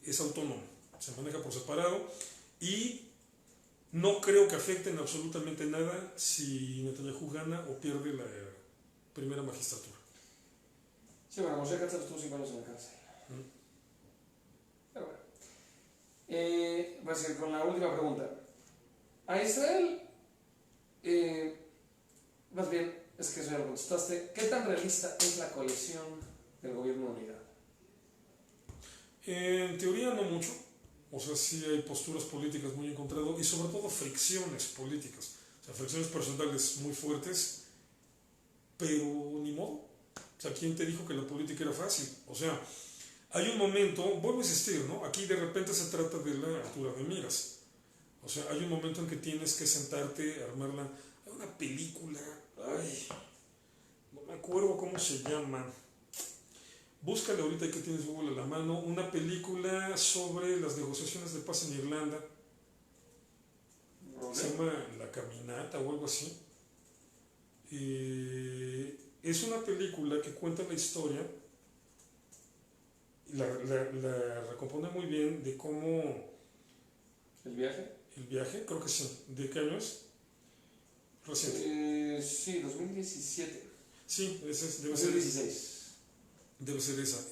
es autónomo, se maneja por separado y no creo que afecte en absolutamente nada si Netanyahu gana o pierde la primera magistratura. Sí, bueno, Moshe Katsav estuvo 5 años en la cárcel. Pero bueno. Voy a seguir con la última pregunta. A Israel, más bien, es que eso ya lo contestaste, ¿qué tan realista es la coalición del gobierno de unidad? En teoría no mucho, o sea, sí hay posturas políticas muy encontradas y sobre todo fricciones políticas, o sea, fricciones personales muy fuertes, pero ni modo. O sea, ¿quién te dijo que la política era fácil? O sea, hay un momento, vuelvo a insistir, ¿no? Aquí de repente se trata de la altura de miras. O sea, hay un momento en que tienes que sentarte, armarla. Hay una película, ay, no me acuerdo cómo se llama. Búscale ahorita que tienes Google a la mano, una película sobre las negociaciones de paz en Irlanda. Se llama La Caminata o algo así. Es una película que cuenta la historia, la recompone muy bien de cómo... ¿El viaje? El viaje, creo que sí. ¿De qué año es? Reciente. Sí, 2017. Sí, debe 2016. Debe ser esa.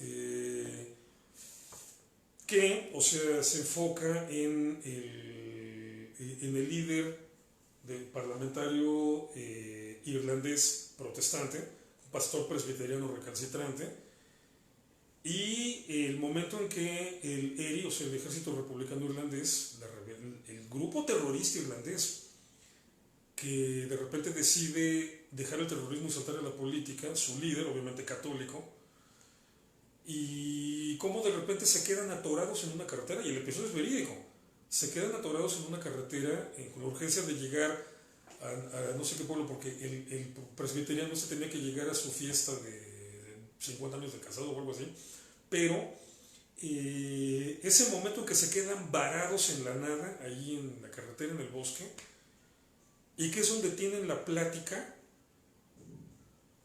Que, o sea, se enfoca en el líder del parlamentario irlandés protestante, un pastor presbiteriano recalcitrante, y el momento en que el ERI, o sea, el Ejército Republicano Irlandés, el grupo terrorista irlandés, que de repente decide dejar el terrorismo y saltar a la política, su líder, obviamente católico, y cómo de repente se quedan atorados en una carretera, y el episodio es verídico, se quedan atorados en una carretera con la urgencia de llegar a no sé qué pueblo, porque el presbiteriano se tenía que llegar a su fiesta de 50 años de casado o algo así, pero ese momento en que se quedan varados en la nada, ahí en la carretera, en el bosque, y que es donde tienen la plática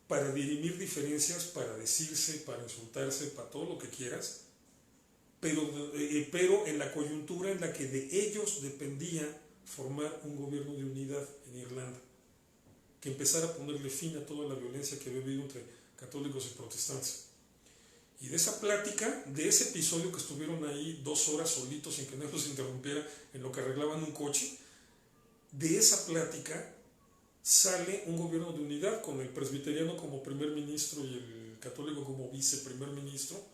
para dirimir diferencias, para decirse, para insultarse, para todo lo que quieras, pero en la coyuntura en la que de ellos dependía formar un gobierno de unidad en Irlanda, que empezara a ponerle fin a toda la violencia que había habido entre católicos y protestantes. Y de esa plática, de ese episodio que estuvieron ahí 2 horas solitos sin que nadie los interrumpiera en lo que arreglaban un coche, de esa plática sale un gobierno de unidad con el presbiteriano como primer ministro y el católico como viceprimer ministro,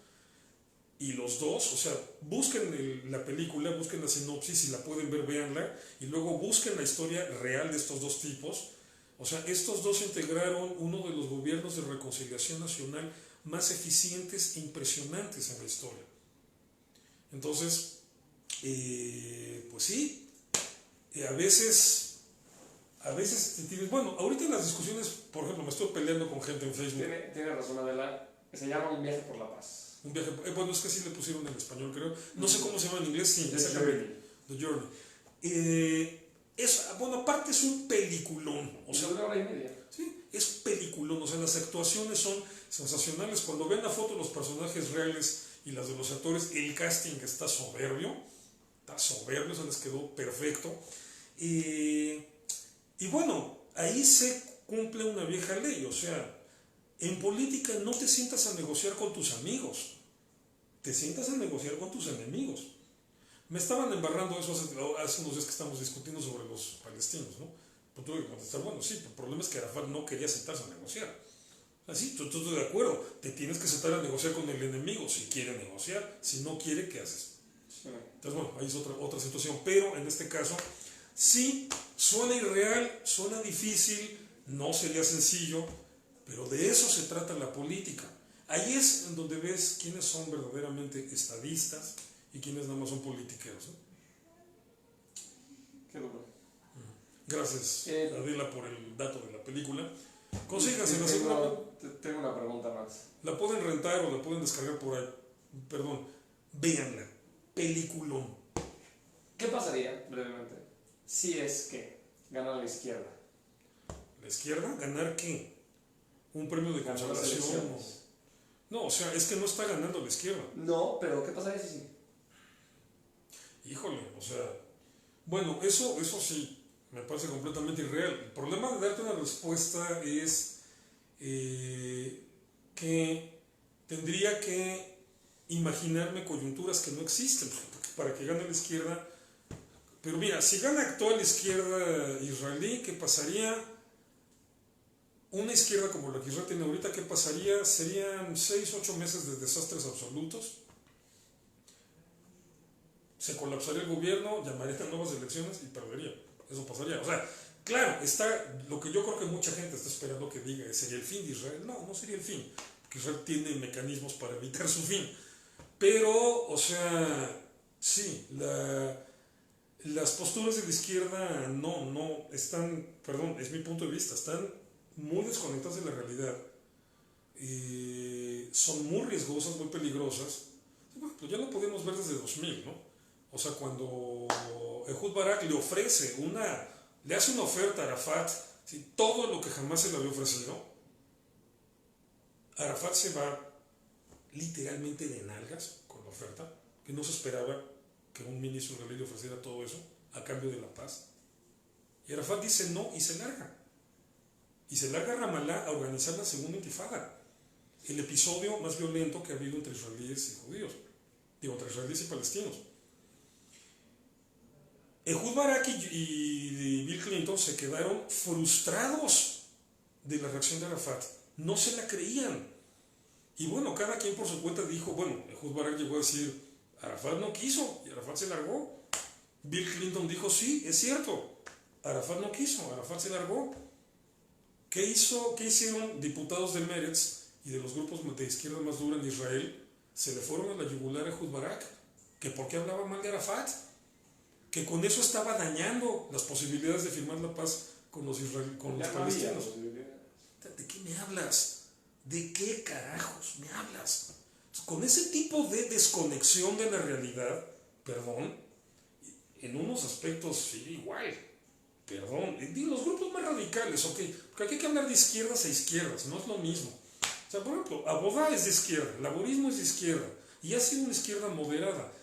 y los dos, o sea, busquen la película, busquen la sinopsis, si la pueden ver, véanla, y luego busquen la historia real de estos dos tipos. O sea, estos dos integraron uno de los gobiernos de reconciliación nacional más eficientes e impresionantes en la historia. Entonces, pues sí, a veces bueno, ahorita en las discusiones, por ejemplo, me estoy peleando con gente en Facebook. Tiene razón, Adela, se llama Un viaje por la paz. Un viaje, bueno, es que sí le pusieron en español, creo. No sé cómo se llama en inglés, sí, exactamente. The Journey. Bueno, aparte es un peliculón. O sea, 1 hora y media. Sí, es peliculón. O sea, las actuaciones son sensacionales. Cuando ven la foto de los personajes reales y las de los actores, el casting está soberbio. Se les quedó perfecto. Y bueno, ahí se cumple una vieja ley. O sea, en política no te sientas a negociar con tus amigos, te sientas a negociar con tus enemigos. Me estaban embarrando eso hace unos días que estamos discutiendo sobre los palestinos, ¿no? Pues tuve que contestar, bueno, sí, el problema es que Arafat no quería sentarse a negociar. Así, tú estoy de acuerdo, te tienes que sentar a negociar con el enemigo si quiere negociar, si no quiere, ¿qué haces? Sí. Entonces, bueno, ahí es otra situación, pero en este caso, sí, suena irreal, suena difícil, no sería sencillo, pero de eso se trata la política. Ahí es en donde ves quiénes son verdaderamente estadistas y quiénes nada más son politiqueros, ¿no? Qué duro. Gracias, Adela, por el dato de la película. Consíganse tengo una pregunta más. La pueden rentar o la pueden descargar por ahí. Perdón, véanla. Peliculón. ¿Qué pasaría, brevemente, si es que gana la izquierda? ¿La izquierda? ¿Ganar qué? ¿Un premio de consolación? No, o sea, es que no está ganando la izquierda. No, pero ¿qué pasaría si sí? Híjole, o sea... Bueno, eso sí, me parece completamente irreal. El problema de darte una respuesta es que tendría que imaginarme coyunturas que no existen para que gane la izquierda. Pero mira, si gana actual izquierda israelí, ¿qué pasaría? Una izquierda como la que Israel tiene ahorita, ¿qué pasaría? Serían 6-8 meses de desastres absolutos. Se colapsaría el gobierno, llamarían a nuevas elecciones y perdería. Eso pasaría. O sea, claro, está lo que yo creo que mucha gente está esperando que diga, ¿sería el fin de Israel? No, no sería el fin, porque Israel tiene mecanismos para evitar su fin. Pero, o sea, sí, las posturas de la izquierda no están, perdón, es mi punto de vista, están muy desconectadas de la realidad. Son muy riesgosas, muy peligrosas. Bueno, pues ya lo podemos ver desde 2000, ¿no? O sea, cuando Ehud Barak le hace una oferta a Arafat, ¿sí? Todo lo que jamás se le había ofrecido, Arafat se va literalmente de nalgas con la oferta, que no se esperaba que un ministro israelí le ofreciera todo eso a cambio de la paz. Y Arafat dice no y se larga. Y se larga a Ramallah a organizar la segunda intifada, el episodio más violento que ha habido entre israelíes y judíos, entre israelíes y palestinos. Ehud Barak y Bill Clinton se quedaron frustrados de la reacción de Arafat, no se la creían. Y bueno, cada quien por su cuenta dijo, bueno, Ehud Barak llegó a decir, Arafat no quiso y Arafat se largó. Bill Clinton dijo, sí, es cierto, Arafat no quiso, Arafat se largó. ¿Qué hicieron diputados de Meretz y de los grupos de izquierda más dura en Israel? Se le fueron a la yugular a Ehud Barak, que por qué hablaba mal de Arafat, que con eso estaba dañando las posibilidades de firmar la paz con los palestinos. ¿De qué me hablas? ¿De qué carajos me hablas? Con ese tipo de desconexión de la realidad, perdón, en unos aspectos sí, igual, perdón, los grupos más radicales, ok, porque aquí hay que hablar de izquierdas a izquierdas, no es lo mismo. O sea, por ejemplo, Abodá es de izquierda, el laborismo es de izquierda, y ha sido una izquierda moderada.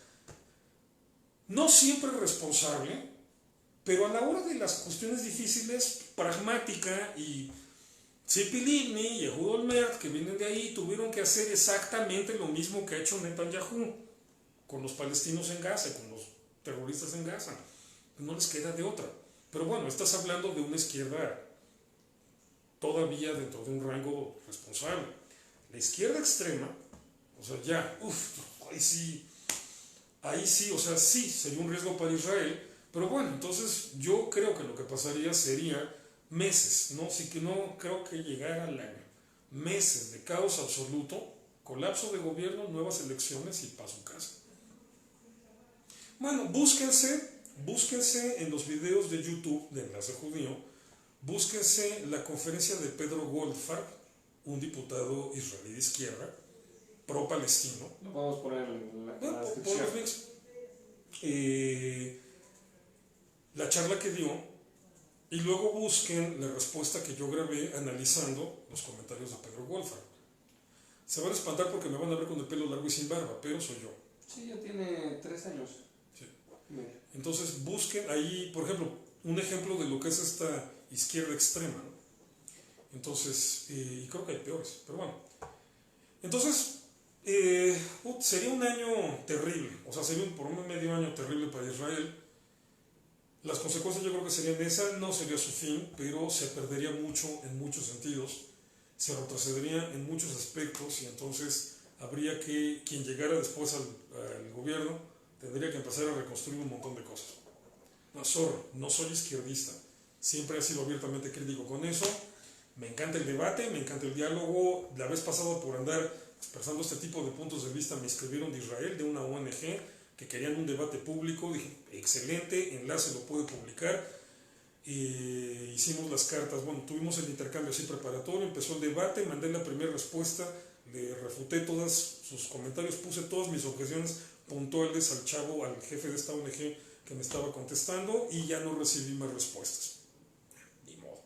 No siempre responsable, pero a la hora de las cuestiones difíciles, pragmática, y Tzipi Livni y Ehud Olmert, que vienen de ahí, tuvieron que hacer exactamente lo mismo que ha hecho Netanyahu con los palestinos en Gaza, con los terroristas en Gaza. No les queda de otra. Pero bueno, estás hablando de una izquierda todavía dentro de un rango responsable. La izquierda extrema, o sea, ya, ahí sí, o sea, sí, sería un riesgo para Israel, pero bueno, entonces yo creo que lo que pasaría sería meses, no creo que llegara al año, meses de caos absoluto, colapso de gobierno, nuevas elecciones y paso a casa. Bueno, búsquense en los videos de YouTube de Enlace Judío, búsquense la conferencia de Pedro Goldfarb, un diputado israelí de izquierda, pro-palestino. Lo vamos a poner en la descripción. La charla que dio, y luego busquen la respuesta que yo grabé analizando los comentarios de Pedro Goldfarb. Se van a espantar porque me van a ver con el pelo largo y sin barba, pero soy yo. Sí, ya tiene 3 años. Sí. Entonces busquen ahí, por ejemplo, un ejemplo de lo que es esta izquierda extrema, ¿no? Entonces, y creo que hay peores, pero bueno. Entonces, sería un año terrible, o sea, sería por un medio año terrible para Israel. Las consecuencias yo creo que serían esas, no sería su fin, pero se perdería mucho en muchos sentidos, se retrocedería en muchos aspectos y entonces habría que, quien llegara después al gobierno, tendría que empezar a reconstruir un montón de cosas. No soy izquierdista, siempre he sido abiertamente crítico con eso, me encanta el debate, me encanta el diálogo. La vez pasada, por andar expresando este tipo de puntos de vista, me escribieron de Israel, de una ONG, que querían un debate público. Dije, excelente, Enlace lo puede publicar. hicimos las cartas, bueno, tuvimos el intercambio así preparatorio, empezó el debate, mandé la primera respuesta, le refuté todos sus comentarios, puse todas mis objeciones puntuales al chavo, al jefe de esta ONG que me estaba contestando y ya no recibí más respuestas. Ni modo.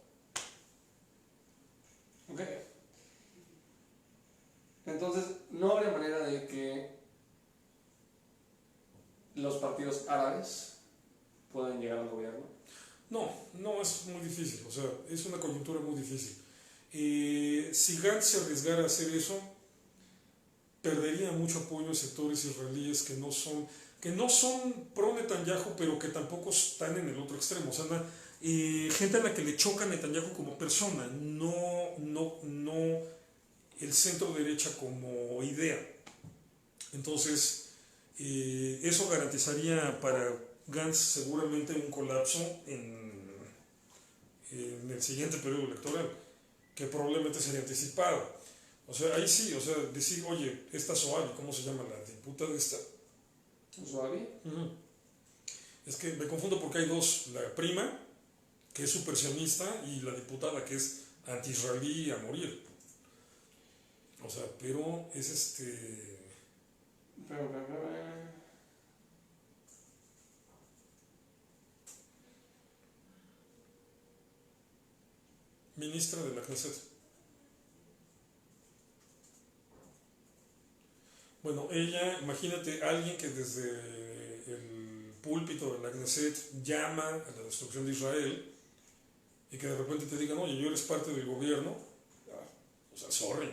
Ok. Entonces, no habría manera de que los partidos árabes puedan llegar al gobierno. No, es muy difícil, o sea, es una coyuntura muy difícil. Si Gantz se arriesgara a hacer eso, perdería mucho apoyo en sectores israelíes que no son pro Netanyahu, pero que tampoco están en el otro extremo. O sea, gente a la que le choca Netanyahu como persona, no el centro derecha como idea. Entonces, eso garantizaría para Gantz seguramente un colapso en el siguiente periodo electoral, que probablemente sería anticipado. O sea, ahí sí, o sea, decir, oye, esta Zoabi, ¿cómo se llama la diputada esta? ¿Zoabi? Es que me confundo porque hay dos, la prima, que es súper sionista, y la diputada, que es anti-israelí a morir. O sea, pero es ministra de la Knesset. Bueno, ella, imagínate, alguien que desde el púlpito de la Knesset llama a la destrucción de Israel y que de repente te digan, oye, yo eres parte del gobierno, o sea, sorry.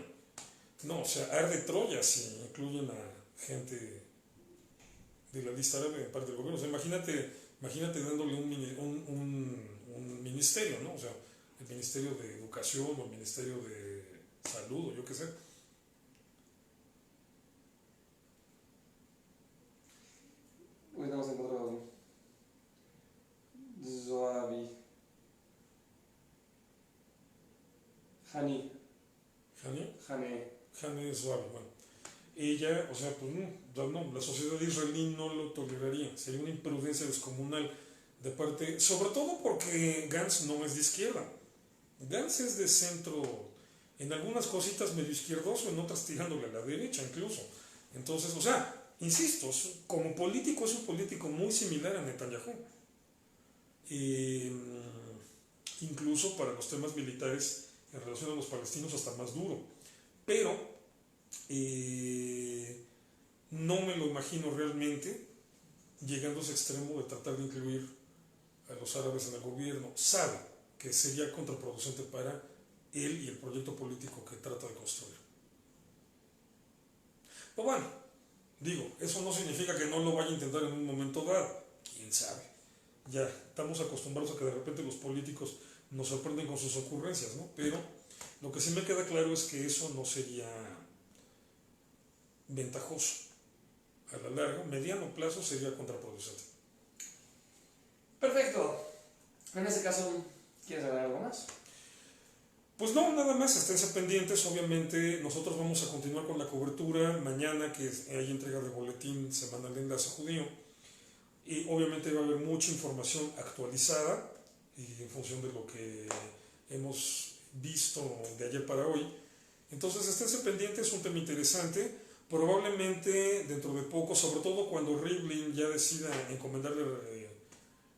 No, o sea, arde Troya si incluyen a gente de la lista árabe en parte del gobierno. O sea, imagínate dándole un ministerio, ¿no? O sea, el Ministerio de Educación o el Ministerio de Salud o yo qué sé. Hoy hemos encontrado Zoabi. Hani. Hane Zoabi, bueno. Ella, o sea, pues no, la sociedad israelí no lo toleraría. Sería una imprudencia descomunal de parte, sobre todo porque Gantz no es de izquierda. Gantz es de centro, en algunas cositas medio izquierdoso, en otras tirándole a la derecha incluso. Entonces, o sea, insisto, como político es un político muy similar a Netanyahu. Incluso para los temas militares en relación a los palestinos hasta más duro. Pero no me lo imagino realmente llegando a ese extremo de tratar de incluir a los árabes en el gobierno. Sabe que sería contraproducente para él y el proyecto político que trata de construir. Pero bueno, digo, eso no significa que no lo vaya a intentar en un momento dado. ¿Quién sabe? Ya estamos acostumbrados a que de repente los políticos nos sorprenden con sus ocurrencias, ¿no? Pero lo que sí me queda claro es que eso no sería ventajoso. A la larga, mediano plazo sería contraproducente. Perfecto. En este caso, ¿quieres agregar algo más? Pues no, nada más, esténse pendientes. Obviamente nosotros vamos a continuar con la cobertura mañana, que hay entrega de boletín semanal de Enlace Judío, y obviamente va a haber mucha información actualizada y en función de lo que hemos visto de ayer para hoy. Entonces esténse pendientes, es un tema interesante. Probablemente dentro de poco, sobre todo cuando Rivlin ya decida encomendarle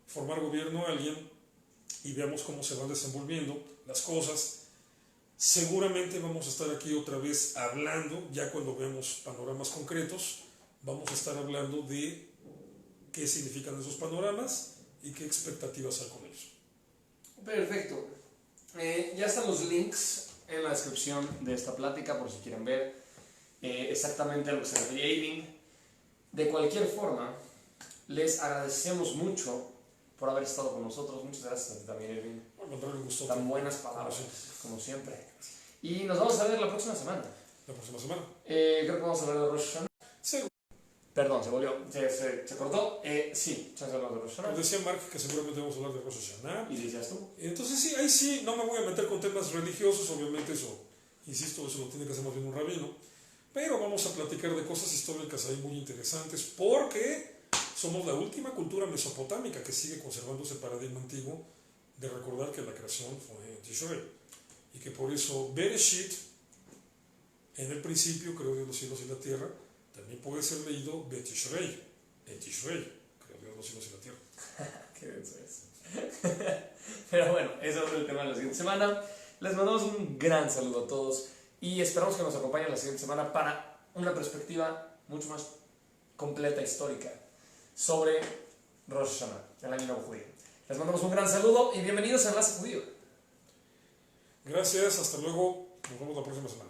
formar gobierno a alguien y veamos cómo se van desenvolviendo las cosas, seguramente vamos a estar aquí otra vez hablando, ya cuando veamos panoramas concretos, vamos a estar hablando de qué significan esos panoramas y qué expectativas hay con ellos. Perfecto. Ya están los links en la descripción de esta plática por si quieren ver exactamente a lo que se refiere Eileen. De cualquier forma, les agradecemos mucho por haber estado con nosotros. Muchas gracias a ti también, Eileen. Un gusto. Tan buenas palabras, como siempre. Y nos vamos a ver la próxima semana. La próxima semana. Creo que vamos a hablar de Rosh Hashanah. Sí. Perdón, se volvió, se cortó. Sí, ya hablamos de Rosh Hashanah. Decía Mark que seguramente vamos a hablar de Rosh Hashanah. ¿Y decías tú? Entonces sí, ahí sí, no me voy a meter con temas religiosos, obviamente eso, insisto, eso lo tiene que hacer más bien un rabino. Pero vamos a platicar de cosas históricas ahí muy interesantes, porque somos la última cultura mesopotámica que sigue conservando ese paradigma antiguo de recordar que la creación fue en Tishrei. Y que por eso Bereshit, en el principio creó Dios los cielos y la tierra, también puede ser leído Betishrei, en Tishrei, creó Dios los cielos y la tierra. Qué denso es. Pero bueno, ese va a ser el tema de la siguiente semana. Les mandamos un gran saludo a todos y esperamos que nos acompañen la siguiente semana para una perspectiva mucho más completa, histórica, sobre Rosh Hashanah, el año nuevo judío. Les mandamos un gran saludo y bienvenidos a Enlace Judío. Gracias, hasta luego, nos vemos la próxima semana.